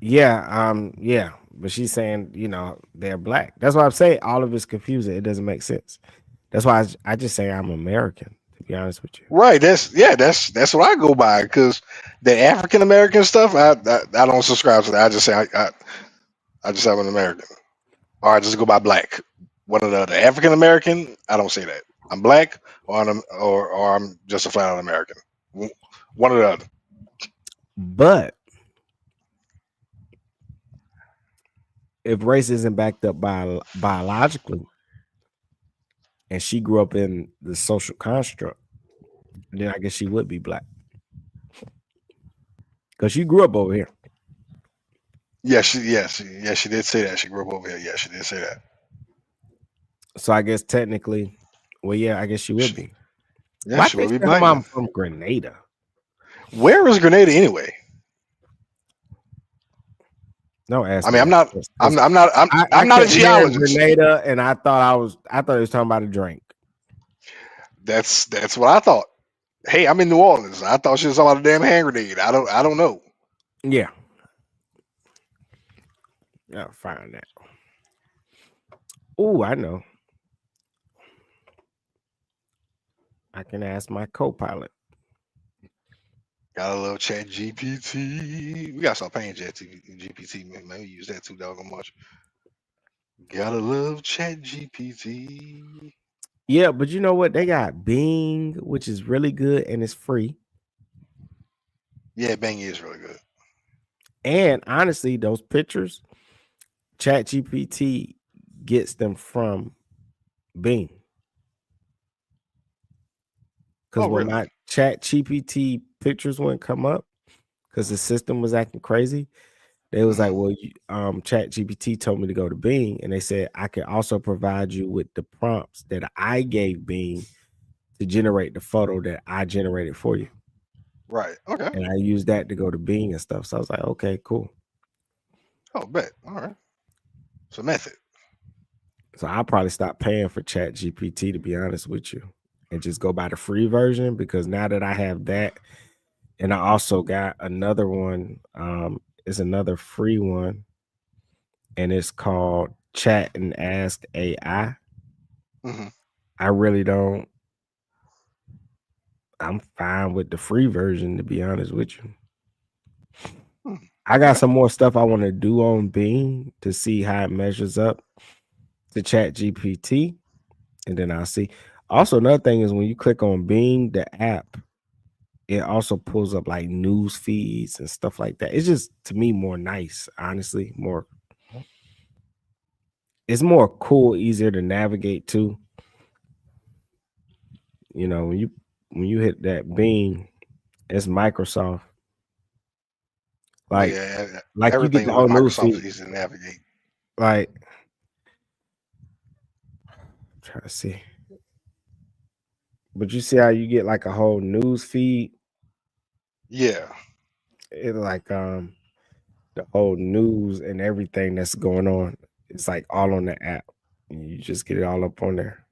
Yeah, but she's saying, they're black. That's why I'm saying all of it's confusing. It doesn't make sense. That's why I just say I'm American, to be honest with you. Right. That's what I go by because the African American stuff. I don't subscribe to that. I just say I just have an American, or I just go by black. One or the other. African American. I don't say that. I'm black, or I'm just a flat out American. One or the other. But if race isn't backed up biologically, and she grew up in the social construct, then I guess she would be black. Because she grew up over here. Yes, she did say that. She grew up over here. Yeah, she did say that. So I guess technically, well, yeah, I guess she would be. Yeah, Why she would they be say her black. mom from Grenada? Where is Grenada anyway? No, ask I me mean, that. I'm not a kept hearing geologist. Grenada, and I thought it was talking about a drink. That's what I thought. Hey, I'm in New Orleans. I thought she was talking about a damn hand grenade. I don't know. Yeah. I'll find that. Oh, I know. I can ask my co-pilot. Gotta love Chat GPT. We gotta start paying Chat GPT, man. Maybe use that too doggone much. Gotta love Chat GPT. Yeah, but you know what? They got Bing, which is really good and it's free. Yeah, Bing is really good. And honestly, those pictures, Chat GPT gets them from Bing. Because when really? my Chat GPT pictures wouldn't come up because the system was acting crazy, they was like, well, Chat GPT told me to go to Bing, and they said I can also provide you with the prompts that I gave Bing to generate the photo that I generated for you. Right. Okay. And I used that to go to Bing and stuff. So I was like, okay, cool. Oh, bet. All right. It's a method. So I'll probably stop paying for Chat GPT, to be honest with you, and just go by the free version, because now that I have that, and I also got another one, it's another free one, and it's called Chat and Ask AI. I really don't. I'm fine with the free version, to be honest with you. I got some more stuff I want to do on Bing to see how it measures up. the Chat GPT, and then I'll see. Also, another thing is when you click on Bing, the app, it also pulls up like news feeds and stuff like that. It's just, to me, more nice, honestly. It's more cool, easier to navigate to. You know, when you hit that Bing, it's Microsoft. Like, like you get everything the with whole news Microsoft is feed. easy to navigate. Like, I'm trying to see. But you see how you get like a whole news feed? Yeah. It like the whole news and everything that's going on. It's like all on the app. And you just get it all up on there.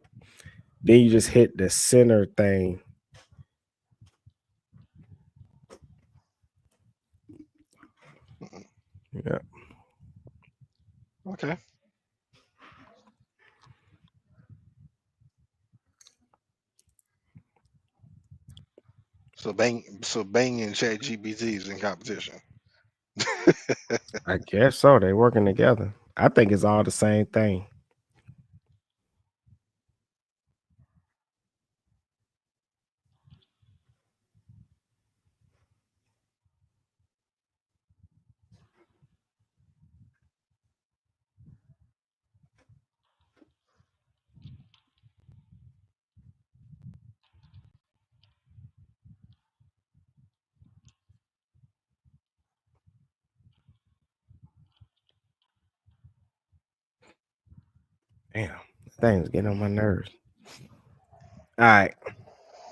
Then you just hit the center thing. Yeah. Okay. So Bing and Chat GPT is in competition. I guess so. They're working together. I think it's all the same thing. Damn, thing's getting on my nerves. All right.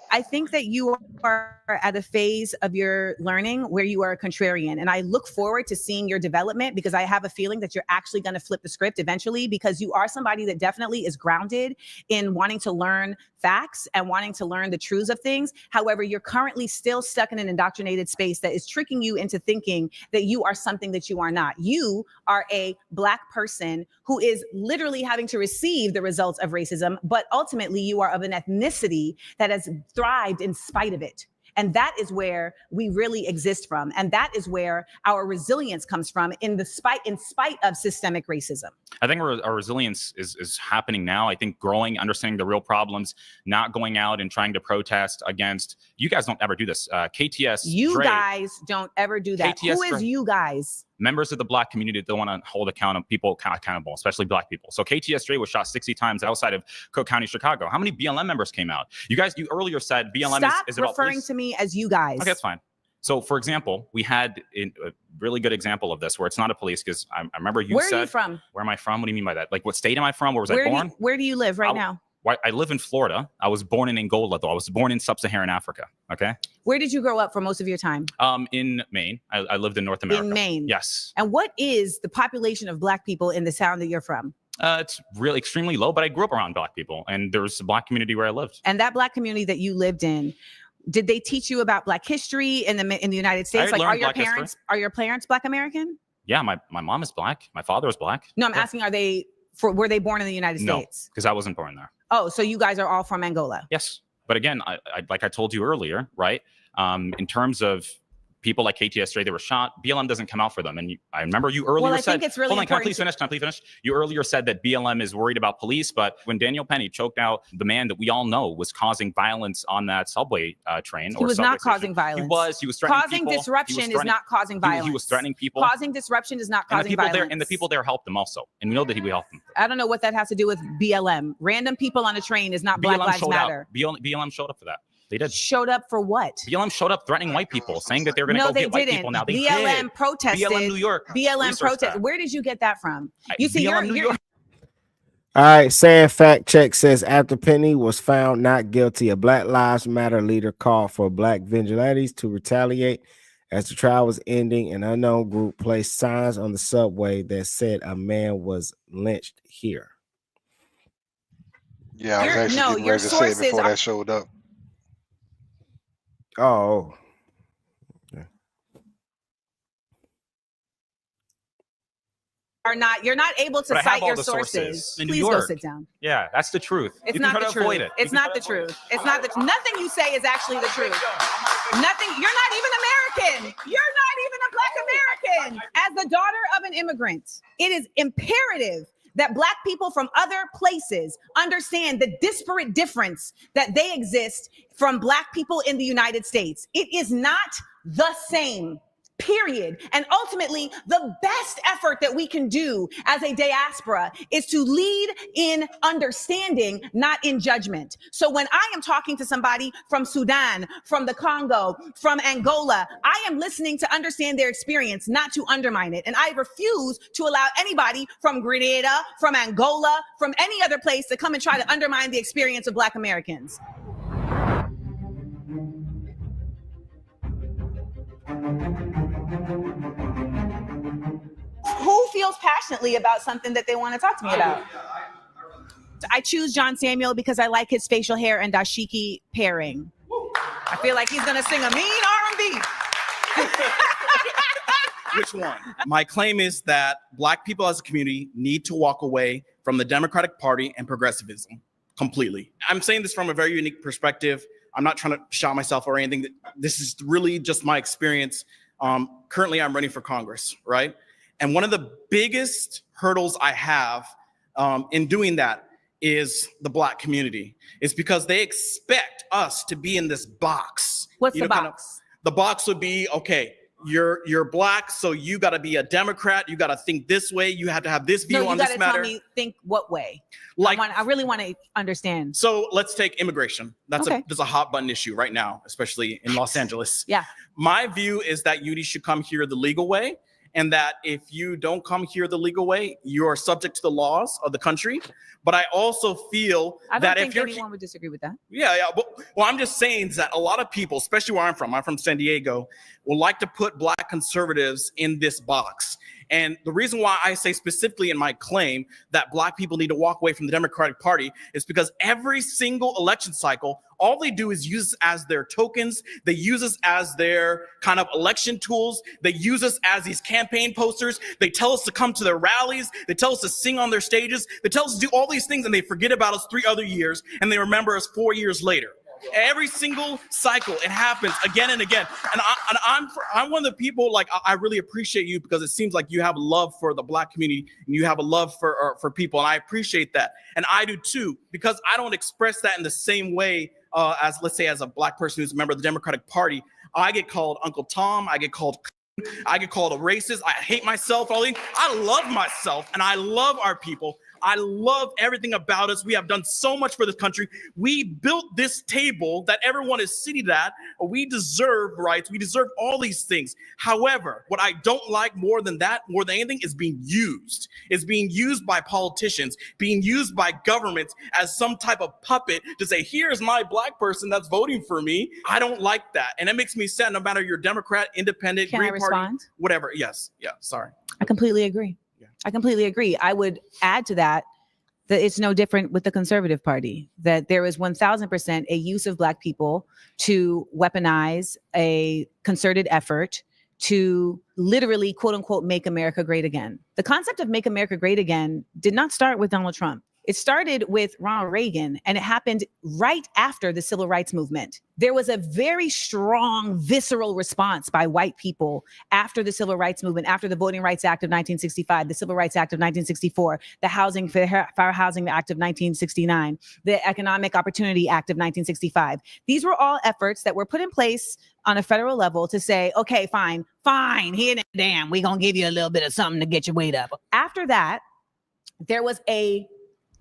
I think that you are at a phase of your learning where you are a contrarian. And I look forward to seeing your development because I have a feeling that you're actually going to flip the script eventually because you are somebody that definitely is grounded in wanting to learn facts and wanting to learn the truths of things. However, you're currently still stuck in an indoctrinated space that is tricking you into thinking that you are something that you are not. You are a Black person who is literally having to receive the results of racism, but ultimately you are of an ethnicity that has thrived in spite of it. And that is where we really exist from. And that is where our resilience comes from in spite of systemic racism. I think our resilience is happening now. I think growing, understanding the real problems, not going out and trying to protest against, you guys don't ever do this. KTS. You guys don't ever do that. KTS Who is you guys? Members of the Black community that want to hold people accountable, especially Black people. So KTS Dre was shot 60 times outside of Cook County, Chicago. How many BLM members came out? You earlier said BLM is about referring police. to me as you guys. Okay, that's fine. So, for example, we had a really good example of this where it's not a police because I remember you said. Where are you from? Where am I from? What do you mean by that? Like, what state am I from? Where was I born? Where do you live right now? I live in Florida. I was born in Angola, though. I was born in sub-Saharan Africa. Okay. Where did you grow up for most of your time? In Maine. I lived in North America. In Maine. Yes. And what is the population of Black people in the town that you're from? It's really extremely low, but I grew up around Black people, and there was a Black community where I lived. And that Black community that you lived in, did they teach you about Black history in the United States? Like, are your parents Black American? Yeah, my mom is Black. My father is Black. No, I'm asking, were they born in the United States? No, because I wasn't born there. Oh, so you guys are all from Angola? Yes, but again, I like I told you earlier, right? In terms of people like KTS Dre, they were shot. BLM doesn't come out for them. And I remember you earlier said, think it's really hold on, can I please finish? You earlier said that BLM is worried about police, but when Daniel Penny choked out the man that we all know was causing violence on that subway train. He was not causing violence. He was threatening people. Causing disruption is not causing violence. He was threatening people. Causing disruption is not causing violence. And the people there helped him also. And we know that he helped them. I don't know what that has to do with BLM. Random people on a train is not Black Lives Matter. BLM showed up for that. They did. Showed up for what? BLM showed up threatening white people, saying that they're going to go get white people now. They BLM did. protested. BLM New York. BLM protested. Where did you get that from? You see, BLM New York. All right, sad fact check says after Penny was found not guilty, a Black Lives Matter leader called for Black vigilantes to retaliate. As the trial was ending, an unknown group placed signs on the subway that said a man was lynched here. Yeah, I was actually getting ready to say it before that showed up. Oh. You're not able to cite your sources. Please go sit down. Yeah, that's the truth. It's not the truth. It's not the truth. It's not the nothing you say is actually the truth. Nothing. You're not even American. You're not even a Black American. As the daughter of an immigrant, it is imperative that Black people from other places understand the disparate difference that they exist from Black people in the United States. It is not the same. Period. And ultimately, the best effort that we can do as a diaspora is to lead in understanding, not in judgment. So when I am talking to somebody from Sudan, from the Congo, from Angola, I am listening to understand their experience, not to undermine it. And I refuse to allow anybody from Grenada, from Angola, from any other place to come and try to undermine the experience of Black Americans. Who feels passionately about something that they want to talk to me about? I choose John Samuel because I like his facial hair and dashiki pairing. I feel like he's gonna sing a mean R&B. Which one? My claim is that Black people as a community need to walk away from the Democratic Party and progressivism completely. I'm saying this from a very unique perspective. I'm not trying to shout myself or anything. This is really just my experience. Currently, I'm running for Congress, right? And one of the biggest hurdles I have in doing that is the Black community. It's because they expect us to be in this box. What's the box? The box would be, okay, you're Black, so you got to be a Democrat. You got to think this way. You have to have this view on this matter. No, you got to tell me, think what way? Like, I really want to understand. So let's take immigration. That's a hot button issue right now, especially in Los Angeles. Yeah. My view is that you should come here the legal way, and that if you don't come here the legal way, you are subject to the laws of the country. But I also feel that if anyone would disagree with that. Yeah. Well, I'm just saying that a lot of people, especially where I'm from San Diego, will like to put Black conservatives in this box. And the reason why I say specifically in my claim that Black people need to walk away from the Democratic Party is because every single election cycle, all they do is use us as their tokens. They use us as their kind of election tools. They use us as these campaign posters. They tell us to come to their rallies. They tell us to sing on their stages. They tell us to do all these things, and they forget about us 3 other years, and they remember us 4 years later. Every single cycle, it happens again and again. And I'm one of the people, like, I really appreciate you because it seems like you have love for the Black community and you have a love for people. And I appreciate that. And I do too, because I don't express that in the same way as, let's say, as a Black person who's a member of the Democratic Party. I get called Uncle Tom. I get called a racist. I hate myself. I love myself and I love our people. I love everything about us. We have done so much for this country. We built this table that everyone is seated at. We deserve rights. We deserve all these things. However, what I don't like more than anything, is being used. It's being used by politicians, being used by governments as some type of puppet to say, here's my Black person that's voting for me. I don't like that. And it makes me sad, no matter you're Democrat, Independent, Green Party, whatever. Yes. Yeah. Sorry. I completely agree. I completely agree. I would add to that it's no different with the Conservative Party, that there is 1000% a use of Black people to weaponize a concerted effort to literally, quote unquote, make America great again. The concept of make America great again did not start with Donald Trump. It started with Ronald Reagan, and it happened right after the Civil Rights Movement. There was a very strong, visceral response by white people after the Civil Rights Movement, after the Voting Rights Act of 1965, the Civil Rights Act of 1964, the Fair Housing Act of 1969, the Economic Opportunity Act of 1965. These were all efforts that were put in place on a federal level to say, okay, fine, here and damn, we're gonna give you a little bit of something to get your weight up. After that, there was a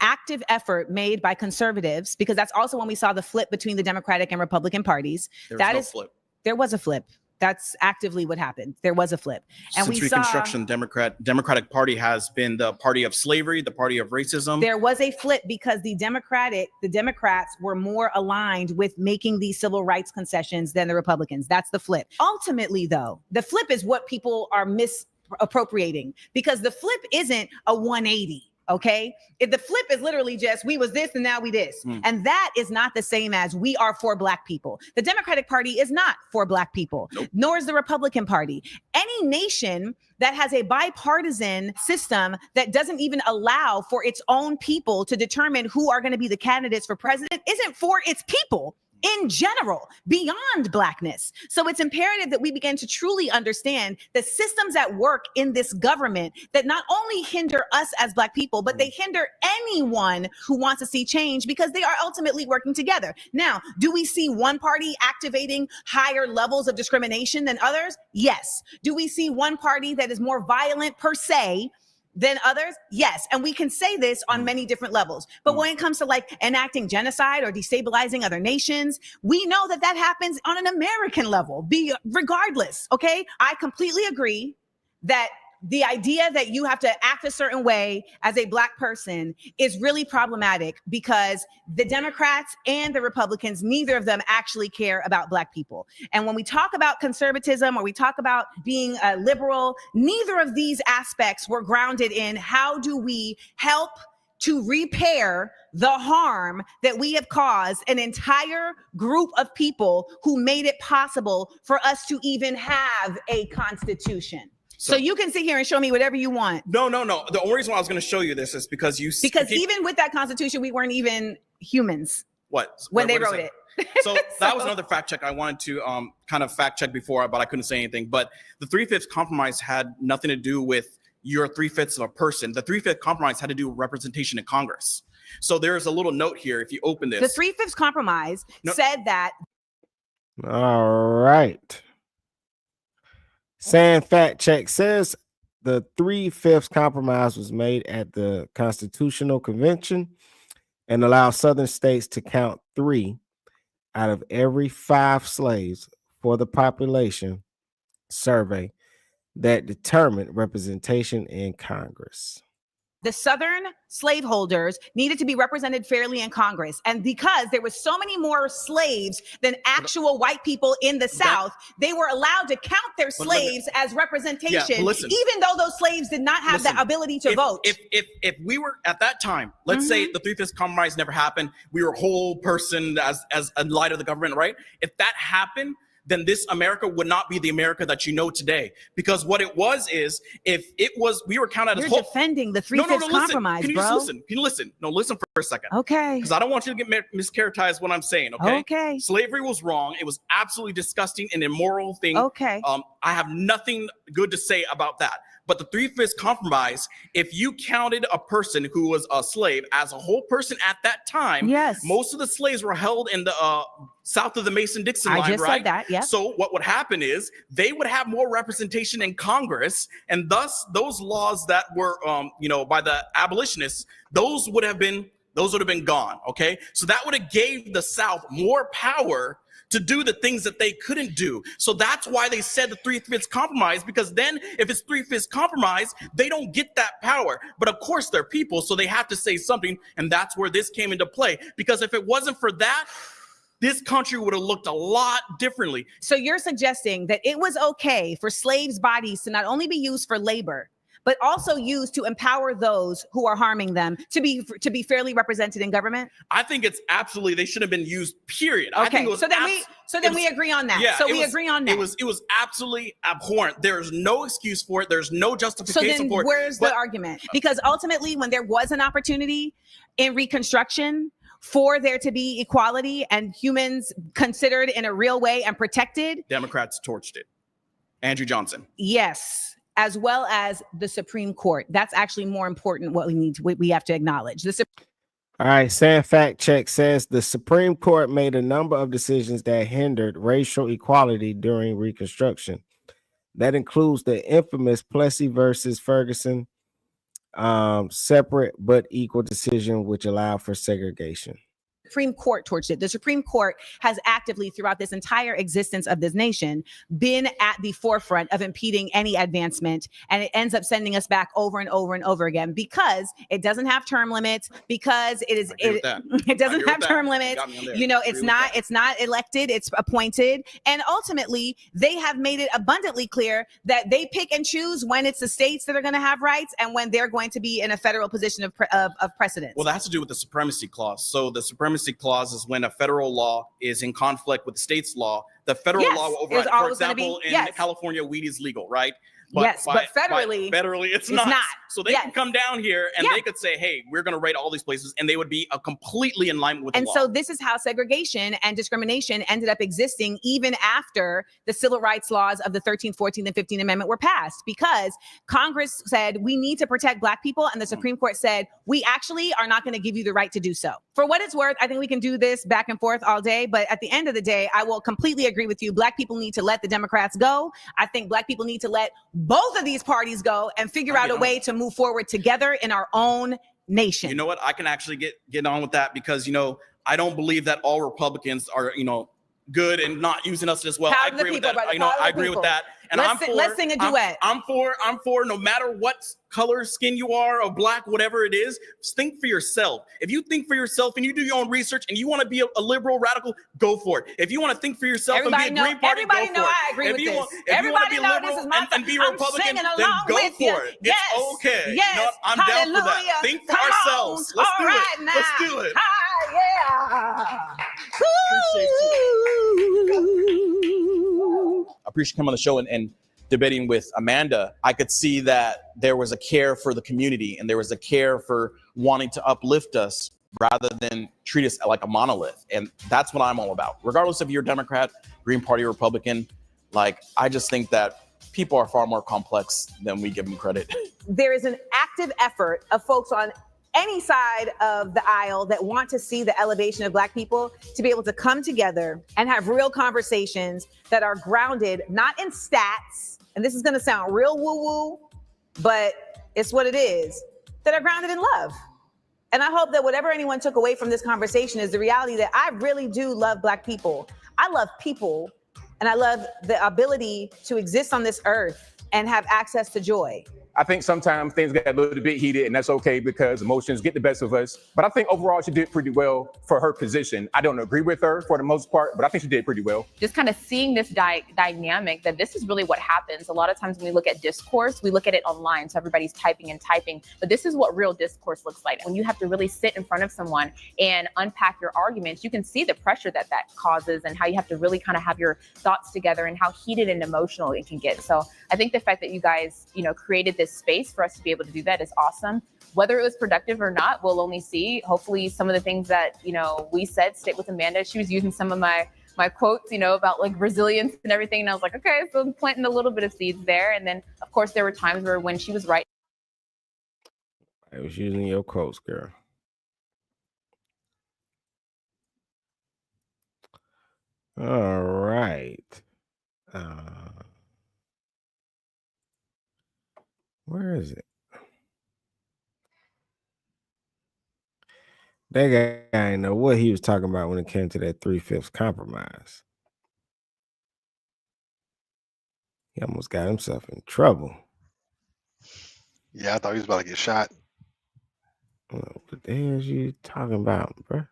active effort made by conservatives, because that's also when we saw the flip between the Democratic and Republican parties. There was a flip. That's actively what happened. There was a flip. And Since Reconstruction, Democratic Party has been the party of slavery, the party of racism. There was a flip because the Democrats were more aligned with making these civil rights concessions than the Republicans. That's the flip. Ultimately, though, the flip is what people are misappropriating, because the flip isn't a 180. Okay, if the flip is literally just we was this and now we this, and that is not the same as we are for Black people. The Democratic Party is not for Black people, nor is the Republican Party. Any nation that has a bipartisan system that doesn't even allow for its own people to determine who are going to be the candidates for president isn't for its people. in general, beyond Blackness. So it's imperative that we begin to truly understand the systems at work in this government that not only hinder us as Black people, but they hinder anyone who wants to see change because they are ultimately working together. Now, do we see one party activating higher levels of discrimination than others? Yes. Do we see one party that is more violent per se than others? Yes. And we can say this on many different levels. But when it comes to like enacting genocide or destabilizing other nations, we know that that happens on an American level, regardless. Okay. I completely agree that the idea that you have to act a certain way as a Black person is really problematic because the Democrats and the Republicans, neither of them actually care about Black people. And when we talk about conservatism or we talk about being a liberal, neither of these aspects were grounded in how do we help to repair the harm that we have caused an entire group of people who made it possible for us to even have a constitution. So you can sit here and show me whatever you want. No. The only reason why I was going to show you this is because even with that constitution, we weren't even humans. When they wrote it. So that was another fact check I wanted to kind of fact check before, but I couldn't say anything. But the 3/5 compromise had nothing to do with your 3/5 of a person. The 3/5 compromise had to do with representation in Congress. So there's a little note here. If you open this, the 3/5 compromise said that. All right. Sand Fact Check says the 3/5 compromise was made at the Constitutional Convention and allowed Southern states to count 3 out of every 5 slaves for the population survey that determined representation in Congress. The Southern slaveholders needed to be represented fairly in Congress. And because there was so many more slaves than actual white people in the South, they were allowed to count their slaves as representation, even though those slaves did not have the ability to vote. If we were at that time, let's say the 3/5 compromise never happened, we were a whole person as in light of the government, right? If that happened, then this America would not be the America that you know today. Because what it was is, if it was, we were counted as You're whole. defending the 3/5 compromise, Can you bro. just listen? Can you listen? No, listen for a second. Okay. Because I don't want you to get mischaracterized what I'm saying, okay? Okay. Slavery was wrong. It was absolutely disgusting and immoral thing. Okay. I have nothing good to say about that. But the 3/5 compromise, if you counted a person who was a slave as a whole person at that time, most of the slaves were held in the south of the Mason-Dixon line, I just right? said that, yeah. So what would happen is they would have more representation in Congress, and thus those laws that were, by the abolitionists, those would have been gone. Okay, so that would have gave the South more power to do the things that they couldn't do. So that's why they said the 3/5 compromise, because then if it's 3/5 compromise, they don't get that power. But of course they're people, so they have to say something. And that's where this came into play. Because if it wasn't for that, this country would have looked a lot differently. So you're suggesting that it was okay for slaves' bodies to not only be used for labor, but also used to empower those who are harming them to be fairly represented in government? I think it's absolutely, they should have been used, period. Okay, I think it was so then we agree on that. Yeah, so we agree on that. It was absolutely abhorrent. There's no excuse for it. There's no justification for it. So then where's the argument? Because ultimately, when there was an opportunity in Reconstruction for there to be equality and humans considered in a real way and protected, Democrats torched it. Andrew Johnson. Yes. As well as the Supreme Court. That's actually more important. What we have to acknowledge. All right, Sand Fact Check says the Supreme Court made a number of decisions that hindered racial equality during Reconstruction. That includes the infamous Plessy versus Ferguson separate but equal decision, which allowed for segregation. Supreme Court torched it. The Supreme Court has actively, throughout this entire existence of this nation, been at the forefront of impeding any advancement, and it ends up sending us back over and over and over again because it doesn't have term limits, because it doesn't have term limits. It's not elected, it's appointed, and ultimately they have made it abundantly clear that they pick and choose when it's the states that are going to have rights and when they're going to be in a federal position of precedence. Well, that has to do with the supremacy clause. So the supremacy clause is when a federal law is in conflict with the state's law. The federal law will override. For example, in California, weed is legal, right? But federally, it's not. So they can come down here and they could say, hey, we're going to raid all these places, and they would be completely in line with the law. And so this is how segregation and discrimination ended up existing even after the civil rights laws of the 13th, 14th, and 15th Amendment were passed, because Congress said we need to protect Black people, and the Supreme Court said we actually are not going to give you the right to do so. For what it's worth, I think we can do this back and forth all day, but at the end of the day, I will completely agree with you. Black people need to let the Democrats go. I think Black people need to let both of these parties go and figure out a way to move forward together in our own nation. You know what? I can actually get on with that, because, you know, I don't believe that all Republicans are, you know, good and not using us as well. I agree with that. You know, I agree with that. And let's sing a duet. I'm for no matter what color skin you are, or Black, whatever it is, just think for yourself. If you think for yourself and you do your own research and you want to be a liberal radical, go for it. If you want to think for yourself and be a Green Party, go for it. I agree with this. If you want to be liberal and be a Republican, then go for it. It's okay. Yes. You know, I'm down for that. Think for ourselves. Let's do it. Let's do it. I appreciate coming on the show and debating with Amanda. I could see that there was a care for the community, and there was a care for wanting to uplift us rather than treat us like a monolith. And that's what I'm all about. Regardless if you're Democrat, Green Party, or Republican, like, I just think that people are far more complex than we give them credit. There is an active effort of folks on any side of the aisle that want to see the elevation of Black people to be able to come together and have real conversations that are grounded not in stats, and this is going to sound real woo-woo, but it's what it is, that are grounded in love. And I hope that whatever anyone took away from this conversation is the reality that I really do love Black people. I love people, and I love the ability to exist on this earth and have access to joy. I think sometimes things get a little bit heated, and that's okay because emotions get the best of us. But I think overall she did pretty well for her position. I don't agree with her for the most part, but I think she did pretty well. Just kind of seeing this dynamic, that this is really what happens. A lot of times when we look at discourse, we look at it online. So everybody's typing and typing, but this is what real discourse looks like. When you have to really sit in front of someone and unpack your arguments, you can see the pressure that causes and how you have to really kind of have your thoughts together and how heated and emotional it can get. So I think the fact that you guys, you know, created this space for us to be able to do that is awesome. Whether it was productive or not, we'll only see. Hopefully some of the things that, you know, we said stick with Amanda. She was using some of my quotes, you know, about like resilience and everything. And I was like, okay, so I'm planting a little bit of seeds there. And then of course there were times where when she was right. I was using your quotes, girl. All right. Where is it? That guy didn't know what he was talking about when it came to that 3/5 compromise. He almost got himself in trouble. Yeah, I thought he was about to get shot. What the hell is you talking about, bro?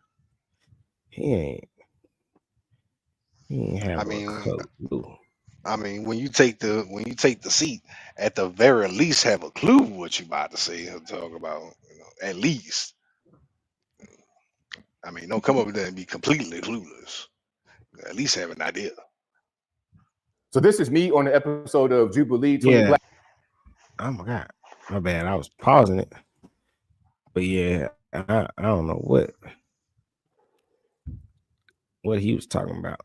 He ain't have I mean, when you take the seat, at the very least have a clue what you about to say or talk about, you know, at least. I mean, don't come up there and be completely clueless. At least have an idea. So this is me on the episode of Jubilee 20v1. Yeah. Oh my God. My bad. I was pausing it. But yeah, I don't know what he was talking about.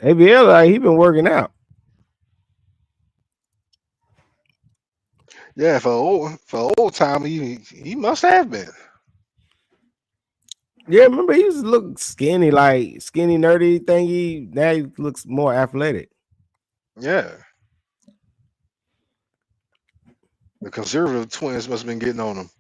ABL, like, he been working out. Yeah, for old time, he must have been. Yeah, remember he used to look skinny, like skinny, nerdy thingy. Now he looks more athletic. Yeah. The conservative twins must have been getting on him.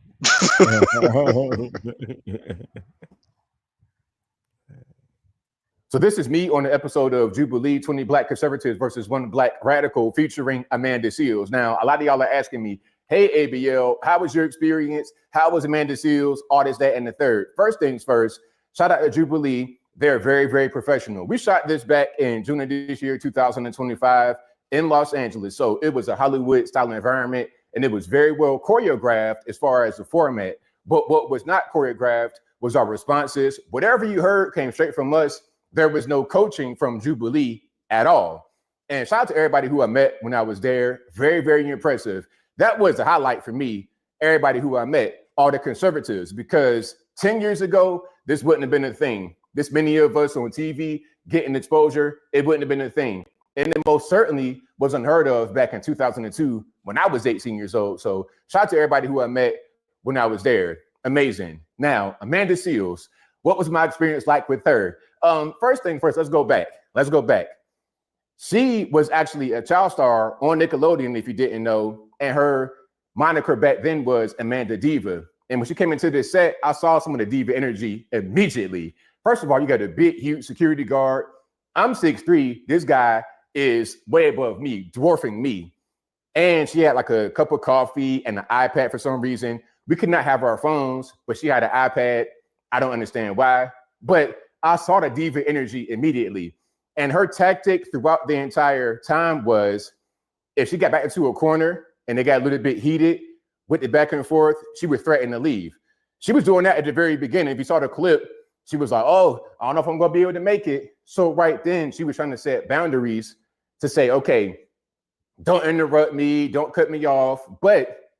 So this is me on the episode of Jubilee 20 Black Conservatives versus 1 Black Radical featuring Amanda Seals. Now, a lot of y'all are asking me, hey, ABL, how was your experience? How was Amanda Seals? All this, that, and the third. First things first, shout out to Jubilee. They're very, very professional. We shot this back in June of this year, 2025 in Los Angeles. So it was a Hollywood style environment, and it was very well choreographed as far as the format. But what was not choreographed was our responses. Whatever you heard came straight from us. There was no coaching from Jubilee at all. And shout out to everybody who I met when I was there. Very, very impressive. That was the highlight for me. Everybody who I met, all the conservatives, because 10 years ago, this wouldn't have been a thing. This many of us on TV getting exposure, it wouldn't have been a thing. And it most certainly was unheard of back in 2002 when I was 18 years old. So shout out to everybody who I met when I was there. Amazing. Now, Amanda Seales, what was my experience like with her? First thing first, let's go back. She was actually a child star on Nickelodeon, if you didn't know, and her moniker back then was Amanda Diva. And when she came into this set, I saw some of the diva energy immediately. First of all, you got a big, huge security guard. I'm 6'3". This guy is way above me, dwarfing me. And she had like a cup of coffee and an iPad for some reason. We could not have our phones, but she had an iPad. I don't understand why, but I saw the diva energy immediately. And her tactic throughout the entire time was, if she got back into a corner and they got a little bit heated with the back and forth, she would threaten to leave. She was doing that at the very beginning. If you saw the clip, she was like, oh, I don't know if I'm gonna be able to make it. So right then she was trying to set boundaries to say, okay, don't interrupt me, don't cut me off, but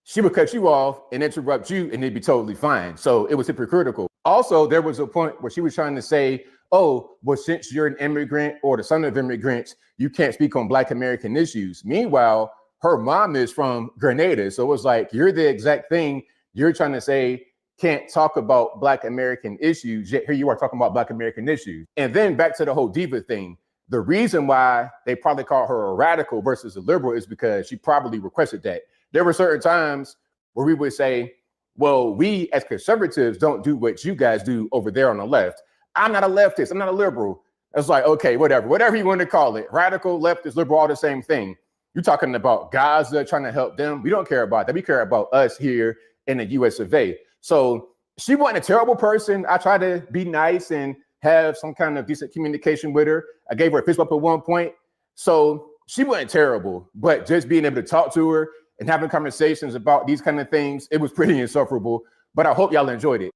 she would cut you off and interrupt you and it'd be totally fine. So it was hypocritical. Also, there was a point where she was trying to say, oh, well, since you're an immigrant or the son of immigrants, you can't speak on Black American issues. Meanwhile, her mom is from Grenada. So it was like, you're the exact thing you're trying to say, can't talk about Black American issues, yet here you are talking about Black American issues. And then back to the whole diva thing. The reason why they probably call her a radical versus a liberal is because she probably requested that. There were certain times where we would say, well, we as conservatives don't do what you guys do over there on the left. I'm not a leftist, I'm not a liberal. It's like, okay, whatever you want to call it. Radical, leftist, liberal, all the same thing. You're talking about Gaza, trying to help them. We don't care about that. We care about us here in the US of A. So she wasn't a terrible person. I tried to be nice and have some kind of decent communication with her. I gave her a fist bump at one point. So she wasn't terrible, but just being able to talk to her and having conversations about these kind of things, it was pretty insufferable. But I hope y'all enjoyed it.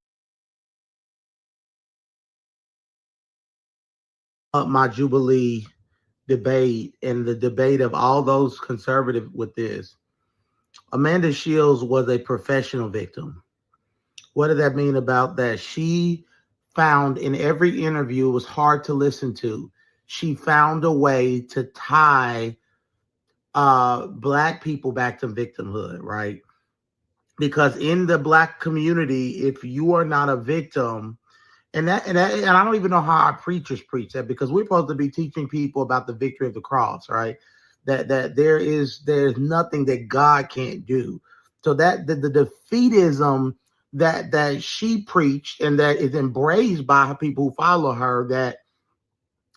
My Jubilee debate and the debate of all those conservative with this. Amanda Shields was a professional victim. What did that mean about that? She found in every interview, it was hard to listen to, she found a way to tie Black people back to victimhood, right? Because in the Black community, if you are not a victim, and I don't even know how our preachers preach that, because we're supposed to be teaching people about the victory of the cross, right? That there's nothing that God can't do. So that the defeatism that she preached and that is embraced by people who follow her, that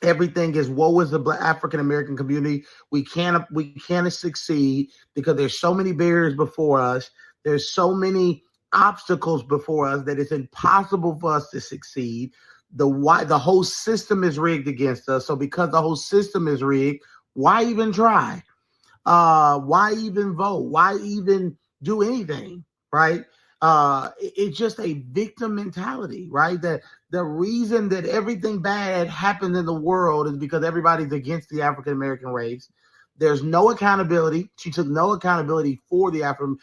everything is woe is the Black African American community. We can't succeed because there's so many barriers before us. There's so many obstacles before us that it's impossible for us to succeed. The whole system is rigged against us. So because the whole system is rigged, why even try? Why even vote? Why even do anything? Right? It's just a victim mentality, right? That the reason that everything bad happens in the world is because everybody's against the African American race. There's no accountability. She took no accountability for the African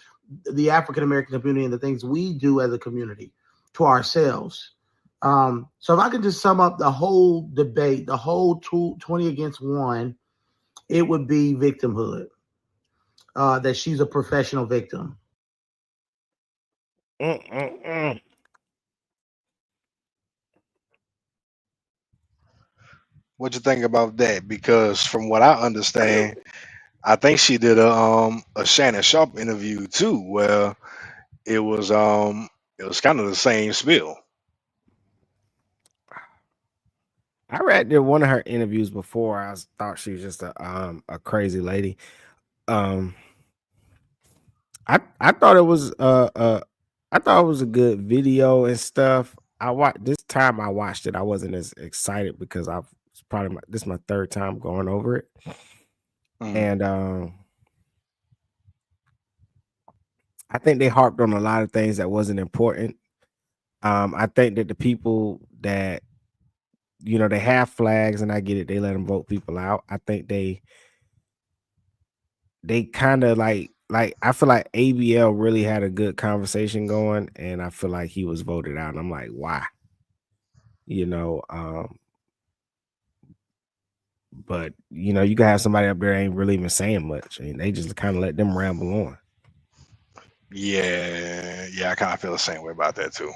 American community and the things we do as a community to ourselves. So if I could just sum up the whole debate, the whole 20 against 1, it would be victimhood. That she's a professional victim. What you think about that? Because from what I understand, I think she did a Shannon Sharp interview too, where it was kind of the same spiel. I read one of her interviews before. I thought she was just a crazy lady. I thought it was a good video and stuff. This time I watched it, I wasn't as excited because this is my third time going over it. And I think they harped on a lot of things that wasn't important. I think that the people that, you know, they have flags, and I get it, they let them vote people out. I think they kind of like I feel like ABL really had a good conversation going, and I feel like he was voted out. And I'm like, why? You know, but you know, you can have somebody up there ain't really even saying much, and they just kind of let them ramble on. Yeah, I kind of feel the same way about that too.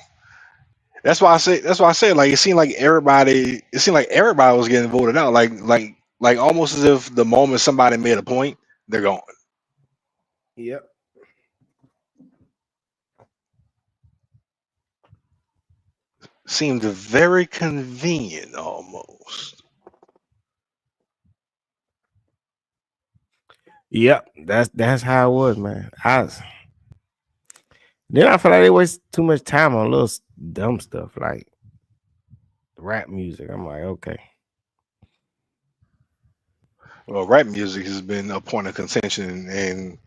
That's why I say like it seemed like everybody was getting voted out. Like almost as if the moment somebody made a point, they're gone. Yep. Seemed very convenient almost. Yep, that's how it was, man. Then I feel like they waste too much time on little dumb stuff like rap music. I'm like, okay. Well, rap music has been a point of contention in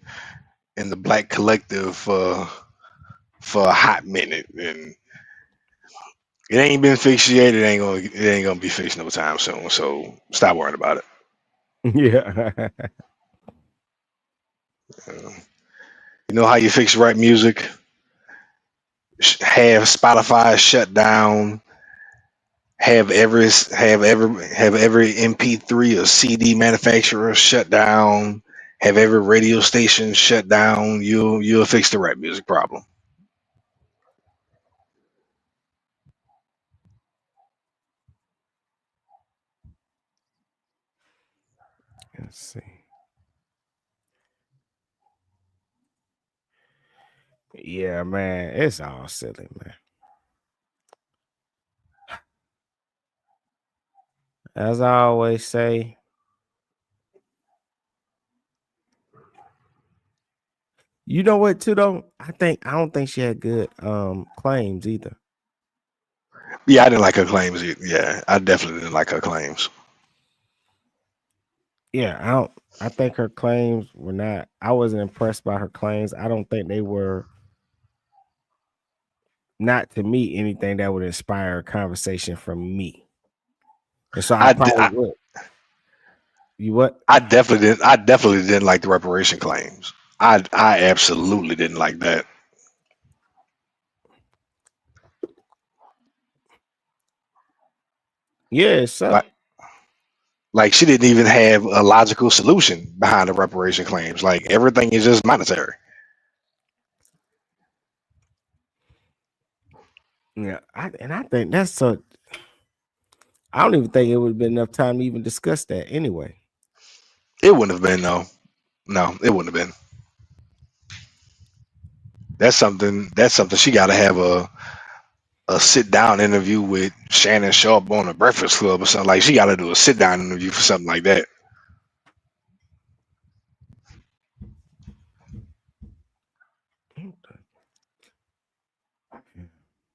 the black collective for a hot minute, and it ain't been fixed yet. It ain't gonna be fixed no time soon. So stop worrying about it. Yeah. You know how you fix rap music? Have Spotify shut down. Have every MP3 or CD manufacturer shut down. Have every radio station shut down. You'll fix the rap music problem. Let's see. Yeah, man, it's all silly, man. As I always say, you know what, too, though? I don't think she had good claims either. Yeah, I didn't like her claims. Yeah, I definitely didn't like her claims. Yeah, I think her claims were not. I wasn't impressed by her claims. I don't think they were, not to me, anything that would inspire a conversation from me. And so I probably would. You what? I definitely didn't like the reparation claims. I absolutely didn't like that. Yeah, so like she didn't even have a logical solution behind the reparation claims. Like everything is just monetary. yeah, I think that's so. I don't even think it would have been enough time to even discuss that anyway. It wouldn't have been, no, it wouldn't have been. That's something she got to have a sit down interview with Shannon Sharp on the Breakfast Club or something. Like she got to do a sit down interview for something like that.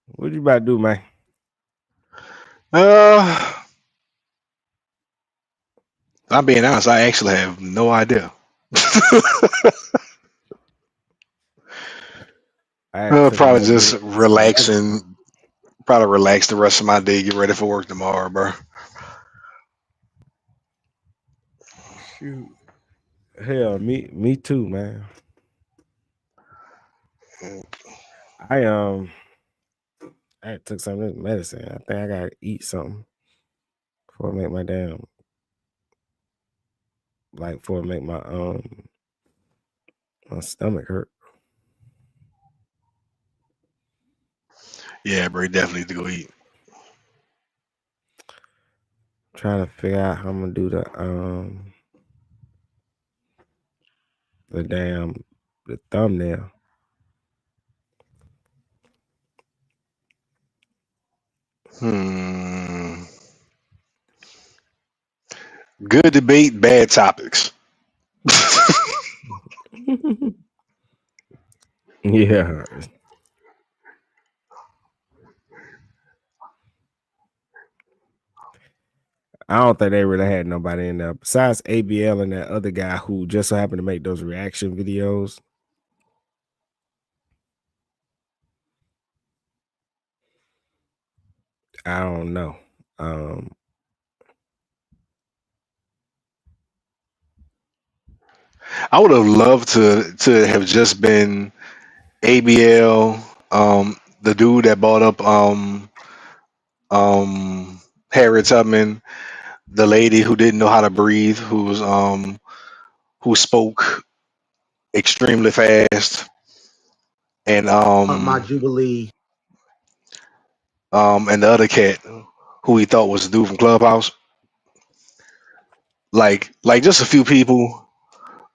What you about to do, man? I'm being honest, I actually have no idea. Probably just relax the rest of my day, get ready for work tomorrow, bro. Shoot. Hell, me too, man. I took some of this medicine. I think I gotta eat something before I make my before I make my stomach hurt. Yeah, bro, you definitely need to go eat. Trying to figure out how I'm gonna do the thumbnail. Good debate, bad topics. Yeah. I don't think they really had nobody in there besides ABL and that other guy who just so happened to make those reaction videos. I don't know. I would have loved to have just been ABL, the dude that bought up Harriet Tubman, the lady who didn't know how to breathe, who spoke extremely fast, and My Jubilee. and the other cat who he thought was the dude from Clubhouse. Like just a few people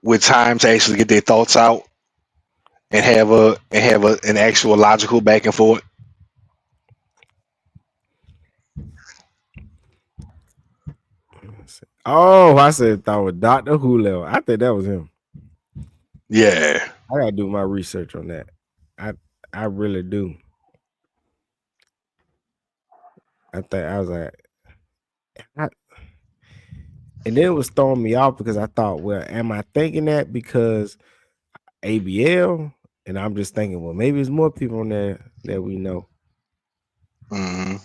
with time to actually get their thoughts out and have an actual logical back and forth. Oh, I said thought with Dr. Julio. I think that was him. Yeah. I gotta do my research on that. I really do. I think I was like, and then it was throwing me off because I thought, well, am I thinking that because ABL? And I'm just thinking, well, maybe there's more people on there that we know. Mm-hmm.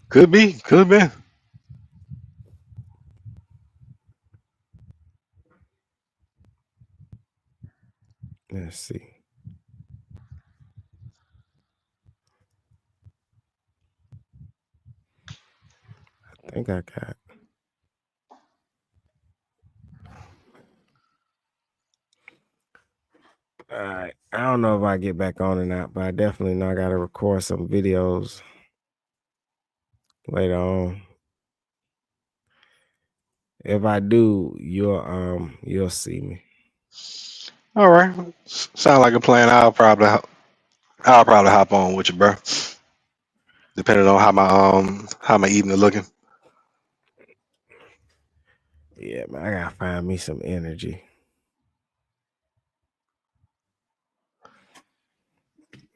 Could be. Let's see. I think I got. All right. I don't know if I get back on or not, but I definitely know I gotta record some videos later on. If I do, you'll see me. All right. Sound like a plan. I'll probably hop on with you, bro. Depending on how my evening looking. Yeah, man, I gotta find me some energy.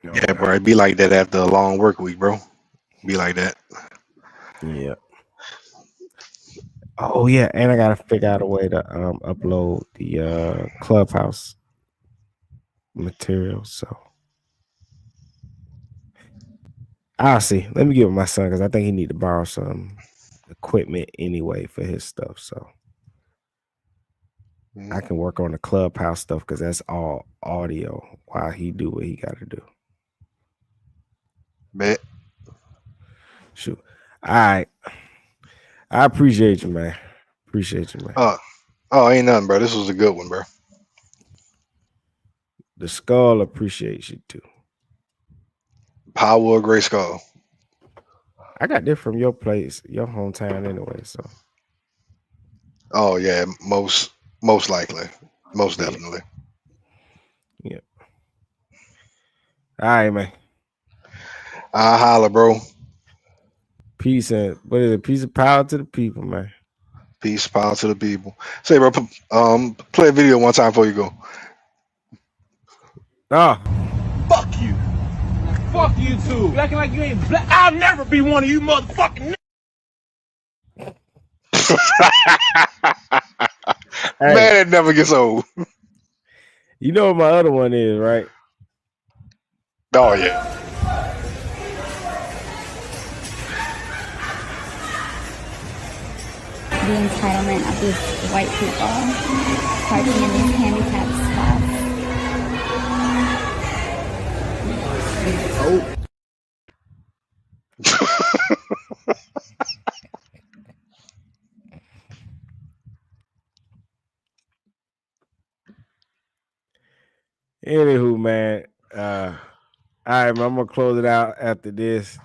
Yeah, bro. It be like that after a long work week, bro. Be like that. Yeah. Oh yeah, and I gotta figure out a way to upload the Clubhouse material. So I'll see. Let me give it my son because I think he need to borrow some equipment anyway for his stuff. So I can work on the Clubhouse stuff because that's all audio while he do what he got to do. Bet. Shoot. All right. I appreciate you, man. Appreciate you, man. Oh, ain't nothing, bro. This was a good one, bro. The skull appreciates you too. Power of Gray Skull. I got this from your place, your hometown anyway. So Oh yeah, most likely. Most definitely. yeah. All right, man. I'll holler, bro. Peace and what is it? Peace and power to the people, man. Peace, power to the people. Say, bro, play a video one time before you go. Oh. Fuck you. Fuck you too. You acting like you ain't black. I'll never be one of you motherfucking. Man, it never gets old. You know what my other one is, right? Oh yeah. The entitlement of these white people parking in these handicapped spots. Oh. Anywho, man. All right, man, I'm gonna close it out after this.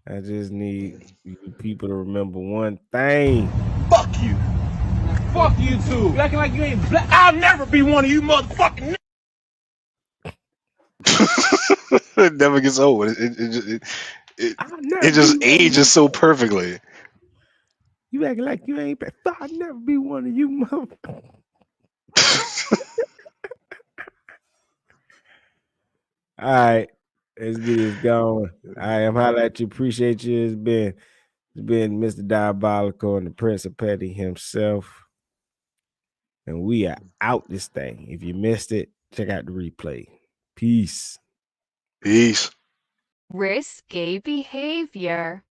I just need you people to remember one thing. Fuck you. Fuck you too. You acting like you ain't black. I'll never be one of you motherfucking. It never gets old. It just ages so perfectly. You acting like you ain't. I'll never be one of you, motherfuckers. All right, let's get this going. I am holla at you. Appreciate you. It's been Mr. Diabolical and the Prince of Petty himself, and we are out this thing. If you missed it, check out the replay. Peace. Peace. Risky behavior.